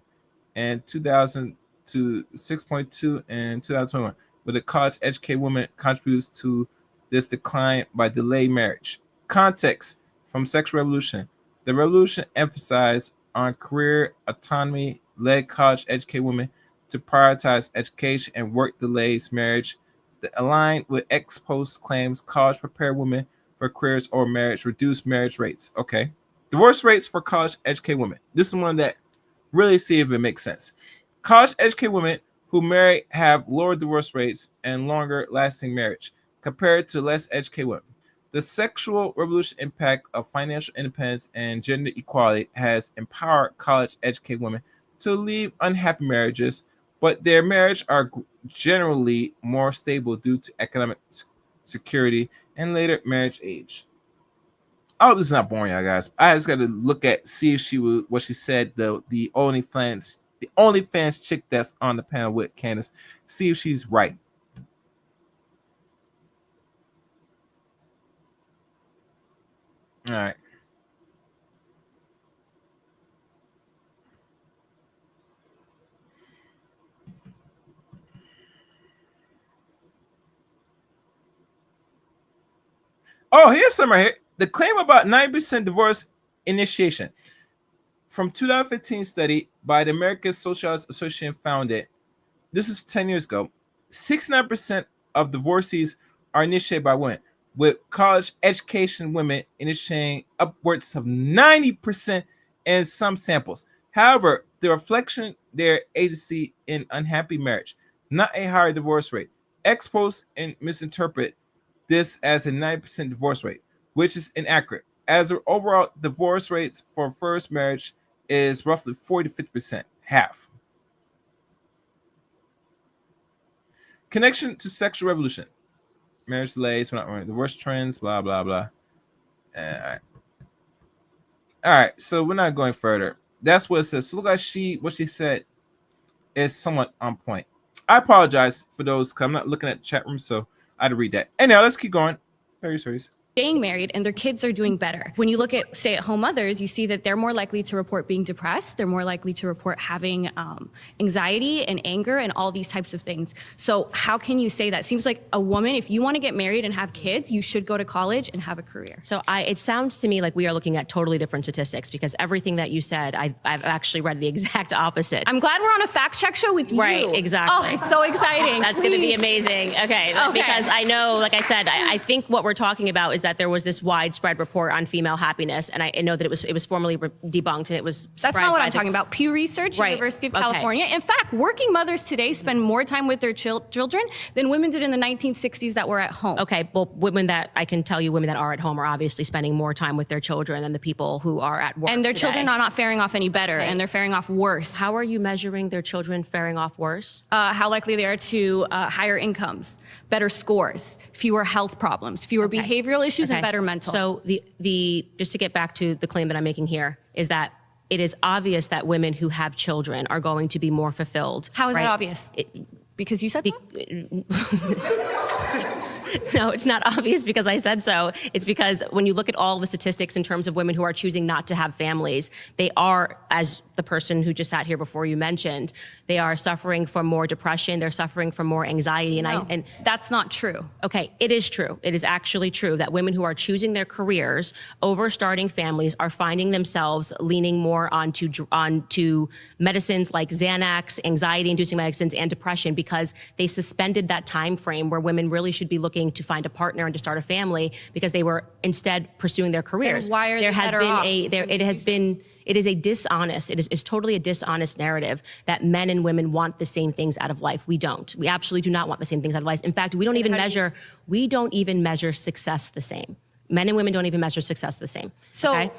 in 2000 to 6.2 in 2021, but the college educated woman contributes to this decline by delayed marriage. Context from Sexual Revolution. The revolution emphasized on career autonomy, led college educated women to prioritize education and work delays marriage. That aligned with ex post claims college prepared women for careers or marriage, reduced marriage rates. Okay. Divorce rates for college educated women. This is one that really see if it makes sense. College educated women who marry have lower divorce rates and longer lasting marriage compared to less educated women. The sexual revolution impact of financial independence and gender equality has empowered college educated women to leave unhappy marriages, but their marriage are generally more stable due to economic security and later marriage age. Oh, this is not boring, y'all guys. I just got to look at see if she was what she said. The OnlyFans chick that's on the panel with Candace. See if she's right. All right. Oh, here's some right here. The claim about 9% divorce initiation from 2015 study by the American Socialist Association found that this is 10 years ago. 69% of divorcees are initiated by women, with college education women initiating upwards of 90% in some samples. However, the reflection their agency in unhappy marriage, not a higher divorce rate. Experts and misinterpret this as a 9% divorce rate, which is inaccurate, as the overall divorce rates for first marriage is roughly 40 to 50%, half. Connection to sexual revolution. Marriage delays, divorce trends, blah, blah, blah. All right, so we're not going further. That's what it says. So look like what she said is somewhat on point. I apologize for those, because I'm not looking at the chat room, so I had to read that. Anyhow, let's keep going. Very serious. Getting married and their kids are doing better. When you look at stay-at-home mothers, you see that they're more likely to report being depressed. They're more likely to report having anxiety and anger and all these types of things. So how can you say that? Seems like a woman, if you want to get married and have kids, you should go to college and have a career. So it sounds to me like we are looking at totally different statistics, because everything that you said, I've actually read the exact opposite. I'm glad we're on a fact check show with you. Right, exactly. Oh, it's so exciting. That's going to be amazing. Okay, because I know, like I said, I think what we're talking about is that there was this widespread report on female happiness, and I know that it was formally debunked, and it was That's not what I'm talking about. Pew Research, Right. University of California. In fact, working mothers today spend more time with their children than women did in the 1960s that were at home. Okay, well, women that are at home are obviously spending more time with their children than the people who are at work. And their today. children are not faring off any better, and they're faring off worse. How are you measuring their children faring off worse? How likely they are to higher incomes, better scores, fewer health problems, fewer behavioral issues, and better mental. So the just to get back to the claim that I'm making here is that it is obvious that women who have children are going to be more fulfilled. How is right? that obvious? Because you said so? No, it's not obvious because I said so. It's because when you look at all the statistics in terms of women who are choosing not to have families, they are, as the person who just sat here before you mentioned, they are suffering from more depression. They're suffering from more anxiety. And that's not true. Okay, it is true. It is actually true that women who are choosing their careers over starting families are finding themselves leaning more onto medicines like Xanax, anxiety-inducing medicines, and depression, because they suspended that time frame where women really should be looking to find a partner and to start a family, because they were instead pursuing their careers. And why are they better off? It is a dishonest, it is totally a dishonest narrative that men and women want the same things out of life. We don't. We absolutely do not want the same things out of life. In fact, we don't even measure success the same. Men and women don't even measure success the same. So, okay?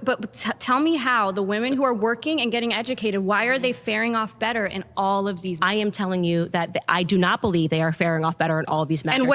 but tell me how the women who are working and getting educated, why are they faring off better in all of these? I am telling you that I do not believe they are faring off better in all of these measures.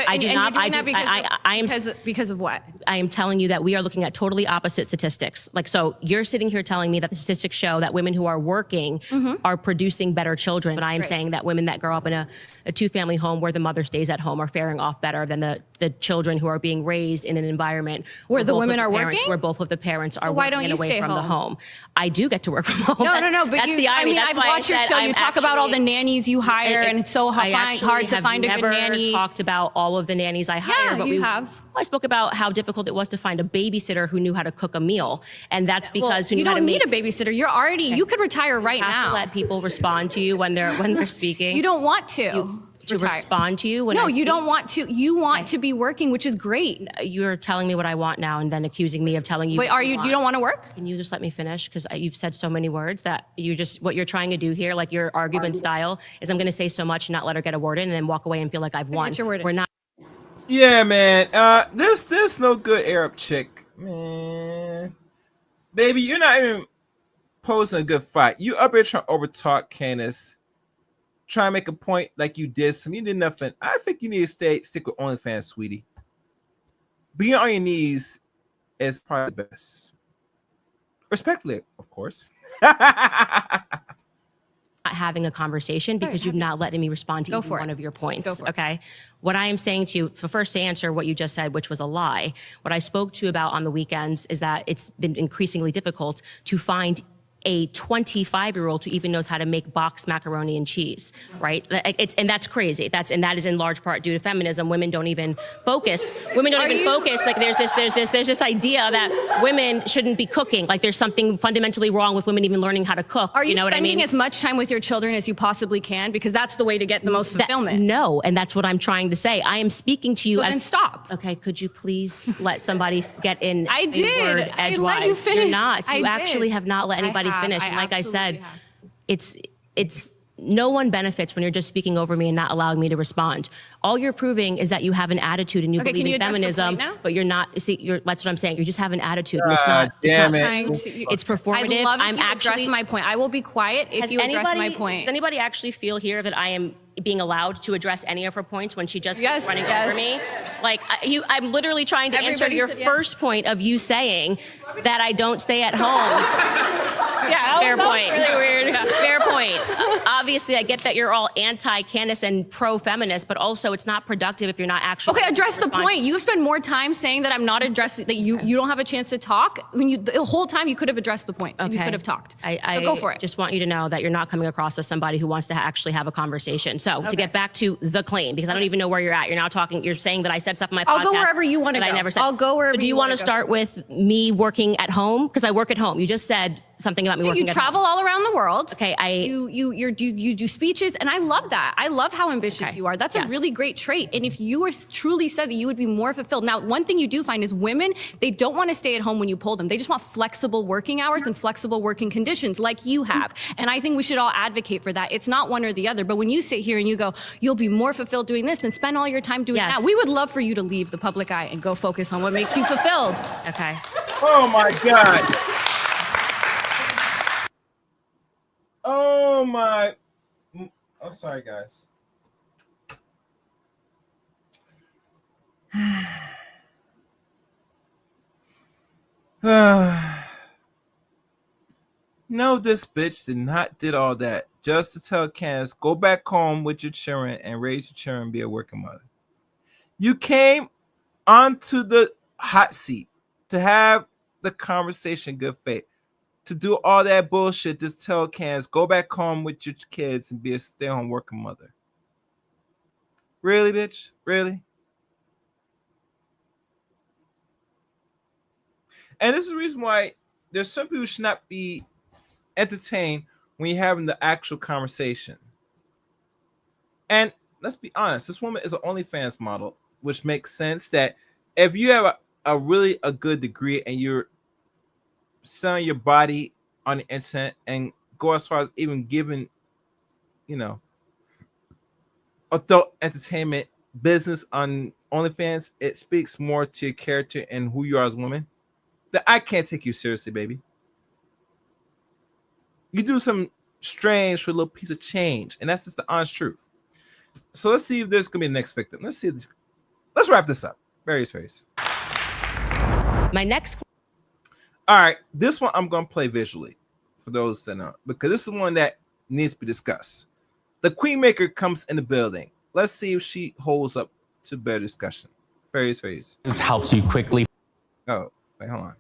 Because of what? I am telling you that we are looking at totally opposite statistics. Like, so you're sitting here telling me that the statistics show that women who are working are producing better children, but I am saying that women that grow up in a two-family home where the mother stays at home are faring off better than the children who are being raised in an environment where the women are working, where both of the parents are why don't working you away stay from the home? home. I do get to work from home. No, but that's the irony. I mean, that's I've why watched your show. You talk about all the nannies you hire, and it's so hard to find a good nanny. I talked about all of the nannies I hire. Yeah, you have. I spoke about how difficult it was to find a babysitter who knew how to cook a meal, and that's because you don't need a babysitter. You're already. You could retire right now. You have to let people respond to you when they're speaking. You don't want to. To respond to you when you don't want to. You want to be working, which is great. You're telling me what I want now and then accusing me of telling you. Wait, you don't want to work? Can you just let me finish? Because you've said so many words that what you're trying to do here, like your argument style, is I'm going to say so much and not let her get a word in and then walk away and feel like I've won. We're not. Yeah, man. This no good Arab chick, man. Baby, you're not even posing a good fight. You up here trying to overtalk Candace. Try and make a point like you did some. You did nothing. I think you need to stick with OnlyFans, sweetie. Being on your knees is probably the best. Respectfully, of course. Having a conversation because you've not letting me respond to even one of your points. Okay. What I am saying to you, first to answer what you just said, which was a lie, what I spoke to you about on the weekends is that it's been increasingly difficult to find a 25-year-old who even knows how to make boxed macaroni and cheese, right? And that's crazy. That is in large part due to feminism. Women don't even focus. Like there's this idea that women shouldn't be cooking. Like there's something fundamentally wrong with women even learning how to cook. Are you know spending what I mean? as much time with your children as you possibly can? Because that's the way to get the most fulfillment. No, and that's what I'm trying to say. I am speaking to you as. Then stop. Okay, could you please let somebody get in I did. a word edgewise? I let you finish. You're not. You actually have not let anybody finish. And like I said, it's no one benefits when you're just speaking over me and not allowing me to respond. All you're proving is that you have an attitude and you believe in feminism, but you're not. See, that's what I'm saying. You just have an attitude. And it's not. It's performative. I love if you address my point. I will be quiet if you address my point. Does anybody actually feel here that I am being allowed to address any of her points when she just Yes, keeps running yes. over me. Like, I'm literally trying to answer Everybody your said yes. first point of you saying that I don't stay at home. Yeah, Fair that was point. really weird. Fair point. Obviously, I get that you're all anti-Candace and pro-feminist, but also it's not productive if you're not actually. Okay, address the responding. point. You spend more time saying that I'm not addressing, that you don't have a chance to talk. When the whole time you could have addressed the point. Okay. You could have talked. I So go for it. just want you to know that you're not coming across as somebody who wants to actually have a conversation. So to get back to the claim, because I don't even know where you're at. You're now talking, you're saying that I said stuff in my podcast. I'll go wherever you want to that go. I never said. I'll go wherever So do you want to start with me working at home? Because I work at home. You just said something about me working You at home. travel all around the world. Okay, you do speeches, and I love that. I love how ambitious you are. That's a really great trait. And if you were truly said that, you would be more fulfilled. Now, one thing you do find is women, they don't want to stay at home when you pull them. They just want flexible working hours and flexible working conditions like you have. And I think we should all advocate for that. It's not one or the other. But when you sit here and you go, you'll be more fulfilled doing this, and spend all your time doing that. We would love for you to leave the public eye and go focus on what makes you fulfilled. Okay. Oh my God. Oh my. Oh, sorry, guys. No, this bitch did not did all that just to tell Candace, go back home with your children and raise your children and be a working mother. You came onto the hot seat to have the conversation, good faith, to do all that bullshit, just tell Candace, go back home with your kids and be a stay-at-home working mother. Really, bitch? Really? And this is the reason why there's some people who should not be entertained when you're having the actual conversation. And let's be honest, this woman is an OnlyFans model, which makes sense that if you have a really good degree and you're selling your body on the internet and go as far as even giving, adult entertainment business on OnlyFans, it speaks more to your character and who you are as a woman. That I can't take you seriously, baby. You do some strange for a little piece of change, and that's just the honest truth. So let's see if there's gonna be the next victim. Let's wrap this up. Various. My next. All right, this one I'm gonna play visually for those that know, because this is one that needs to be discussed. The Queen Maker comes in the building. Let's see if she holds up to better discussion. Various. This helps you quickly. Oh, wait, hold on.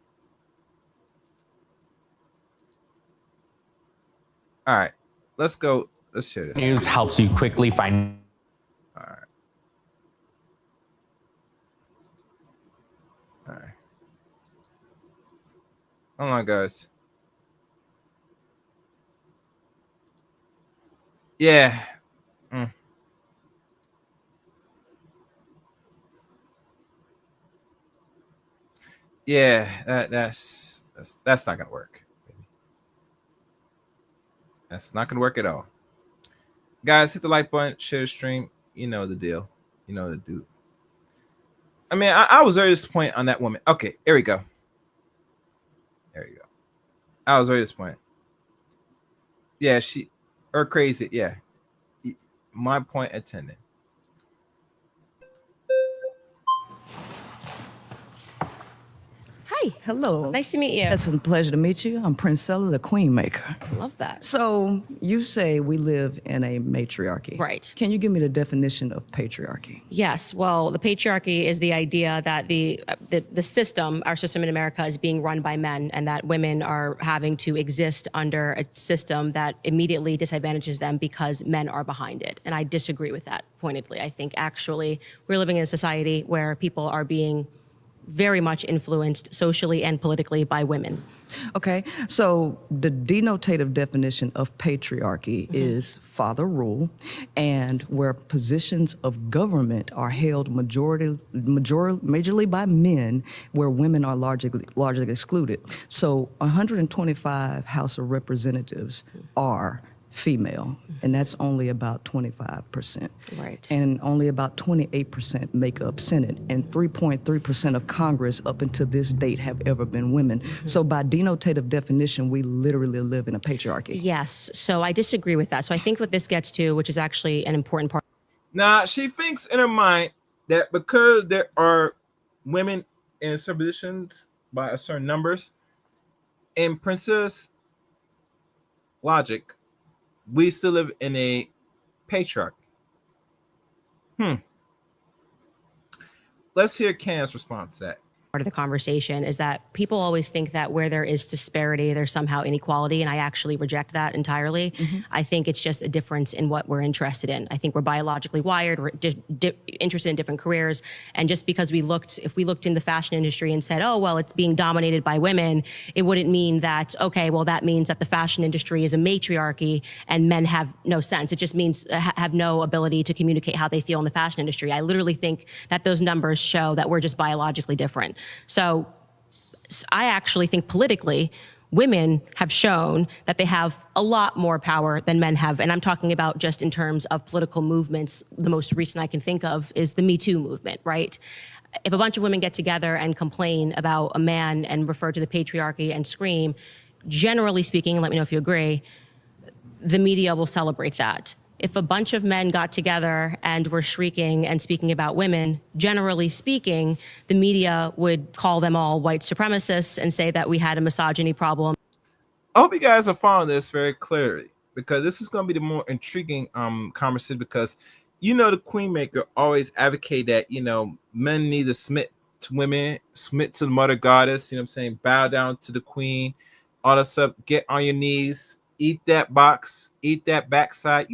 All right, let's go. Let's share this. News helps you quickly find. All right. Hold on, guys. Yeah. Yeah, that's not gonna work. That's not gonna work at all. Guys, hit the like button, share the stream. You know the deal. You know the dude. I mean, I was very disappointed on that woman. Okay, here we go. There you go. I was very disappointed. Yeah, her crazy. Yeah. My point attended. Hi, hello. Nice to meet you. It's a pleasure to meet you. I'm Princella, the Queen Maker. Love that. So you say we live in a matriarchy. Right. Can you give me the definition of patriarchy? Yes. Well, the patriarchy is the idea that the system, our system in America, is being run by men, and that women are having to exist under a system that immediately disadvantages them because men are behind it. And I disagree with that pointedly. I think actually we're living in a society where people are being very much influenced socially and politically by women. Okay, so the denotative definition of patriarchy is father rule, and where positions of government are held majorly by men, where women are largely excluded. So 125 House of Representatives are female, and that's only about 25%. Right. And only about 28% make up Senate, and 3.3% of Congress up until this date have ever been women. So by denotative definition, we literally live in a patriarchy. Yes, so I disagree with that. So I think what this gets to, which is actually an important part. Now, she thinks in her mind that because there are women in certain positions by a certain numbers, in princess logic, we still live in a patriarchy. Let's hear Candace's response to that. Part of the conversation is that people always think that where there is disparity, there's somehow inequality, and I actually reject that entirely. I think it's just a difference in what we're interested in. I think we're biologically wired, we're interested in different careers, and just because if we looked in the fashion industry and said, oh, well, it's being dominated by women, it wouldn't mean that, okay, well, that means that the fashion industry is a matriarchy and men have no sense. It just means have no ability to communicate how they feel in the fashion industry. I literally think that those numbers show that we're just biologically different. So I actually think politically, women have shown that they have a lot more power than men have. And I'm talking about just in terms of political movements. The most recent I can think of is the Me Too movement, right? If a bunch of women get together and complain about a man and refer to the patriarchy and scream, generally speaking, and let me know if you agree, the media will celebrate that. If a bunch of men got together and were shrieking and speaking about women, generally speaking, the media would call them all white supremacists and say that we had a misogyny problem. I hope you guys are following this very clearly, because this is going to be the more intriguing conversation, because the Queenmaker always advocate that, men need to submit to women, submit to the mother goddess, bow down to the queen, all that stuff, get on your knees, eat that box, eat that backside,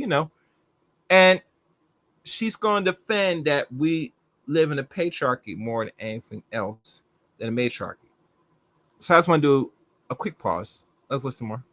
and she's going to defend that we live in a patriarchy more than anything else than a matriarchy. So I just want to do a quick pause. Let's listen more.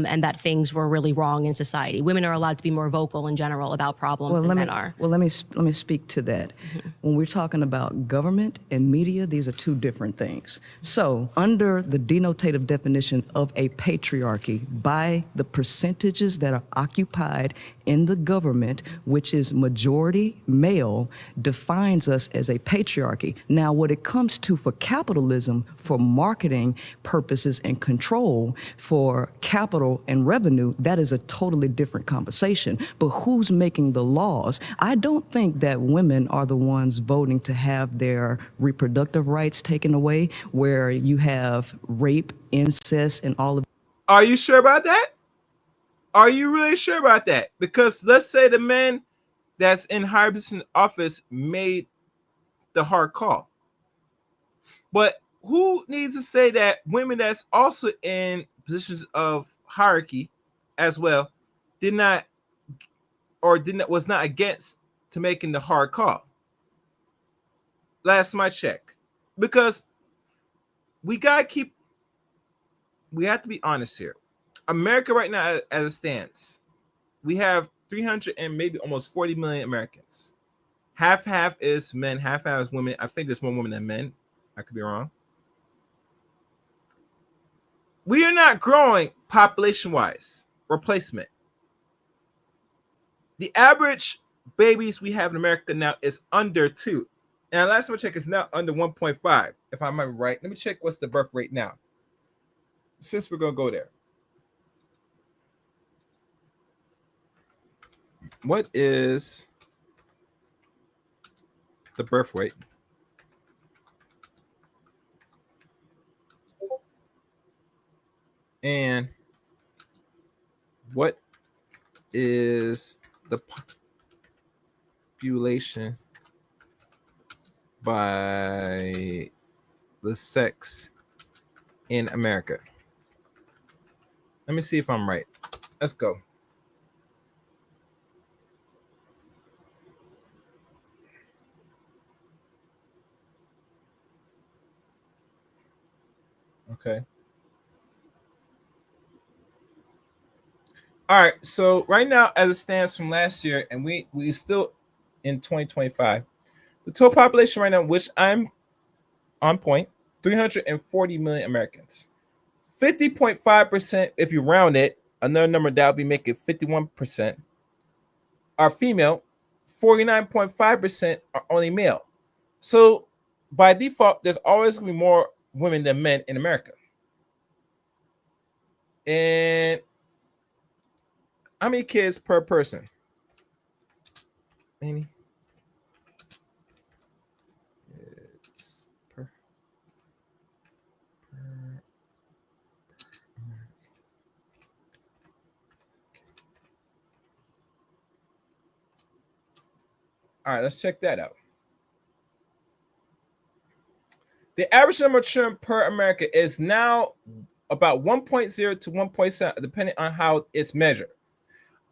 And that things were really wrong in society. Women are allowed to be more vocal in general about problems than men are. Well, let me speak to that. When we're talking about government and media, these are two different things. So under the denotative definition of a patriarchy, by the percentages that are occupied in the government, which is majority male, defines us as a patriarchy. Now, what it comes to for capitalism, for marketing purposes and control, for capital and revenue, that is a totally different conversation. But who's making the laws? I don't think that women are the ones voting to have their reproductive rights taken away, where you have rape, incest, and all of. Are you sure about that? Are you really sure about that? Because let's say the men that's in higher position office made the hard call. But who needs to say that women that's also in positions of hierarchy as well was not against to making the hard call? Last time I checked. Because we have to be honest here. America right now, as it stands, we have 300 and maybe almost 40 million Americans. Half is men, half is women. I think there's more women than men. I could be wrong. We are not growing population-wise, replacement. The average babies we have in America now is under 2. And last time I checked, it's now under 1.5, if I remember right. Let me check what's the birth rate now, since we're going to go there. What is the birth rate? And what is the population by the sex in America? Let me see if I'm right. Let's go. Okay. All right. So right now, as it stands from last year, and we still in 2025, the total population right now, which I'm on point, 340 million Americans. 50.5%, if you round it, another number that would be making 51%, are female. 49.5% are only male. So by default, there's always going to be more women than men in America. And how many kids per person? Any? It's per. All right, let's check that out. The average number of children per America is now about 1.0 to 1.7, depending on how it's measured.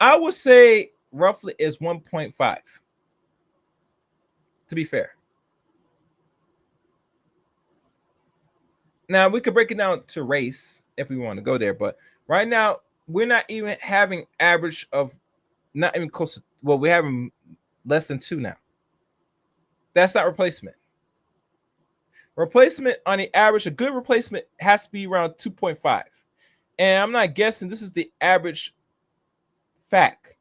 I would say roughly is 1.5, to be fair. Now, we could break it down to race if we want to go there, but right now, we're not even having average of, not even close to, well, we're having less than 2 now. That's not replacement. Replacement on the average, a good replacement has to be around 2.5. And I'm not guessing, this is the average fact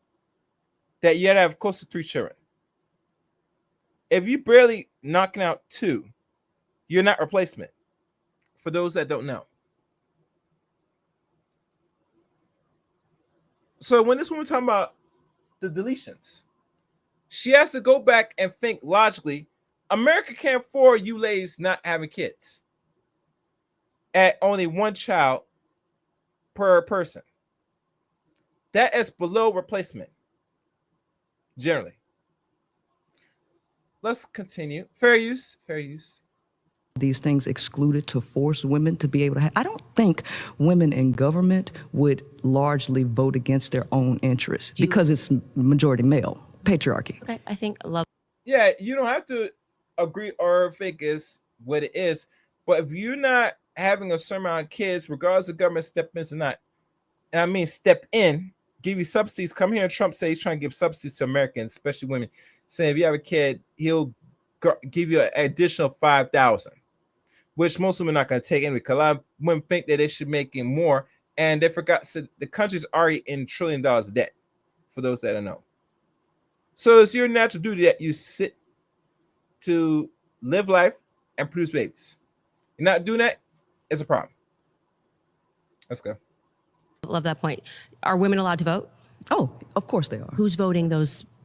that you had to have close to 3 children. If you barely knocking out 2, you're not replacement. For those that don't know. So when this woman talking about the deletions, she has to go back and think logically. America can't afford you ladies not having kids at only 1 child per person. That is below replacement, generally. Let's continue. Fair use, fair use. These things excluded to force women to be able to have. I don't think women in government would largely vote against their own interests because it's majority male, patriarchy. Okay, I think love. Yeah, you don't have to agree or think is what it is, but if you're not having a certain amount of kids, regardless of government step in or not, and I mean step in, give you subsidies. Come here and Trump say he's trying to give subsidies to Americans, especially women, saying if you have a kid, he'll give you an additional $5,000. Which most women are not going to take in because a lot of women think that they should make it more, and they forgot the country's already in $1 trillion debt, for those that don't know. So it's your natural duty that you sit to live life and produce babies. You're not doing that, it's a problem. Let's go. Love that point. Are women allowed to vote? Oh, of course they are. Who's voting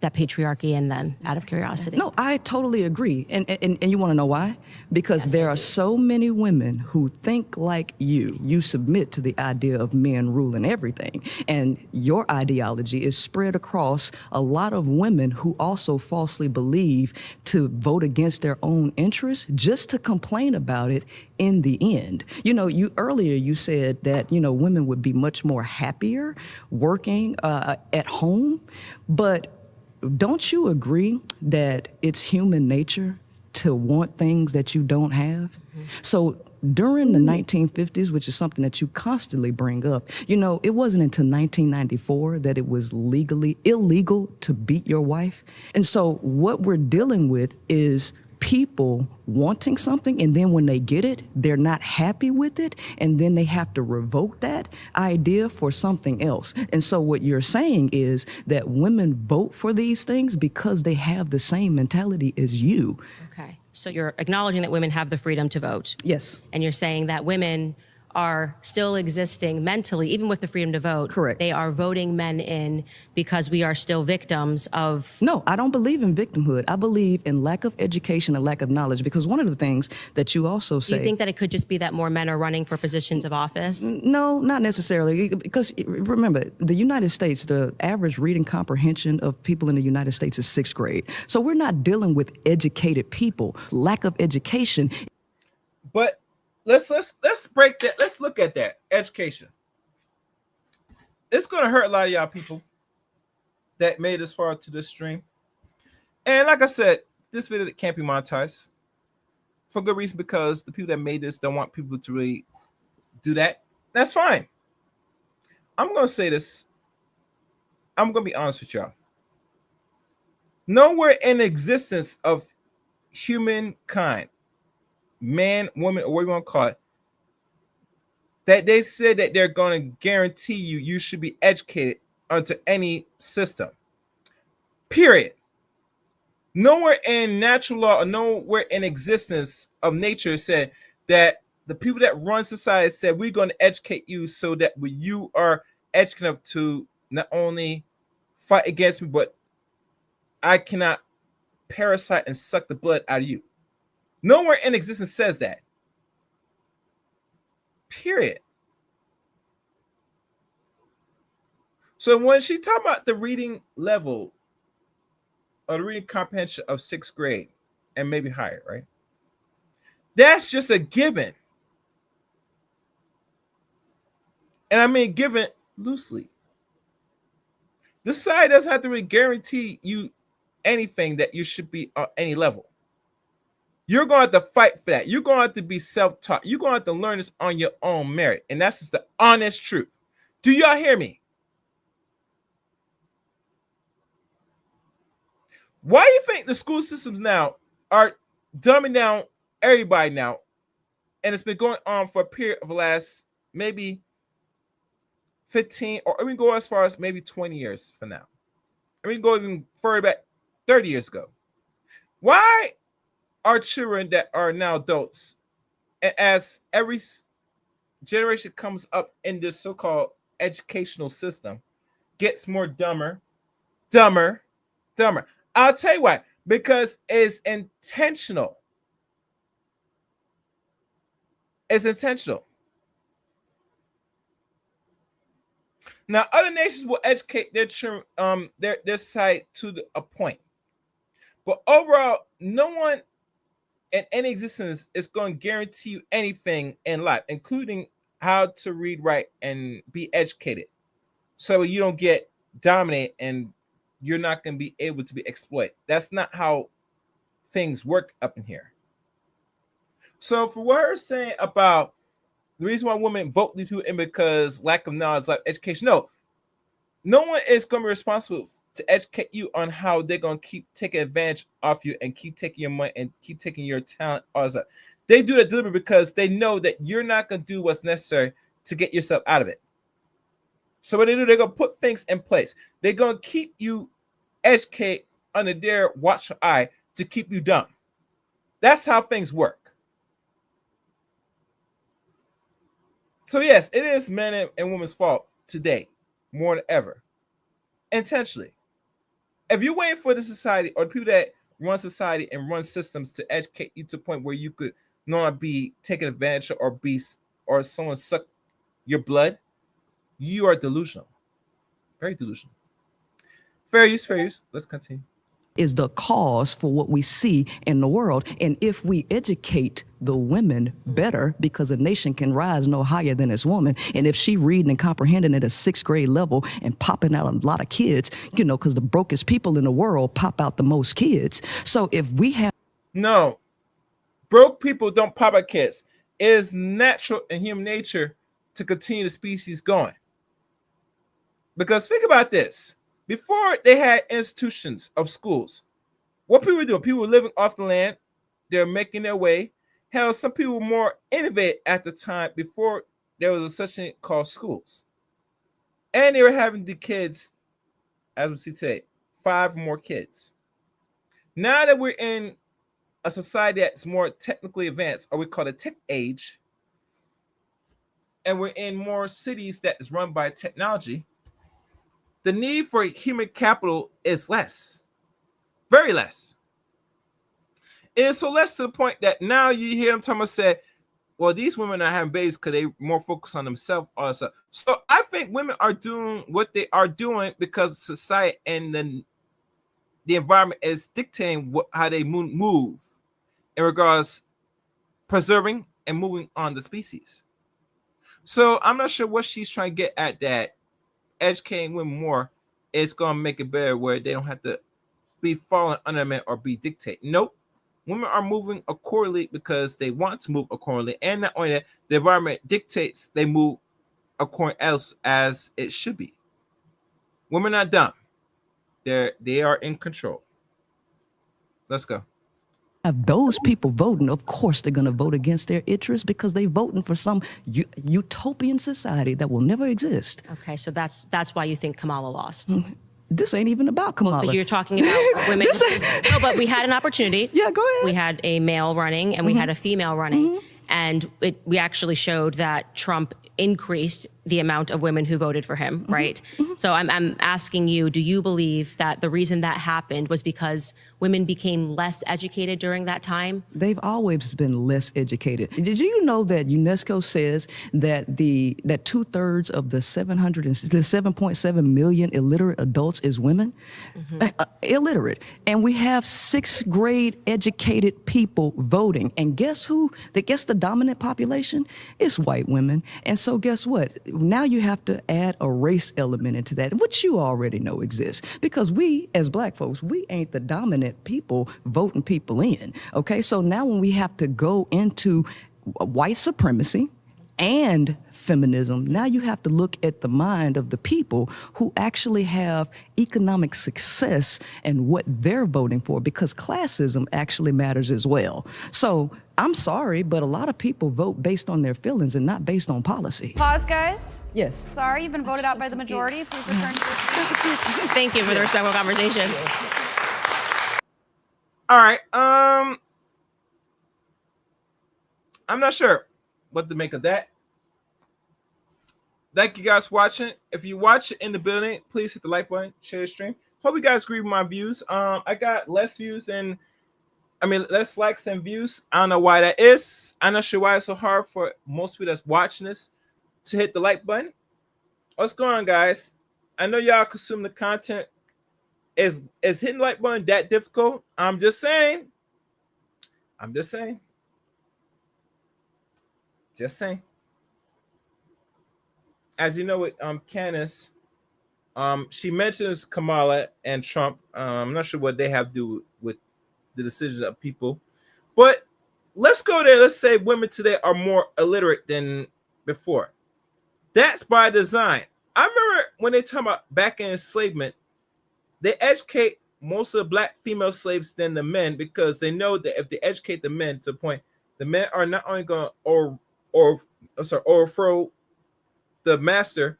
that patriarchy and then out of curiosity? No, I totally agree. And you want to know why? Because there are so many women who think like you. You submit to the idea of men ruling everything. And your ideology is spread across a lot of women who also falsely believe to vote against their own interests just to complain about it in the end. You know, earlier you said that, women would be much more happier working at home, but don't you agree that it's human nature to want things that you don't have? Mm-hmm. So during the 1950s, which is something that you constantly bring up, it wasn't until 1994 that it was illegal to beat your wife. And so what we're dealing with is people wanting something, and then when they get it, they're not happy with it, and then they have to revoke that idea for something else. And so what you're saying is that women vote for these things because they have the same mentality as you. Okay, so you're acknowledging that women have the freedom to vote. Yes. And you're saying that women are still existing mentally, even with the freedom to vote. Correct. They are voting men in because we are still victims of... No, I don't believe in victimhood. I believe in lack of education and lack of knowledge, because one of the things that you also say... Do you think that it could just be that more men are running for positions of office? No, not necessarily, because remember, the United States, the average reading comprehension of people in the United States is 6th grade. So we're not dealing with educated people. Lack of education. But let's break that. Let's look at that. Education. It's going to hurt a lot of y'all people that made this far to this stream. And like I said, this video can't be monetized for good reason, because the people that made this don't want people to really do that. That's fine. I'm going to say this. I'm going to be honest with y'all. Nowhere in existence of humankind, man, woman, or what you want to call it, that they said that they're going to guarantee you should be educated onto any system. Period. Nowhere in natural law or nowhere in existence of nature said that the people that run society said we're going to educate you so that when you are educated enough to not only fight against me, but I cannot parasite and suck the blood out of you. Nowhere in existence says that. Period. So when she talked about the reading level or the reading comprehension of 6th grade and maybe higher, right? That's just a given. And I mean given loosely. The society doesn't have to really guarantee you anything that you should be on any level. You're going to have to fight for that. You're going to have to be self-taught. You're going to have to learn this on your own merit. And that's just the honest truth. Do y'all hear me? Why do you think the school systems now are dumbing down everybody now? And it's been going on for a period of the last maybe 15, or we can go as far as maybe 20 years from now. And we can go even further back 30 years ago. Why are children that are now adults, and as every generation comes up in this so-called educational system, gets more dumber? I'll tell you why. Because it's intentional. It's intentional. Now, other nations will educate their children, their society to a point. But overall, no one in any existence is going to guarantee you anything in life, including how to read, write, and be educated, so you don't get dominated and you're not going to be able to be exploited. That's not how things work up in here. So for what her saying about the reason why women vote these people in because lack of knowledge, like education, no one is going to be responsible to educate you on how they're going to keep taking advantage of you and keep taking your money and keep taking your talent. All that. They do that deliberately because they know that you're not going to do what's necessary to get yourself out of it. So what they do, they're going to put things in place. They're going to keep you educated under their watchful eye to keep you dumb. That's how things work. So yes, it is men and women's fault today, more than ever, intentionally. If you're waiting for the society or the people that run society and run systems to educate you to a point where you could not be taken advantage of or someone suck your blood, you are delusional. Very delusional. Fair use. Let's continue. Is the cause for what we see in the world. And if we educate the women better, because a nation can rise no higher than its woman, and if she reading and comprehending at a 6th grade level and popping out a lot of kids, because the brokest people in the world pop out the most kids. So if we have... No, broke people don't pop out kids. It is natural in human nature to continue the species going. Because think about this. Before they had institutions of schools, what people were doing, people were living off the land. They're making their way. Hell, some people were more innovative at the time before there was a such thing called schools. And they were having the kids, as we see today, 5 or more kids. Now that we're in a society that's more technically advanced, or we call it tech age, and we're in more cities that is run by technology, the need for human capital is less, very less. And so less to the point that now you hear them talking about, say, well, these women are having babies because they more focus on themselves. Also, so I think women are doing what they are doing because society and the environment is dictating how they move in regards preserving and moving on the species. So I'm not sure what she's trying to get at, that educating women more is going to make it better where they don't have to be falling under men or be dictated. Nope. Women are moving accordingly because they want to move accordingly. And not only that, the environment dictates they move according else as it should be. Women are dumb. They are in control. Let's go. have those people voting, of course they're going to vote against their interests because they're voting for some utopian society that will never exist. Okay, so that's why you think Kamala lost. This ain't even about Kamala. Because you're talking about women. No, but we had an opportunity. Yeah, go ahead. We had a male running and we had a female running. And we actually showed that Trump increased the amount of women who voted for him, right? So I'm asking you, do you believe that the reason that happened was because women became less educated during that time? They've always been less educated. Did you know that UNESCO says that that 2/3 of the 7.7 million illiterate adults is women? Illiterate. And we have 6th grade educated people voting. And guess who? Guess the dominant population? It's white women. And so guess what? Now you have to add a race element into that, which you already know exists. Because we, as black folks, we ain't the dominant people voting people in. Okay, so now when we have to go into white supremacy and feminism, now you have to look at the mind of the people who actually have economic success and what they're voting for, because classism actually matters as well. So I'm sorry, but a lot of people vote based on their feelings and not based on policy. Pause, guys. Yes. Sorry, you've been voted out by the majority. Please return to your seat. Thank you for the respectful conversation. All right. I'm not sure what to make of that. Thank you guys for watching. If you watch it in the building, please hit the like button, share the stream. Hope you guys agree with my views. I got less likes and views. I don't know why that is. I'm not sure why it's so hard for most people that's watching this to hit the like button. What's going on, guys? I know y'all consume the content. Is hitting the like button that difficult? I'm just saying. Just saying. As you know, with Candace, she mentions Kamala and Trump. I'm not sure what they have to do with the decisions of people, but let's go there. Let's say women today are more illiterate than before. That's by design. I remember when they talk about back in enslavement, they educate most of the black female slaves than the men, because they know that if they educate the men to the point, the men are not only going to overthrow the master,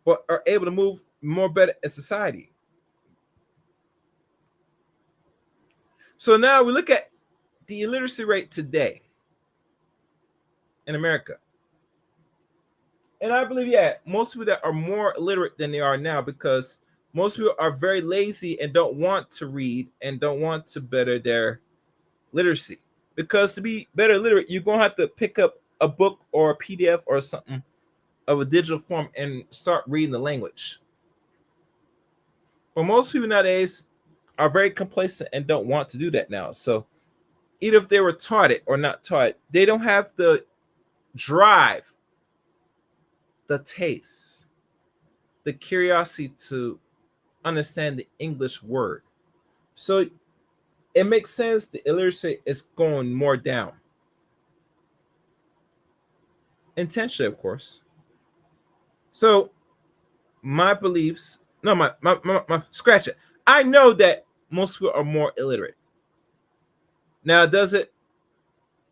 but are able to move more better in society. So now we look at the illiteracy rate today in America. And I believe, yeah, most people that are more illiterate than they are now, because most people are very lazy and don't want to read and don't want to better their literacy. Because to be better literate, you're going to have to pick up a book or a PDF or something of a digital form and start reading the language. But most people nowadays are very complacent and don't want to do that now. So either if they were taught it or not taught, they don't have the drive, the taste, the curiosity to understand the English word. So it makes sense the illiteracy is going more down. Intentionally, of course. So my beliefs, no, my scratch it. I know that most people are more illiterate. Now, does it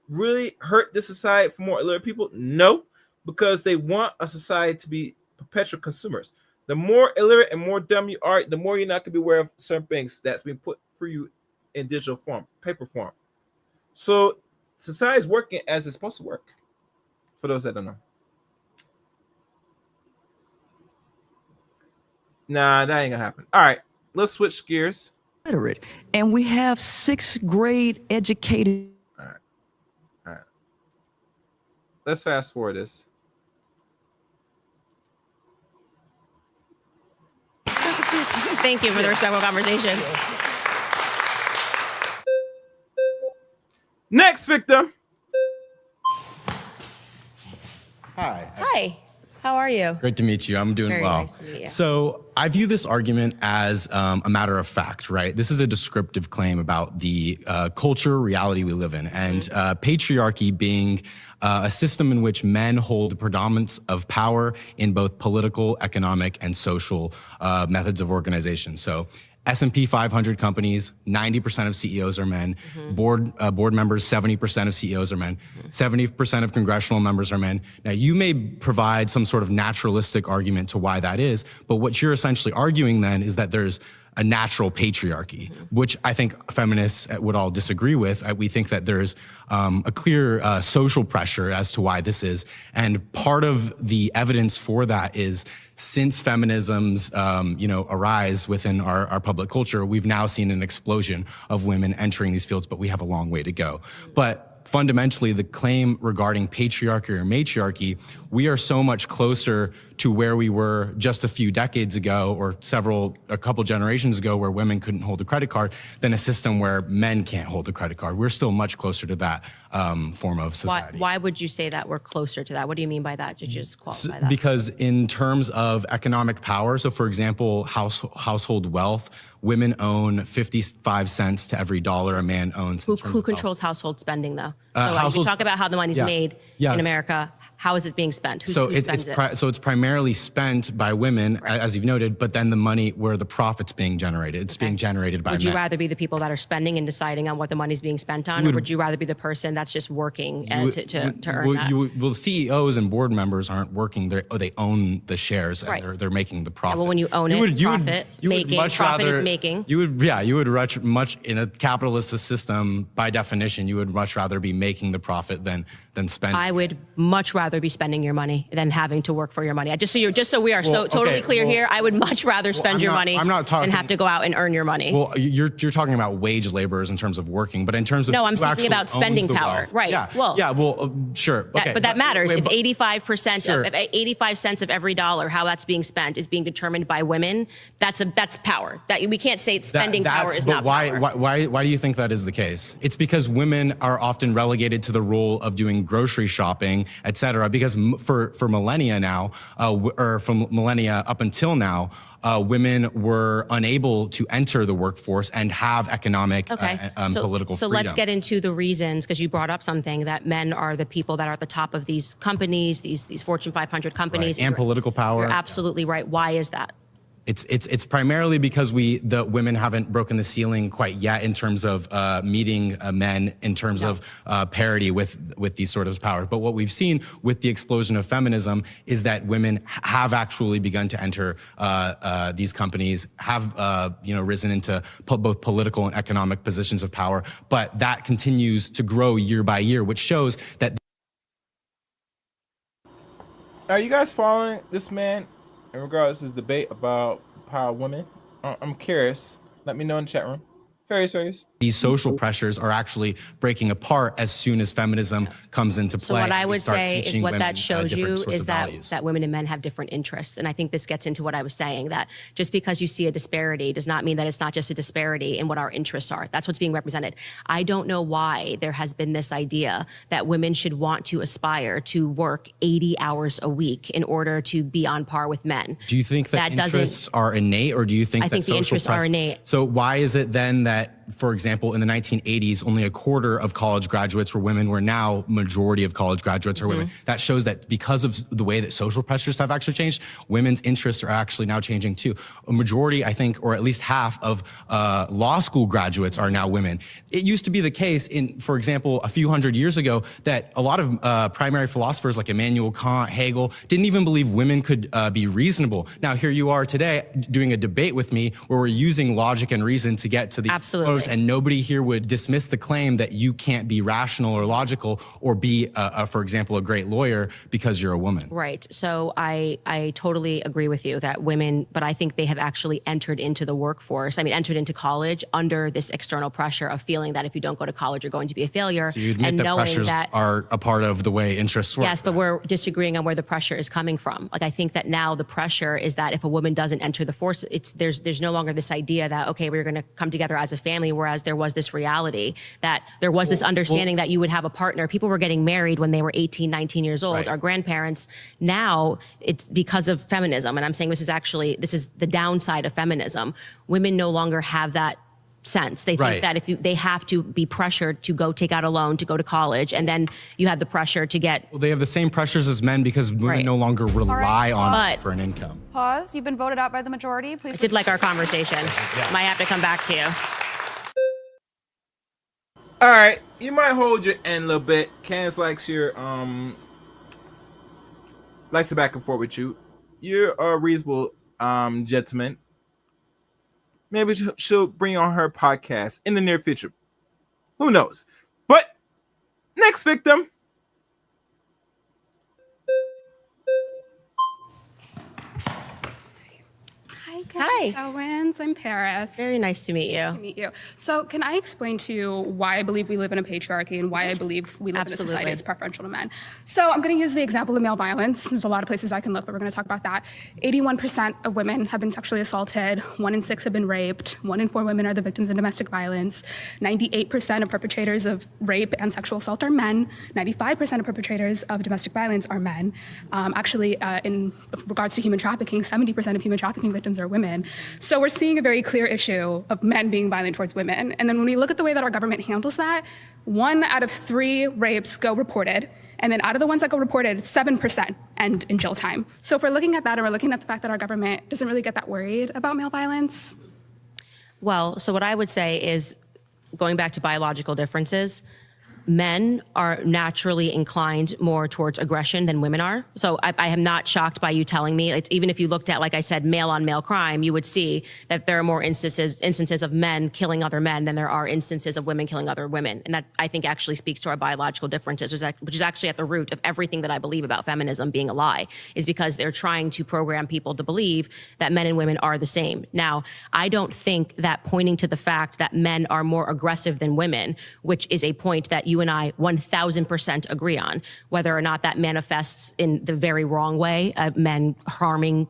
really hurt the society for more illiterate people? No, because they want a society to be perpetual consumers. The more illiterate and more dumb you are, the more you're not going to be aware of certain things that's been put for you in digital form, paper form. So society is working as it's supposed to work, for those that don't know. Nah, that ain't gonna happen. All right, let's switch gears. Literate, and we have 6th grade educated. All right. Let's fast forward this. Thank you for the respectful conversation. Next victim. Hi. Hi. How are you? Great to meet you. I'm doing Very well. nice to meet you. So I view this argument as a matter of fact, right? This is a descriptive claim about the culture, reality we live in, and patriarchy being a system in which men hold the predominance of power in both political, economic, and social methods of organization. So S&P 500 companies, 90% of CEOs are men. Board members, 70% of CEOs are men. 70% of congressional members are men. Now, you may provide some sort of naturalistic argument to why that is, but what you're essentially arguing then is that there's a natural patriarchy, which I think feminists would all disagree with. We think that there's a clear social pressure as to why this is. And part of the evidence for that is since feminism's arise within our public culture, we've now seen an explosion of women entering these fields, but we have a long way to go. But fundamentally, the claim regarding patriarchy or matriarchy, we are so much closer to where we were just a few decades ago or a couple generations ago where women couldn't hold a credit card than a system where men can't hold a credit card. We're still much closer to that form of society. Why would you say that we're closer to that? What do you mean by that? Did you just qualify that? Because in terms of economic power, so for example, household wealth, women own 55 cents to every dollar a man owns. Who controls household spending, though? You talk about how the money's made in America. How is it being spent? Who spends it? So it's primarily spent by women, as you've noted, but then the money where the profit's being generated, it's being generated by men. Would you rather be the people that are spending and deciding on what the money's being spent on, or would you rather be the person that's just working to earn that? Well, CEOs and board members aren't working. They own the shares and they're making the profit. Well, when you own profit is making. You would much in a capitalist system, by definition, you would much rather be making the profit than spending. I would much rather be spending your money than having to work for your money. Just so we are totally clear here, I would much rather spend your money than have to go out and earn your money. Well, you're talking about wage laborers in terms of working, but in terms of I'm speaking about spending power, right? Yeah. Sure. Okay. But that matters. If 85 cents of every dollar, how that's being spent, is being determined by women, that's power. That we can't say spending power is not power. Why do you think that is the case? It's because women are often relegated to the role of doing grocery shopping, et cetera, because for millennia now, or from millennia up until now, women were unable to enter the workforce and have economic political freedom. So let's get into the reasons, because you brought up something that men are the people that are at the top of these companies, these Fortune 500 companies. Right. And political power. You're absolutely right. Why is that? It's primarily because the women haven't broken the ceiling quite yet in terms of meeting men in terms of parity with these sort of powers. But what we've seen with the explosion of feminism is that women have actually begun to enter these companies, have risen into both political and economic positions of power. But that continues to grow year by year, which shows that. Are you guys following this man in regards to this debate about power of women? I'm curious. Let me know in the chat room. Fairies. These social pressures are actually breaking apart as soon as feminism comes into play. So what I would say is what that shows you is that women and men have different interests. And I think this gets into what I was saying, that just because you see a disparity does not mean that it's not just a disparity in what our interests are. That's what's being represented. I don't know why there has been this idea that women should want to aspire to work 80 hours a week in order to be on par with men. Do you think that interests are innate, or do you think I think the interests are innate. So why is it then that, for example, in the 1980s, only a quarter of college graduates were women, where now majority of college graduates are women? That shows that because of the way that social pressures have actually changed, women's interests are actually now changing too. A majority, I think, or at least half of law school graduates are now women. It used to be the case for example, a few hundred years ago, that a lot of primary philosophers like Immanuel Kant, Hegel, didn't even believe women could be reasonable. Now here you are today doing a debate with me where we're using logic and reason to get to these pros, and nobody here would dismiss the claim that you can't be rational or logical or be, for example, a great lawyer because you're a woman. Right. So I totally agree with you that women, but I think they have actually entered into the workforce. I mean, entered into college under this external pressure of feeling that if you don't go to college, you're going to be a failure. So you admit and that knowing pressures that are a part of the way interests work. Yes, but we're disagreeing on where the pressure is coming from. Like, I think that now the pressure is that if a woman doesn't enter the force, there's no longer this idea that, okay, we're going to come together as a family, whereas there was this reality that there was this understanding that you would have a partner. People were getting married when they were 18, 19 years old. Right. Our grandparents, now it's because of feminism. And I'm saying this is the downside of feminism. Women no longer have that sense. They think Right. that they have to be pressured to go take out a loan to go to college, and then you have the pressure to get. Well, they have the same pressures as men because women Right. no longer rely on But- it for an income. Pause. You've been voted out by the majority. Please. I did like our conversation. Might have to come back to you. All right, you might hold your end a little bit. Candace likes to back and forth with you. You're a reasonable gentleman. Maybe she'll bring on her podcast in the near future. Who knows? But next victim. Hi, Candace Owens. I'm Paris. Very nice to meet you. Nice to meet you. So, can I explain to you why I believe we live in a patriarchy and why I believe we live in a society that's preferential to men? So, I'm going to use the example of male violence. There's a lot of places I can look, but we're going to talk about that. 81% of women have been sexually assaulted. 1 in 6 have been raped. 1 in 4 women are the victims of domestic violence. 98% of perpetrators of rape and sexual assault are men. 95% of perpetrators of domestic violence are men. In regards to human trafficking, 70% of human trafficking victims are women. So we're seeing a very clear issue of men being violent towards women. And then when we look at the way that our government handles that, 1 out of 3 rapes go reported. And then out of the ones that go reported, 7% end in jail time. So if we're looking at that and we're looking at the fact that our government doesn't really get that worried about male violence. Well, so what I would say is, going back to biological differences, men are naturally inclined more towards aggression than women are. So I am not shocked by you telling me. It's, even if you looked at, like I said, male on male crime, you would see that there are more instances of men killing other men than there are instances of women killing other women. And that, I think, actually speaks to our biological differences, which is actually at the root of everything that I believe about feminism being a lie, is because they're trying to program people to believe that men and women are the same. Now, I don't think that pointing to the fact that men are more aggressive than women, which is a point that you and I 1000% agree on, whether or not that manifests in the very wrong way, men harming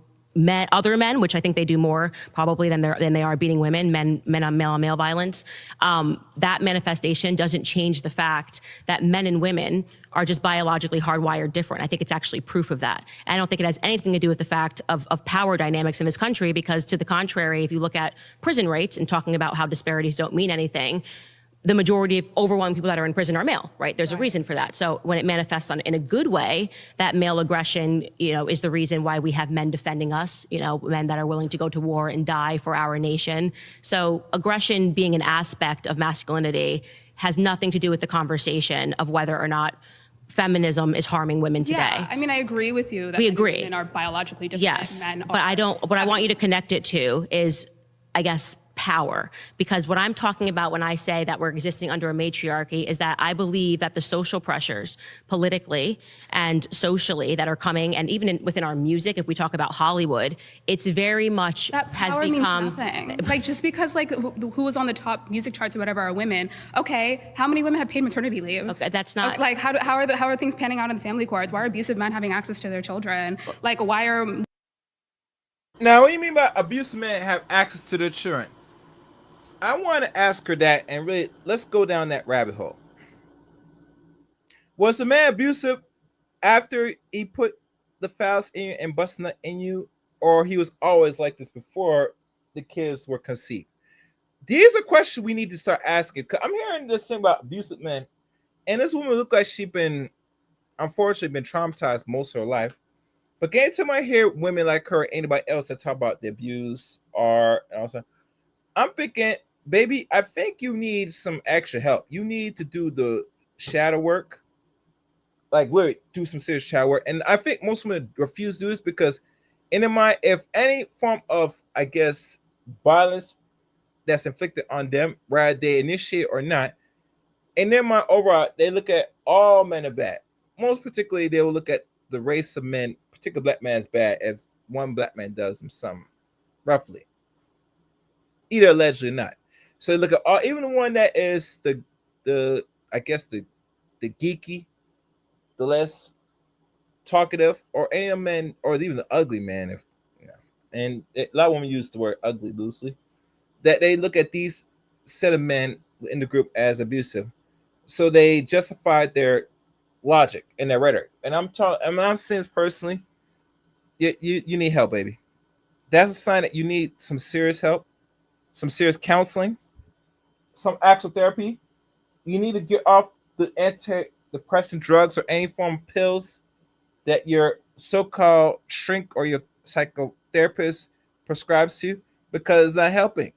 other men, which I think they do more probably than they are beating women, men on male violence. That manifestation doesn't change the fact that men and women are just biologically hardwired different. I think it's actually proof of that. And I don't think it has anything to do with the fact of power dynamics in this country, because to the contrary, if you look at prison rates and talking about how disparities don't mean anything, the majority of overwhelming people that are in prison are male, right? There's a reason for that. So when it manifests in a good way, that male aggression, is the reason why we have men defending us, men that are willing to go to war and die for our nation. So aggression being an aspect of masculinity has nothing to do with the conversation of whether or not feminism is harming women today. Yeah, I mean, I agree with you that we agree. women are biologically different. Yes, men but what I want you to connect it to is, I guess, power. Because what I'm talking about when I say that we're existing under a matriarchy is that I believe that the social pressures politically and socially that are coming, and even within our music, if we talk about Hollywood, it's very much that has power become means nothing. Like, just because who was on the top music charts or whatever are women, okay, how many women have paid maternity leave? Okay, that's not like how are things panning out in the family courts? Why are abusive men having access to their children? Like, why are Now, what do you mean by abusive men have access to their children? I want to ask her that, and really, let's go down that rabbit hole. Was the man abusive after he put the phallus in you and busting it in you, or he was always like this before the kids were conceived? These are questions we need to start asking. Cause I'm hearing this thing about abusive men, and this woman looked like she's unfortunately been traumatized most of her life. But anytime I hear women like her, anybody else that talk about the abuse or and also, I'm thinking, baby, I think you need some extra help. You need to do the shadow work, like literally do some serious shadow work. And I think most women refuse to do this because in their mind, if any form of, I guess, violence that's inflicted on them, whether they initiate or not, in their mind overall, they look at all men are bad. Most particularly, they will look at the race of men, particularly black man, as bad if one black man does them something, roughly. Either allegedly or not. So look at all, even the one that is the I guess the geeky, the less talkative, or any of men, or even the ugly man, if and a lot of women use the word ugly loosely, that they look at these set of men in the group as abusive. So they justify their logic and their rhetoric. And I'm saying this personally, you need help, baby. That's a sign that you need some serious help, some serious counseling, some actual therapy. You need to get off the antidepressant drugs or any form of pills that your so-called shrink or your psychotherapist prescribes to you, because it's not helping.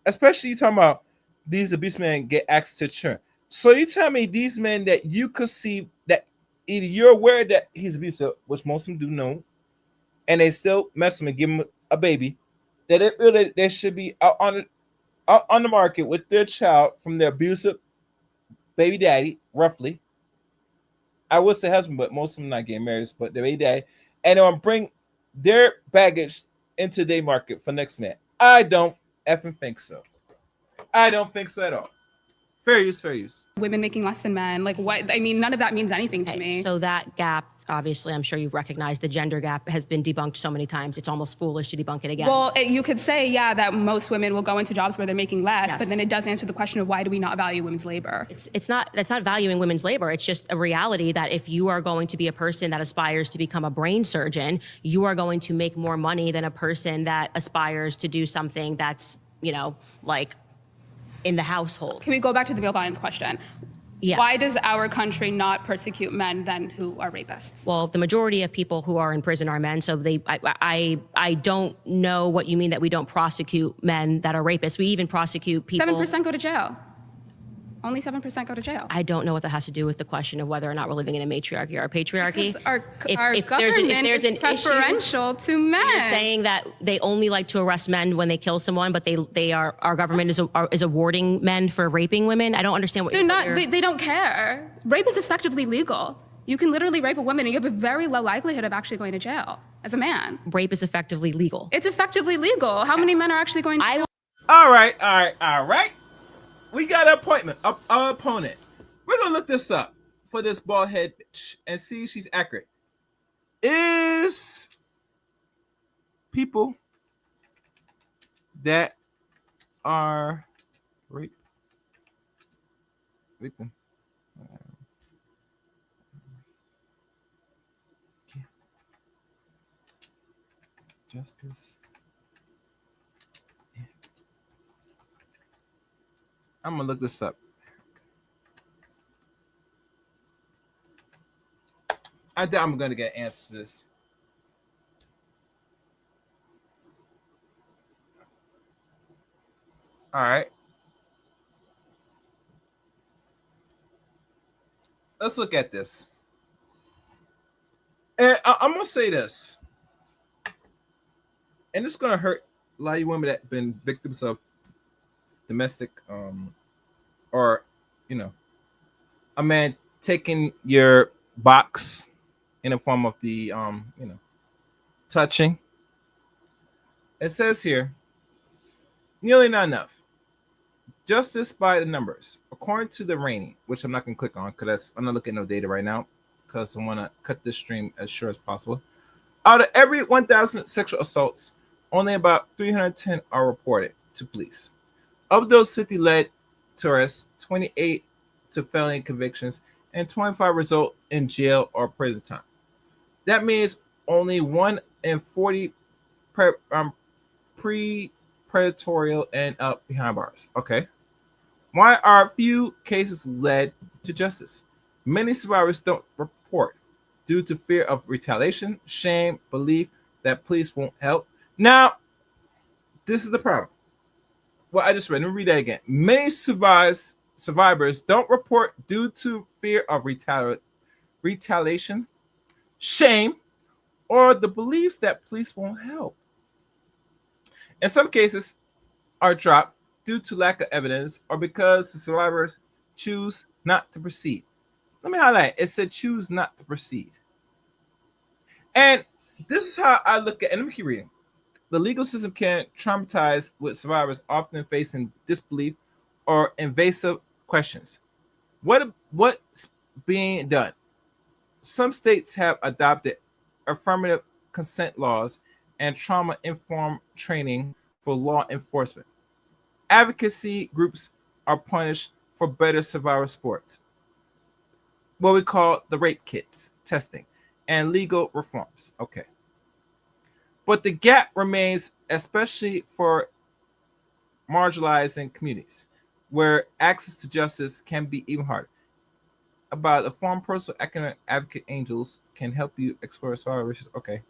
Especially you talking about these abuse men get access to children. So you tell me these men that you could see that either you're aware that he's abusive, which most of them do know, and they still mess with him and give him a baby, that it really they should be out on the market with their child from their abusive baby daddy, roughly. I would say husband, but most of them not getting married, but their baby daddy, and they'll bring their baggage into their market for next man. I don't effing think so. I don't think so at all. Fair use, fair use. Women making less than men, like what? I mean, none of that means anything to me. So that gap, obviously, I'm sure you've recognized the gender gap has been debunked so many times. It's almost foolish to debunk it again. Well, you could say, yeah, that most women will go into jobs where they're making less, Yes. but then it does answer the question of why do we not value women's labor? That's not valuing women's labor. It's just a reality that if you are going to be a person that aspires to become a brain surgeon, you are going to make more money than a person that aspires to do something that's, like in the household. Can we go back to the male violence question? Yes. Why does our country not persecute men then who are rapists? Well, the majority of people who are in prison are men, so I don't know what you mean that we don't prosecute men that are rapists. We even prosecute people. 7% go to jail. Only 7% go to jail. I don't know what that has to do with the question of whether or not we're living in a matriarchy or a patriarchy. Because our government is preferential to men. You're saying that they only like to arrest men when they kill someone, but our government is awarding men for raping women. I don't understand what They're not. They don't care. Rape is effectively legal. You can literally rape a woman and you have a very low likelihood of actually going to jail as a man. Rape is effectively legal. It's effectively legal. How many men are actually going to jail? All right. We got an opponent. We're gonna look this up for this bald head bitch and see if she's accurate. Is people that are rape victim justice? I'm gonna look this up. I doubt I'm gonna get an answer to this. All right. Let's look at this. And I'm gonna say this, and it's gonna hurt a lot of you women that have been victims of domestic or a man taking your box in the form of the touching. It says here, nearly not enough. Justice by the numbers. According to the rating, which I'm not going to click on because I'm not looking at no data right now because I want to cut this stream as short as possible. Out of every 1,000 sexual assaults, only about 310 are reported to police. Of those, 50 led to arrests, 28 to felony convictions, and 25 result in jail or prison time. That means only 1 in 40 pre-predatorial end up behind bars. Okay. Why are few cases led to justice? Many survivors don't report due to fear of retaliation, shame, belief that police won't help. Now, this is the problem. Well, I just read. Let me read that again. Many survivors don't report due to fear of retaliation, shame, or the beliefs that police won't help. In some cases, are dropped due to lack of evidence or because the survivors choose not to proceed. Let me highlight. It said choose not to proceed. And this is how I look at it. And let me keep reading. The legal system can traumatize with survivors often facing disbelief or invasive questions. What's being done? Some states have adopted affirmative consent laws and trauma-informed training for law enforcement. Advocacy groups are punished for better survivor supports, what we call the rape kits testing, and legal reforms. Okay. But the gap remains, especially for marginalizing communities. where access to justice can be even harder. About a form personal economic advocate angels can help you explore survival issues. Okay.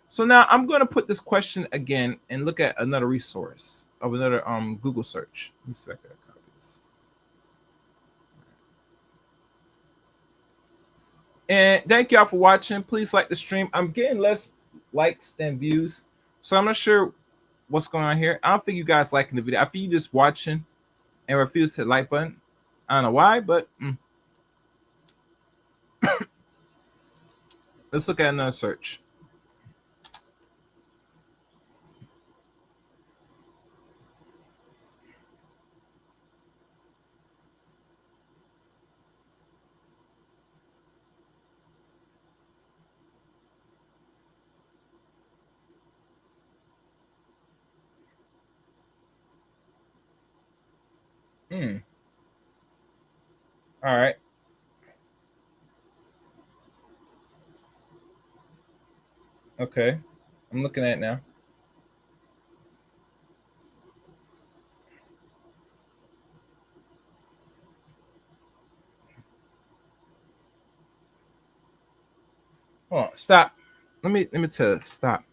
So now I'm going to put this question again and look at another resource of another Google search. Let me see if I can copy this. And thank y'all for watching. Please like the stream. I'm getting less likes than views, so I'm not sure what's going on here. I don't think you guys liking the video. I think you just watching and refuse to hit the like button. I don't know why, but let's look at another search. All right. Okay. I'm looking at it now. Hold on. Stop. Let me tell you. Stop.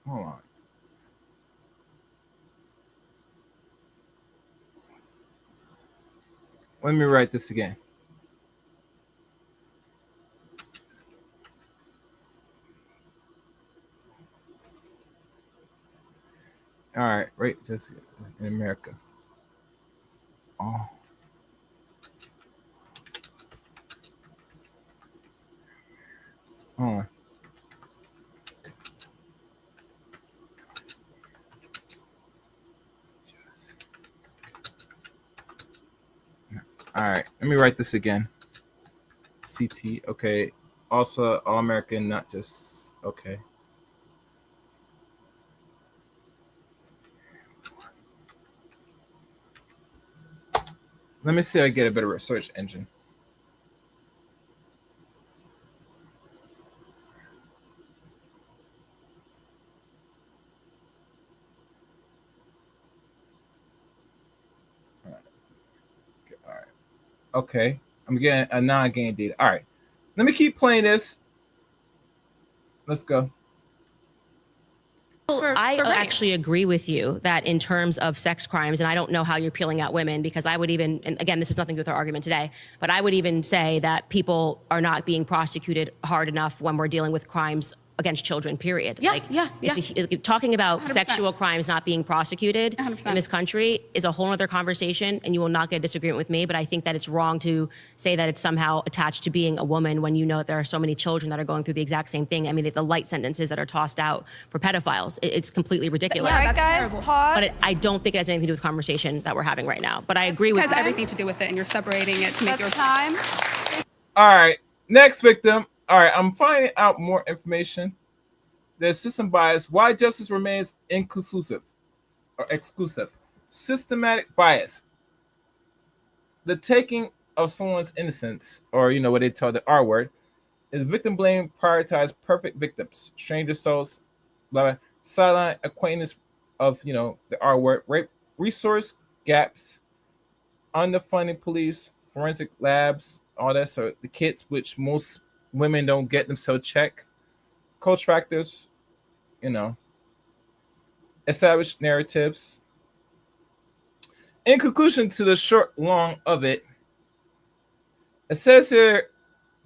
Hold on. Let me write this again. All right, right, just in America. Oh. Hold on. All right, let me write this again. CT, okay. Also, all American, not just okay. Let me see if I get a better search engine. All right. Okay. I'm getting a non-gain data. All right. Let me keep playing this. Let's go. I actually agree with you that in terms of sex crimes, and I don't know how you're peeling out women, because I would even, and again, this has nothing to do with our argument today, but I would even say that people are not being prosecuted hard enough when we're dealing with crimes against children, period. Talking about 100%. Sexual crimes not being prosecuted 100%. in this country is a whole other conversation, and you will not get a disagreement with me, but I think that it's wrong to say that it's somehow attached to being a woman when you know that there are so many children that are going through the exact same thing. I mean, the light sentences that are tossed out for pedophiles, it's completely ridiculous. Yeah, that's terrible. But I don't think it has anything to do with the conversation that we're having right now. But I agree with It has everything to do with it, and you're separating it to make your time. All right. Next victim. All right. I'm finding out more information. There's system bias. Why justice remains inconclusive or exclusive. Systematic bias. The taking of someone's innocence, or what they call the R word, is victim blame. Prioritize perfect victims. Stranger souls. Blah, blah. Sideline acquaintance of the R word. Rape. Resource gaps. Underfunding police. Forensic labs. All that. So the kits, which most women don't get themselves checked. Coach factors, established narratives. In conclusion to the short long of it, it says here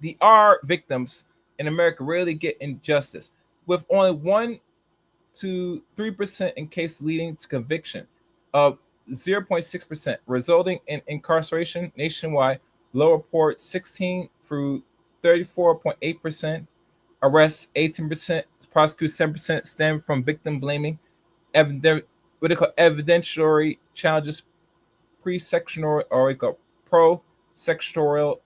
the R victims in America rarely get injustice, with only 1 to 3% in cases leading to conviction of 0.6%, resulting in incarceration nationwide. Low report 16 through 34.8%. Arrests 18%, prosecute 7%, stem from victim blaming. What they call evidentiary challenges, pre-sectional or pro-sectorial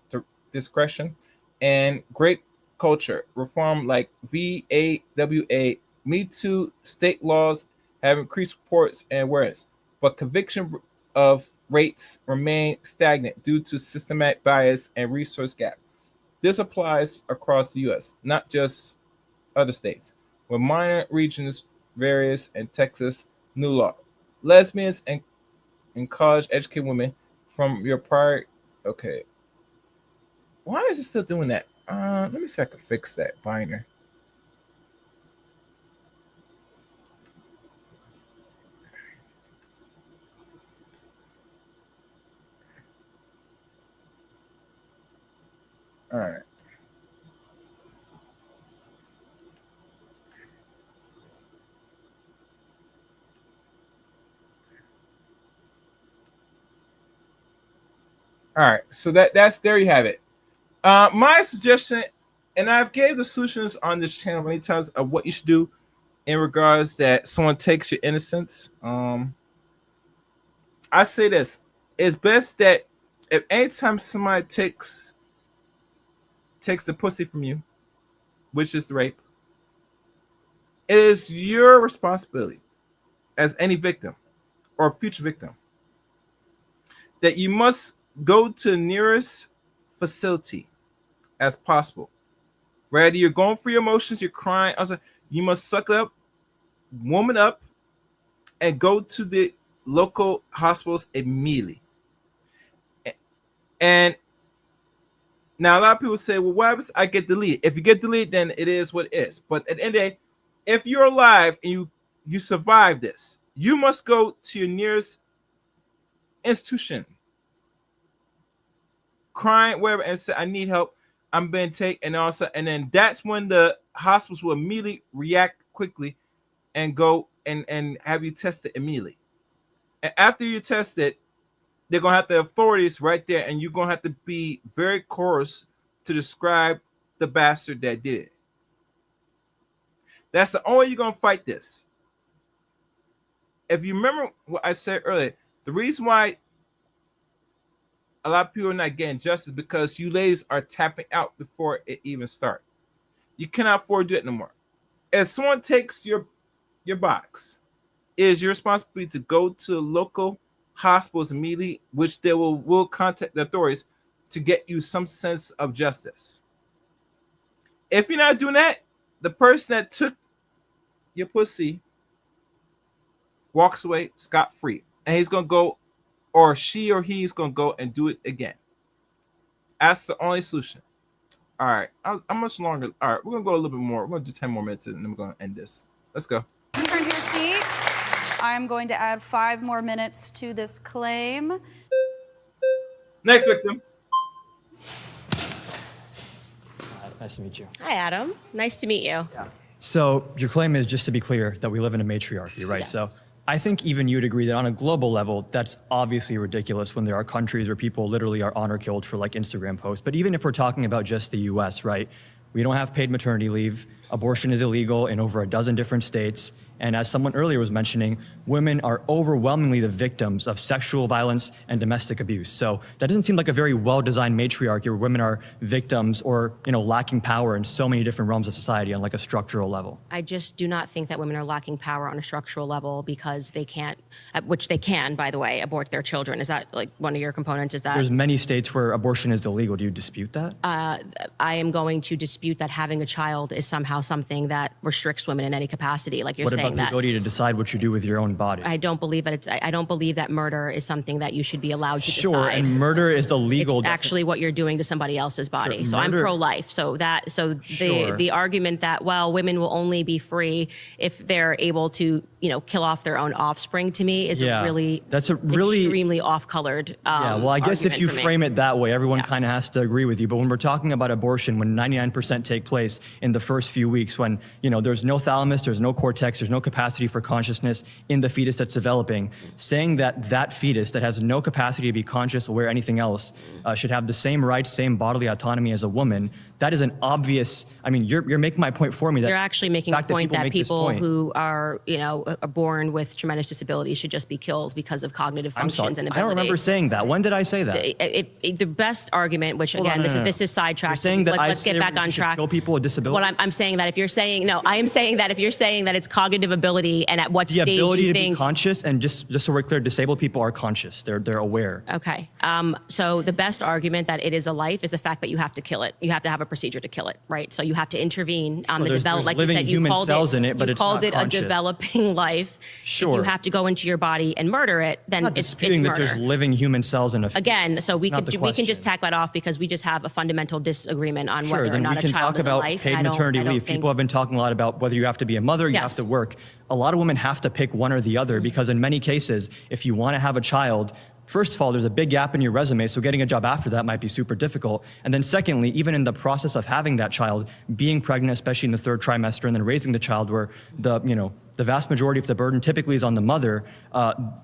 discretion, and great culture reform like VAWA, Me Too, state laws have increased reports and awareness, but conviction of rates remain stagnant due to systematic bias and resource gap. This applies across the U.S., not just other states. Where minor regions varies in Texas, new law. Lesbians and college-educated women from your prior... Okay. Why is it still doing that? Let me see if I can fix that binder. All right. All right. So that's there you have it. My suggestion, and I've gave the solutions on this channel many times of what you should do in regards that someone takes your innocence. I say this: it's best that if anytime somebody takes the pussy from you, which is the rape, it is your responsibility as any victim or future victim that you must go to the nearest facility as possible. Whether you're going for your emotions, you're crying, also, you must suck it up, warm it up, and go to the local hospitals immediately. And now a lot of people say, well, what happens? I get deleted. If you get deleted, then it is what it is. But at the end of the day, if you're alive and you survive this, you must go to your nearest institution, crying, wherever, and say, I need help. I'm being taken, and then that's when the hospitals will immediately react quickly and go and have you tested immediately. And after you test it, they're gonna have the authorities right there, and you're gonna have to be very coarse to describe the bastard that did it. That's the only way you're gonna fight this. If you remember what I said earlier, the reason why a lot of people are not getting justice because you ladies are tapping out before it even starts. You cannot afford to do it no more. If someone takes your box, it is your responsibility to go to local hospitals immediately, which they will contact the authorities to get you some sense of justice. If you're not doing that, the person that took your pussy walks away scot-free, and he's gonna go, or she or he's gonna go and do it again. That's the only solution. All right, how much longer? All right, we're gonna go a little bit more. We're gonna do 10 more minutes, and then we're gonna end this. Let's go. Return to your seat. I'm going to add 5 more minutes to this claim. Next victim. Nice to meet you. Hi, Adam. Nice to meet you. So your claim is, just to be clear, that we live in a matriarchy, right? Yes. So I think even you'd agree that on a global level, that's obviously ridiculous when there are countries where people literally are honor killed for like Instagram posts. But even if we're talking about just the US, right? We don't have paid maternity leave. Abortion is illegal in over a dozen different states. And as someone earlier was mentioning, women are overwhelmingly the victims of sexual violence and domestic abuse. So that doesn't seem like a very well-designed matriarchy where women are victims or, lacking power in so many different realms of society on like a structural level. I just do not think that women are lacking power on a structural level because they can't, which they can, by the way, abort their children. Is that like one of your components? Is that there's many states where abortion is illegal? Do you dispute that? I am going to dispute that having a child is somehow something that restricts women in any capacity, like you're saying. What about the ability to decide what you do with your own body? I don't believe that I don't believe that murder is something that you should be allowed to decide. Sure, and murder is the legal. It's actually what you're doing to somebody else's body. Sure, so I'm murder- pro-life. So Sure. the argument that, well, women will only be free if they're able to, kill off their own offspring, to me is that's a really extremely off-colored. Yeah, well, I guess if argument you for me. frame it that way, everyone kind of has to agree with you. But when we're talking about abortion, when 99% take place in the first few weeks, when there's no thalamus, there's no cortex, there's no capacity for consciousness in the fetus that's developing, saying that fetus that has no capacity to be conscious, aware, anything else, should have the same rights, same bodily autonomy as a woman, That is an obvious, I mean, you're making my point for me. That You're actually making a fact point that make this people point- who are, are born with tremendous disabilities should just be killed because of cognitive I'm sorry, functions and ability. I don't remember saying that. When did I say that? The best argument, which Hold on, again, no. this is sidetracked. You're saying that Let's get back on track. Kill people with disabilities. Well, I'm saying that if you're saying, no, I am saying that if you're saying that it's cognitive ability and at what the stage ability you to think. be conscious, and just so we're clear, disabled people are conscious. They're aware. Okay. So the best argument that it is a life is the fact that you have to kill it. You have to have a procedure to kill it, right? So you have to intervene on the there's development. Like you living said, you human called cells in it, but you it's called not it conscious. a developing life. Sure. If you have to go into your body and murder it, then I'm not it's disputing that murder. there's living human cells in a fetus. Again, so we It's not can the we can just question. tack that off because we just have a fundamental disagreement on Sure, whether or then not we a can child talk is a about life. paid and I maternity don't leave. think- People have been talking a lot about whether you have to be a mother, you Yes. have to work. A lot of women have to pick one or the other because in many cases, if you want to have a child, first of all, there's a big gap in your resume, so getting a job after that might be super difficult. And then secondly, even in the process of having that child, being pregnant, especially in the third trimester, and then raising the child where the vast majority of the burden typically is on the mother,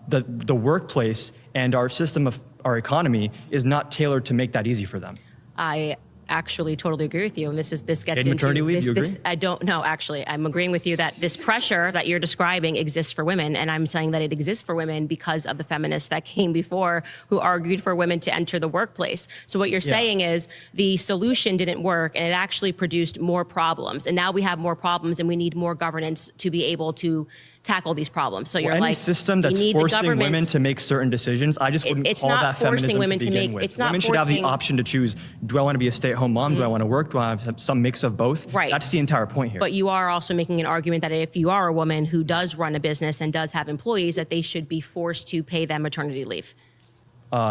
the workplace and our system of our economy is not tailored to make that easy for them. I actually totally agree with you, and this gets Paid into maternity leave, this. you agree? I don't know. Actually, I'm agreeing with you that this pressure that you're describing exists for women, and I'm saying that it exists for women because of the feminists that came before who argued for women to enter the workplace. So what you're saying is the solution didn't work, and it actually produced more problems, and now we have more problems, and we need more governance to be able to tackle these problems. So you're Any like, system we that's need the forcing government- women to make certain decisions, I just wouldn't it's call not that forcing feminism women to to begin make- with. it's not Women should have the forcing- option to choose, do I want to be a stay-at-home mom? Do I want to work? Do I have some mix of both? Right. That's the entire point here. But you are also making an argument that if you are a woman who does run a business and does have employees, that they should be forced to pay them maternity leave.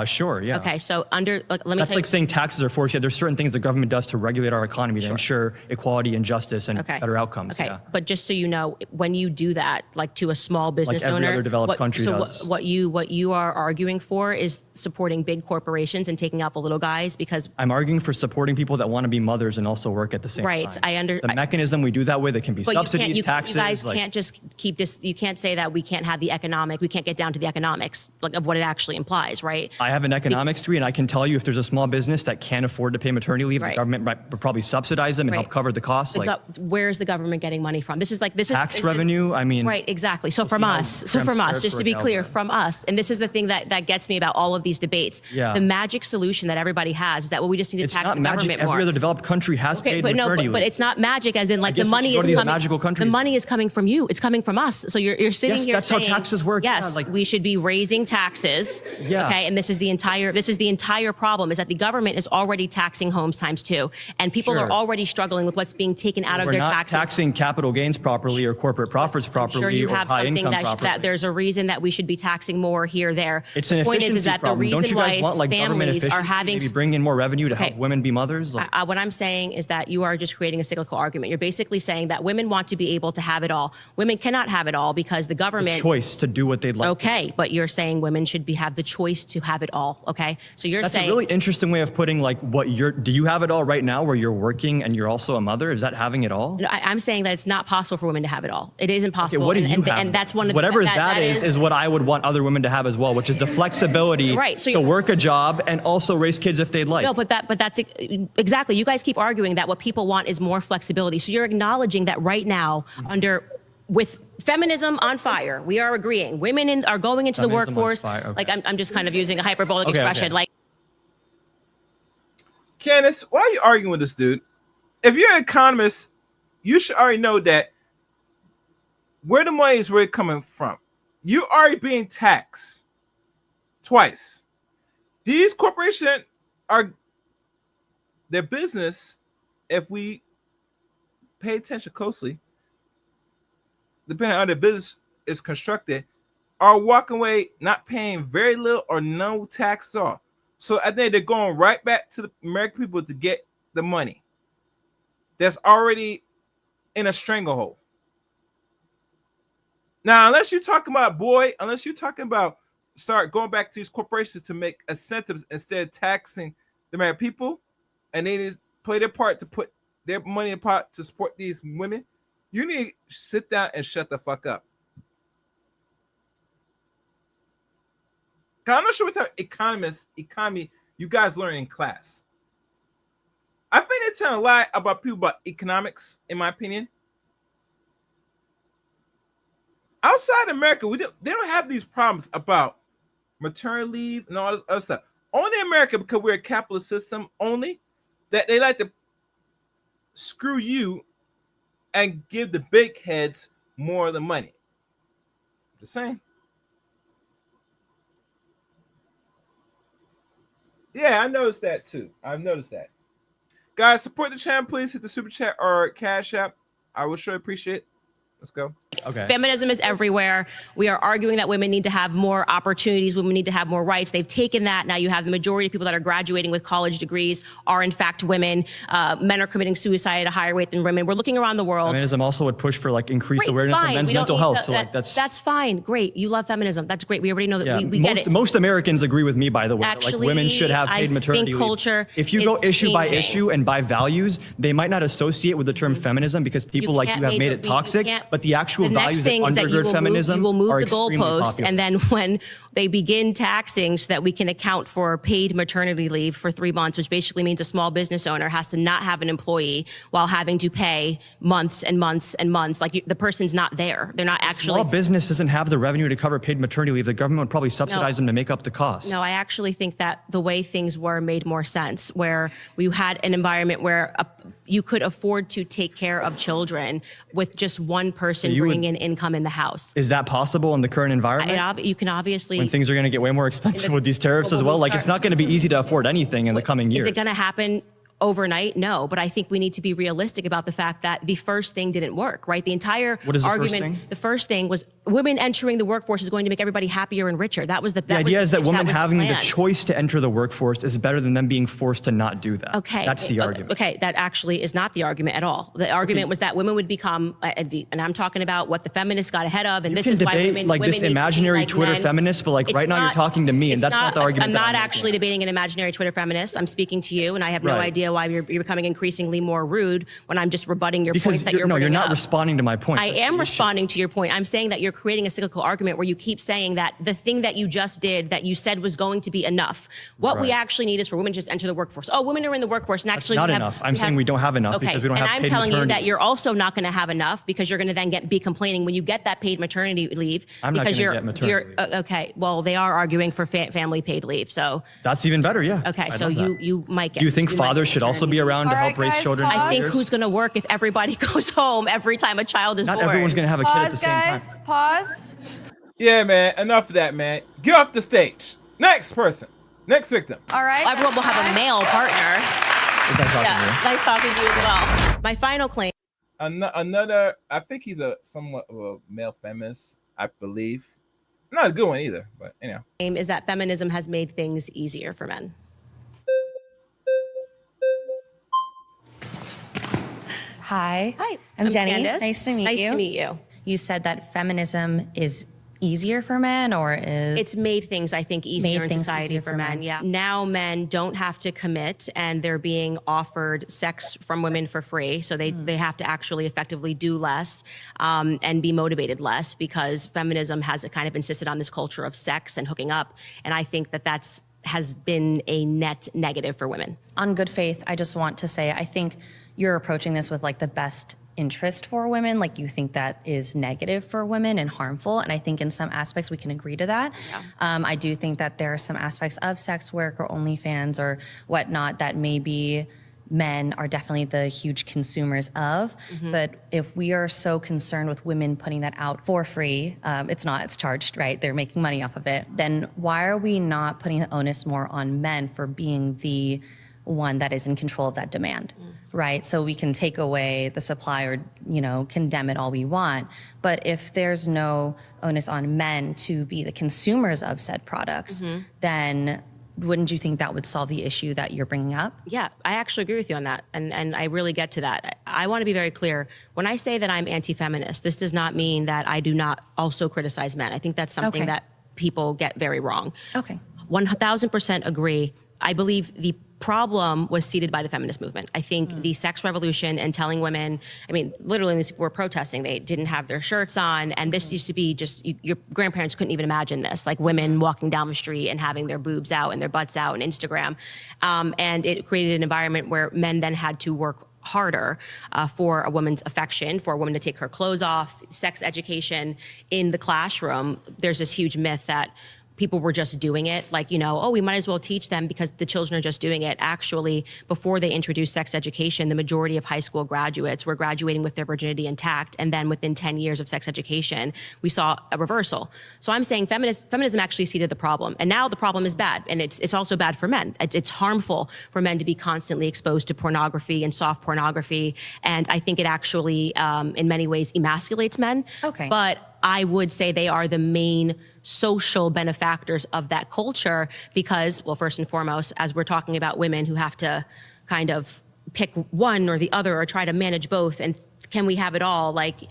Sure, yeah. Okay, so let me That's tell you- like saying taxes are forced. Yeah, there's certain things the government does to regulate our economy to ensure equality and justice and Okay. better outcomes. Okay, Yeah. but just so you know, when you do that, like to a small business every owner, other developed country does. what you are arguing for is supporting big corporations and taking out the little guys because I'm arguing for supporting people that want to be mothers and also work at the same Right, time. The mechanism we do that with, it can be but subsidies, you taxes. guys like- can't just keep this. You can't say that we can't have we can't get down to the economics like of what it actually implies, right? I have an economics degree, and I can tell you if there's a small business that can't afford to pay maternity leave, Right. the government would probably subsidize them and help Right. cover the costs. Where is the government getting money from? This is Tax this revenue, I mean. Right, exactly. So we'll from see how us, Trump's just to be tariffs clear, work out, from us, and this is the thing that gets me about all of these debates. Yeah. The magic solution that everybody has is that we just need to It's tax not the magic. government Every more. other developed country has Okay, paid but no, maternity but leave. it's not magic as in like the guess we money should go is to these coming. magical countries The money is coming from you. It's coming from us. So you're sitting Yes, here that's how saying, taxes work. Yeah, Yes, like- we should be raising taxes. Yeah. Okay, and this is the entire problem is that the government is already taxing homes times two, and people Sure. are already struggling with what's being taken out of We're their not taxes. taxing capital gains properly or corporate profits properly Sure, you or have high something income properly. that there's a reason that we should be taxing more here, there. It's an The point efficiency is that problem. the reason Don't you guys why want like government families efficiency? are having Maybe bring in more revenue to help Okay. women be mothers? Like, what I'm saying is that you are just creating a cyclical argument. You're basically saying that women want to be able to have it all. Women cannot have it all because the government. choice to do what they'd like. Okay, but you're saying women should have the choice to have it all. Okay, so you're That's saying a really interesting way of putting like do you have it all right now where you're working and you're also a mother? Is that having it all? No, I'm saying that it's not possible for women to have it all. It isn't Okay, possible. what do you and, have? and that's one of the, whatever that, that is what I would want other women to have as well, which is the flexibility Right, so to you're- work a job and also raise kids if they'd like. No, but that's exactly. You guys keep arguing that what people want is more flexibility. So you're acknowledging that right now, with feminism on fire, we are agreeing women are going into the Feminism on workforce. fire, okay. Like I'm just kind of using a hyperbolic Okay, expression. okay. Like Candace, why are you arguing with this dude? If you're an economist, you should already know that where the money is really coming from. You're already being taxed twice. These corporations are their business. If we pay attention closely, depending on how the business is constructed, are walking away not paying very little or no tax at all. So I think they're going right back to the American people to get the money that's already in a stranglehold. Now, unless you're talking about start going back to these corporations to make incentives instead of taxing the American people, and they just play their part to put their money in the pot to support these women, you need to sit down and shut the fuck up. I'm not sure what type of economy you guys learn in class. I think they tell a lot about people about economics, in my opinion. Outside America, they don't have these problems about maternity leave and all this other stuff. Only in America, because we're a capitalist system, only that they like to screw you and give the big heads more of the money. Just saying. Yeah, I noticed that too. I've noticed that. Guys, support the channel, please. Hit the super chat or cash app. I will sure appreciate it. Let's go. Okay. Feminism is everywhere. We are arguing that women need to have more opportunities. Women need to have more rights. They've taken that. Now you have the majority of people that are graduating with college degrees are in fact women. Men are committing suicide at a higher rate than women. We're looking around the world. Feminism also would push for like increased Great, awareness fine. of men's We don't mental need health. to- So like that's fine. Great. You love feminism. That's great. We already know that. Yeah, We get it. most Americans agree with me, by the way. that, like women should have Actually, paid I maternity think leave. culture If you go is issue by changing. issue and by values, they might not associate with the term feminism because people like can't you have made major- it you toxic. can't- But the actual The next values that thing is that undergird feminism you will move are the extremely goalpost, popular. and then when they begin taxing so that we can account for paid maternity leave for 3 months, which basically means a small business owner has to not have an employee while having to pay months and months and months. Like the person's not there. They're not actually. Small business doesn't have the revenue to cover paid maternity leave. The government would probably subsidize them to make up the cost. No, I actually think that the way things were made more sense, where we had an environment where you could afford to take care of children with just one person So you bringing would- in income in the house. Is that possible in the current environment? You can obviously. When things are going to get way more expensive with these tariffs Well, as when well, we like it's start- not going to be easy to afford anything in the coming years. Is it going to happen overnight? No, but I think we need to be realistic about the fact that the first thing didn't work, right? The entire What is the first argument, thing? the first thing was women entering the workforce is going to make everybody happier and richer. That was the The idea is that pitch, women was having the plan. choice to enter the workforce is better than them being forced to not do that. Okay. That's the argument. Okay, that actually is not the argument at all. The argument was that women would become, and I'm talking about what the feminists got ahead of, and You this can is why debate women like women this need to be imaginary like Twitter men. feminist, but like It's right now you're not- talking to me, and it's that's not the argument. I'm that not making. actually debating an imaginary Twitter feminist. I'm speaking to you, and I have no Right. idea why you're becoming increasingly more rude when I'm just rebutting your Because points that you're, you're no, you're bringing not up. responding to my point. I That's the am issue. responding to your point. I'm saying that you're creating a cyclical argument where you keep saying that the thing that you just did, that you said was going to be enough. What we Right. actually need is for women to just enter the workforce. Oh, women are in the workforce, and actually not we have- enough. I'm saying we don't have enough Okay, because we don't and have I'm paid telling you maternity that you're also not going to have enough because you're going to then be complaining when you get that paid maternity leave. I'm not because gonna get maternity leave. Okay, well they are arguing for family paid leave. So That's even better, yeah. okay, I so love that. you might get. Do you think might get fathers should also be maternity around to help raise children? I think who's going to work if everybody goes home every time a child is Not born? everyone's going to have a kid at the Pause, same time. guys. Pause. Yeah, man. Enough of that, man. Get off the stage. Next person. Next victim. All right. Everyone will have a male partner. Nice talking to you. Yeah, nice talking to you as well. My final claim. Another, I think he's a somewhat of a male feminist, I believe. Not a good one either, but anyhow. Is that feminism has made things easier for men. Hi. Hi. I'm Jenny. Candace. Nice to meet you. Nice to meet you. You said that feminism is easier for men, or is It's made things, I think, easier Made in things society easier for for men. men. Yeah. Now men don't have to commit, and they're being offered sex from women for free. So they have to actually effectively do less and be motivated less because feminism has kind of insisted on this culture of sex and hooking up. And I think that has been a net negative for women. On good faith, I just want to say I think you're approaching this with like the best interest for women. Like you think that is negative for women and harmful. And I think in some aspects we can agree to that. I do think that there are some aspects of sex work or OnlyFans or whatnot that maybe men are definitely the huge consumers of. But if we are so concerned with women putting that out for free, it's charged, right? They're making money off of it. Then why are we not putting the onus more on men for being the one that is in control of that demand, right? So we can take away the supply or, condemn it all we want. But if there's no onus on men to be the consumers of said products, then wouldn't you think that would solve the issue that you're bringing up? Yeah, I actually agree with you on that. And I really get to that. I want to be very clear. When I say that I'm anti-feminist, this does not mean that I do not also criticize men. I think that's something Okay. that people get very wrong. Okay. 1000% agree. I believe the problem was seeded by the feminist movement. I think the sex revolution and telling women, I mean, literally these people were protesting, they didn't have their shirts on, and this used to be just, your grandparents couldn't even imagine this, like women walking down the street and having their boobs out and their butts out on Instagram. And it created an environment where men then had to work harder for a woman's affection, for a woman to take her clothes off, sex education in the classroom. There's this huge myth that people were just doing it, like, you know, oh, we might as well teach them because the children are just doing it. Actually, before they introduced sex education, the majority of high school graduates were graduating with their virginity intact. And then within 10 years of sex education, we saw a reversal. So I'm saying feminism actually seeded the problem. And now the problem is bad. And it's also bad for men. It's harmful for men to be constantly exposed to pornography and soft pornography. And I think it actually, in many ways, emasculates men. Okay. But I would say they are the main social benefactors of that culture because, well, first and foremost, as we're talking about women who have to kind of pick one or the other or try to manage both, and can we have it all? Like,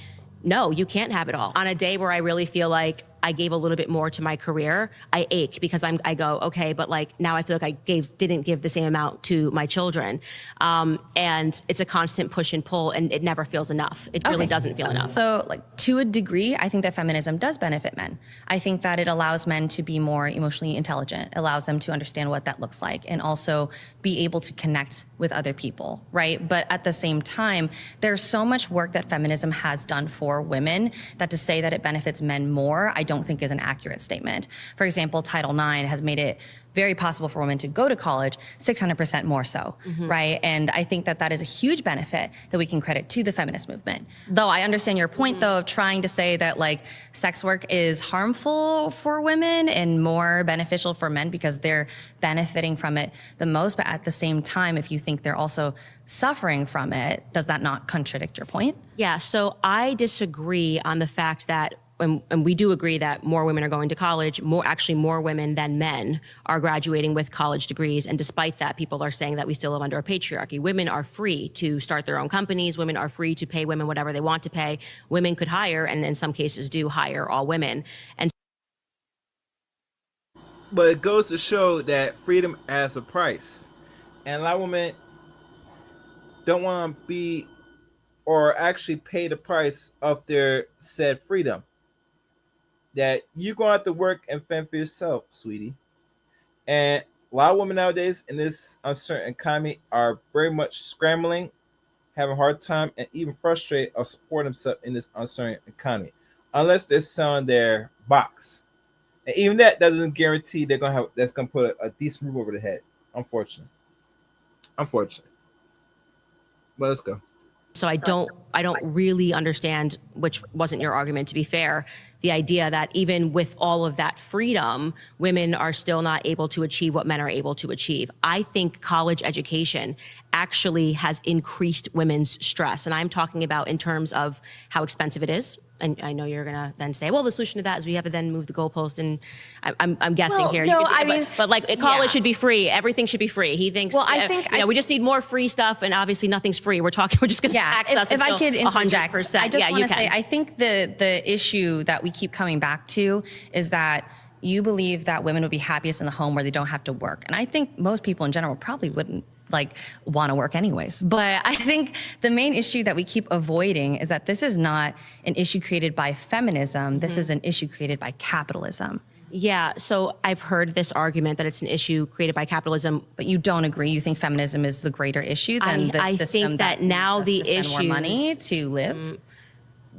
no, you can't have it all. On a day where I really feel like I gave a little bit more to my career, I ache because I go, okay, but like now I feel like I didn't give the same amount to my children. And it's a constant push and pull, and it never feels enough. It really doesn't feel enough. So like to a degree, I think that feminism does benefit men. I think that it allows men to be more emotionally intelligent, allows them to understand what that looks like, and also be able to connect with other people, right? But at the same time, there's so much work that feminism has done for women that to say that it benefits men more, I don't think is an accurate statement. For example, Title IX has made it very possible for women to go to college, 600% more so, right? And I think that that is a huge benefit that we can credit to the feminist movement. Though I understand your point, though, of trying to say that like sex work is harmful for women and more beneficial for men because they're benefiting from it the most. But at the same time, if you think they're also suffering from it, does that not contradict your point? Yeah, so I disagree on the fact that and we do agree that more women are going to college, more women than men are graduating with college degrees. And despite that, people are saying that we still live under a patriarchy. Women are free to start their own companies. Women are free to pay women whatever they want to pay. Women could hire, and in some cases do hire all women. And but it goes to show that freedom has a price. And a lot of women don't want to be or actually pay the price of their said freedom. That you're going to have to work and fend for yourself, sweetie. And a lot of women nowadays in this uncertain economy are very much scrambling, having a hard time, and even frustrated of supporting themselves in this uncertain economy, unless they're selling their box. And even that doesn't guarantee they're gonna have that's gonna put a decent roof over their head. Unfortunately. But let's go. So I don't really understand, which wasn't your argument to be fair, the idea that even with all of that freedom, women are still not able to achieve what men are able to achieve. I think college education actually has increased women's stress. And I'm talking about in terms of how expensive it is. And I know you're gonna then say, well, the solution to that is we have to then move the goalpost. And I'm guessing here. No, but like college should be free. Everything should be free. He thinks. Well, I think we just need more free stuff, and obviously nothing's free. We're just gonna tax us. If I could interject, 100%. I just want to say, I think the issue that we keep coming back to is that you believe that women would be happiest in the home where they don't have to work, and I think most people in general probably wouldn't want to work anyways. But I think the main issue that we keep avoiding is that this is not an issue created by feminism. This is an issue created by capitalism. Yeah, so I've heard this argument that it's an issue created by capitalism. But you don't agree? You think feminism is the greater issue than the system think that now the issue issues, more money to live?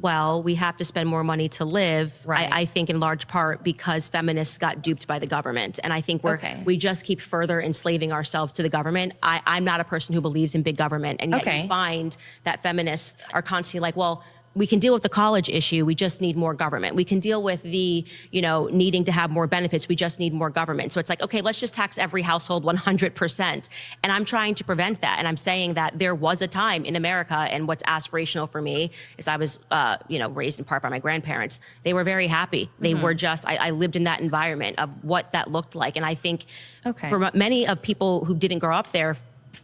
Well, we have to spend more money to live, right. I think in large part because feminists got duped by the government. And I think we just keep further enslaving ourselves to the government. I'm not a person who believes in big government. And yet you find that feminists are constantly like, well, we can deal with the college issue. We just need more government. We can deal with the, needing to have more benefits. We just need more government. So it's like, okay, let's just tax every household 100%. And I'm trying to prevent that. And I'm saying that there was a time in America, and what's aspirational for me is I was, raised in part by my grandparents. They were very happy. They were just, I lived in that environment of what that looked like. And I think for many of people who didn't grow up there,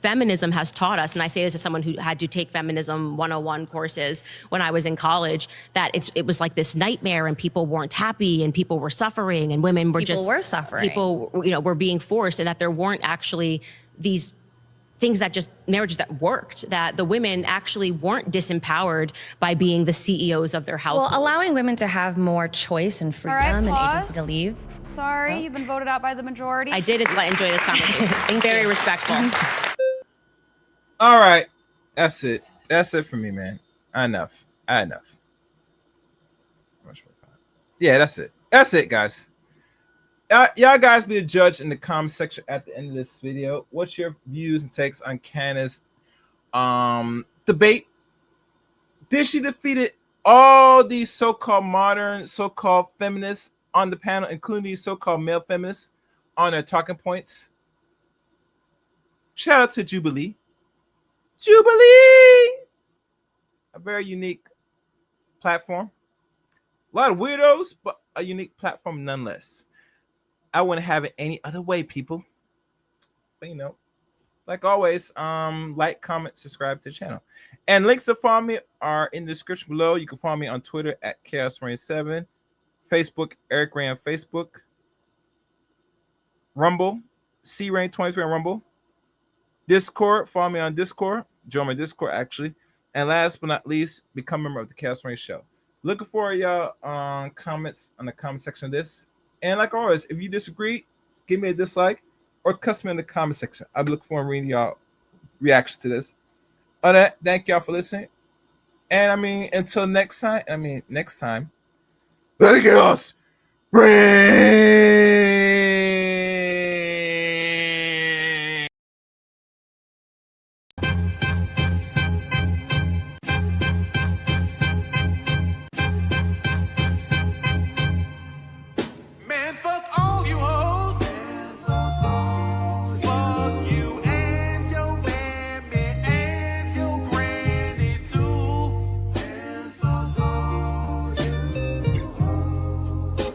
feminism has taught us, and I say this as someone who had to take feminism 101 courses when I was in college, that it was like this nightmare, and people weren't happy, and people were suffering, and women were suffering. People, were being forced, and that there weren't actually these things that just marriages that worked, that the women actually weren't disempowered by being the CEOs of their household. Well, allowing women to have more choice and freedom and agency to leave. Sorry, you've been voted out by the majority. I did enjoy this conversation. Very respectful. All right, that's it. That's it for me, man. Enough. Enough. How much more time? Yeah, that's it. That's it, guys. Y'all guys be the judge in the comment section at the end of this video. What's your views and takes on Candace's debate? Did she defeated all these so-called modern, so-called feminists on the panel, including these so-called male feminists on their talking points? Shout out to Jubilee. Jubilee! A very unique platform. A lot of weirdos, but a unique platform nonetheless. I wouldn't have it any other way, people. But you know, like always, like, comment, subscribe to the channel. And links to follow me are in the description below. You can follow me on Twitter at ChaosRain7, Facebook, Eric Ray on Facebook, Rumble, CRain23 on Rumble, Discord, follow me on Discord, join my Discord actually. And last but not least, become a member of the Chaos Rain Show. Looking for y'all comments on the comment section of this. And like always, if you disagree, give me a dislike or cuss me in the comment section. I'll look forward to reading y'all reactions to this. Other than that, thank y'all for listening. And I mean, until next time, let it chaos reign. Man, fuck all you hoes. Fuck you and your mammy and your granny too. And fuck all you hoes.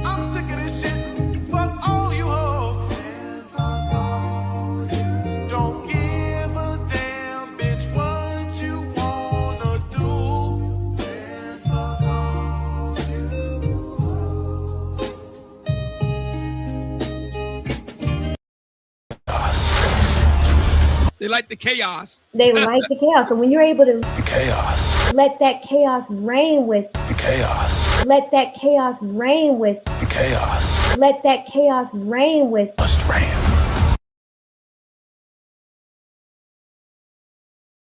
I'm sick of this shit. Fuck all you hoes. And fuck all you. Don't give a damn, bitch, what you wanna do. And fuck all you. They like the chaos. They like the chaos. So when you're able to Chaos. let that chaos reign with, Chaos. let that chaos reign with, Chaos. let that chaos reign with, Must reign.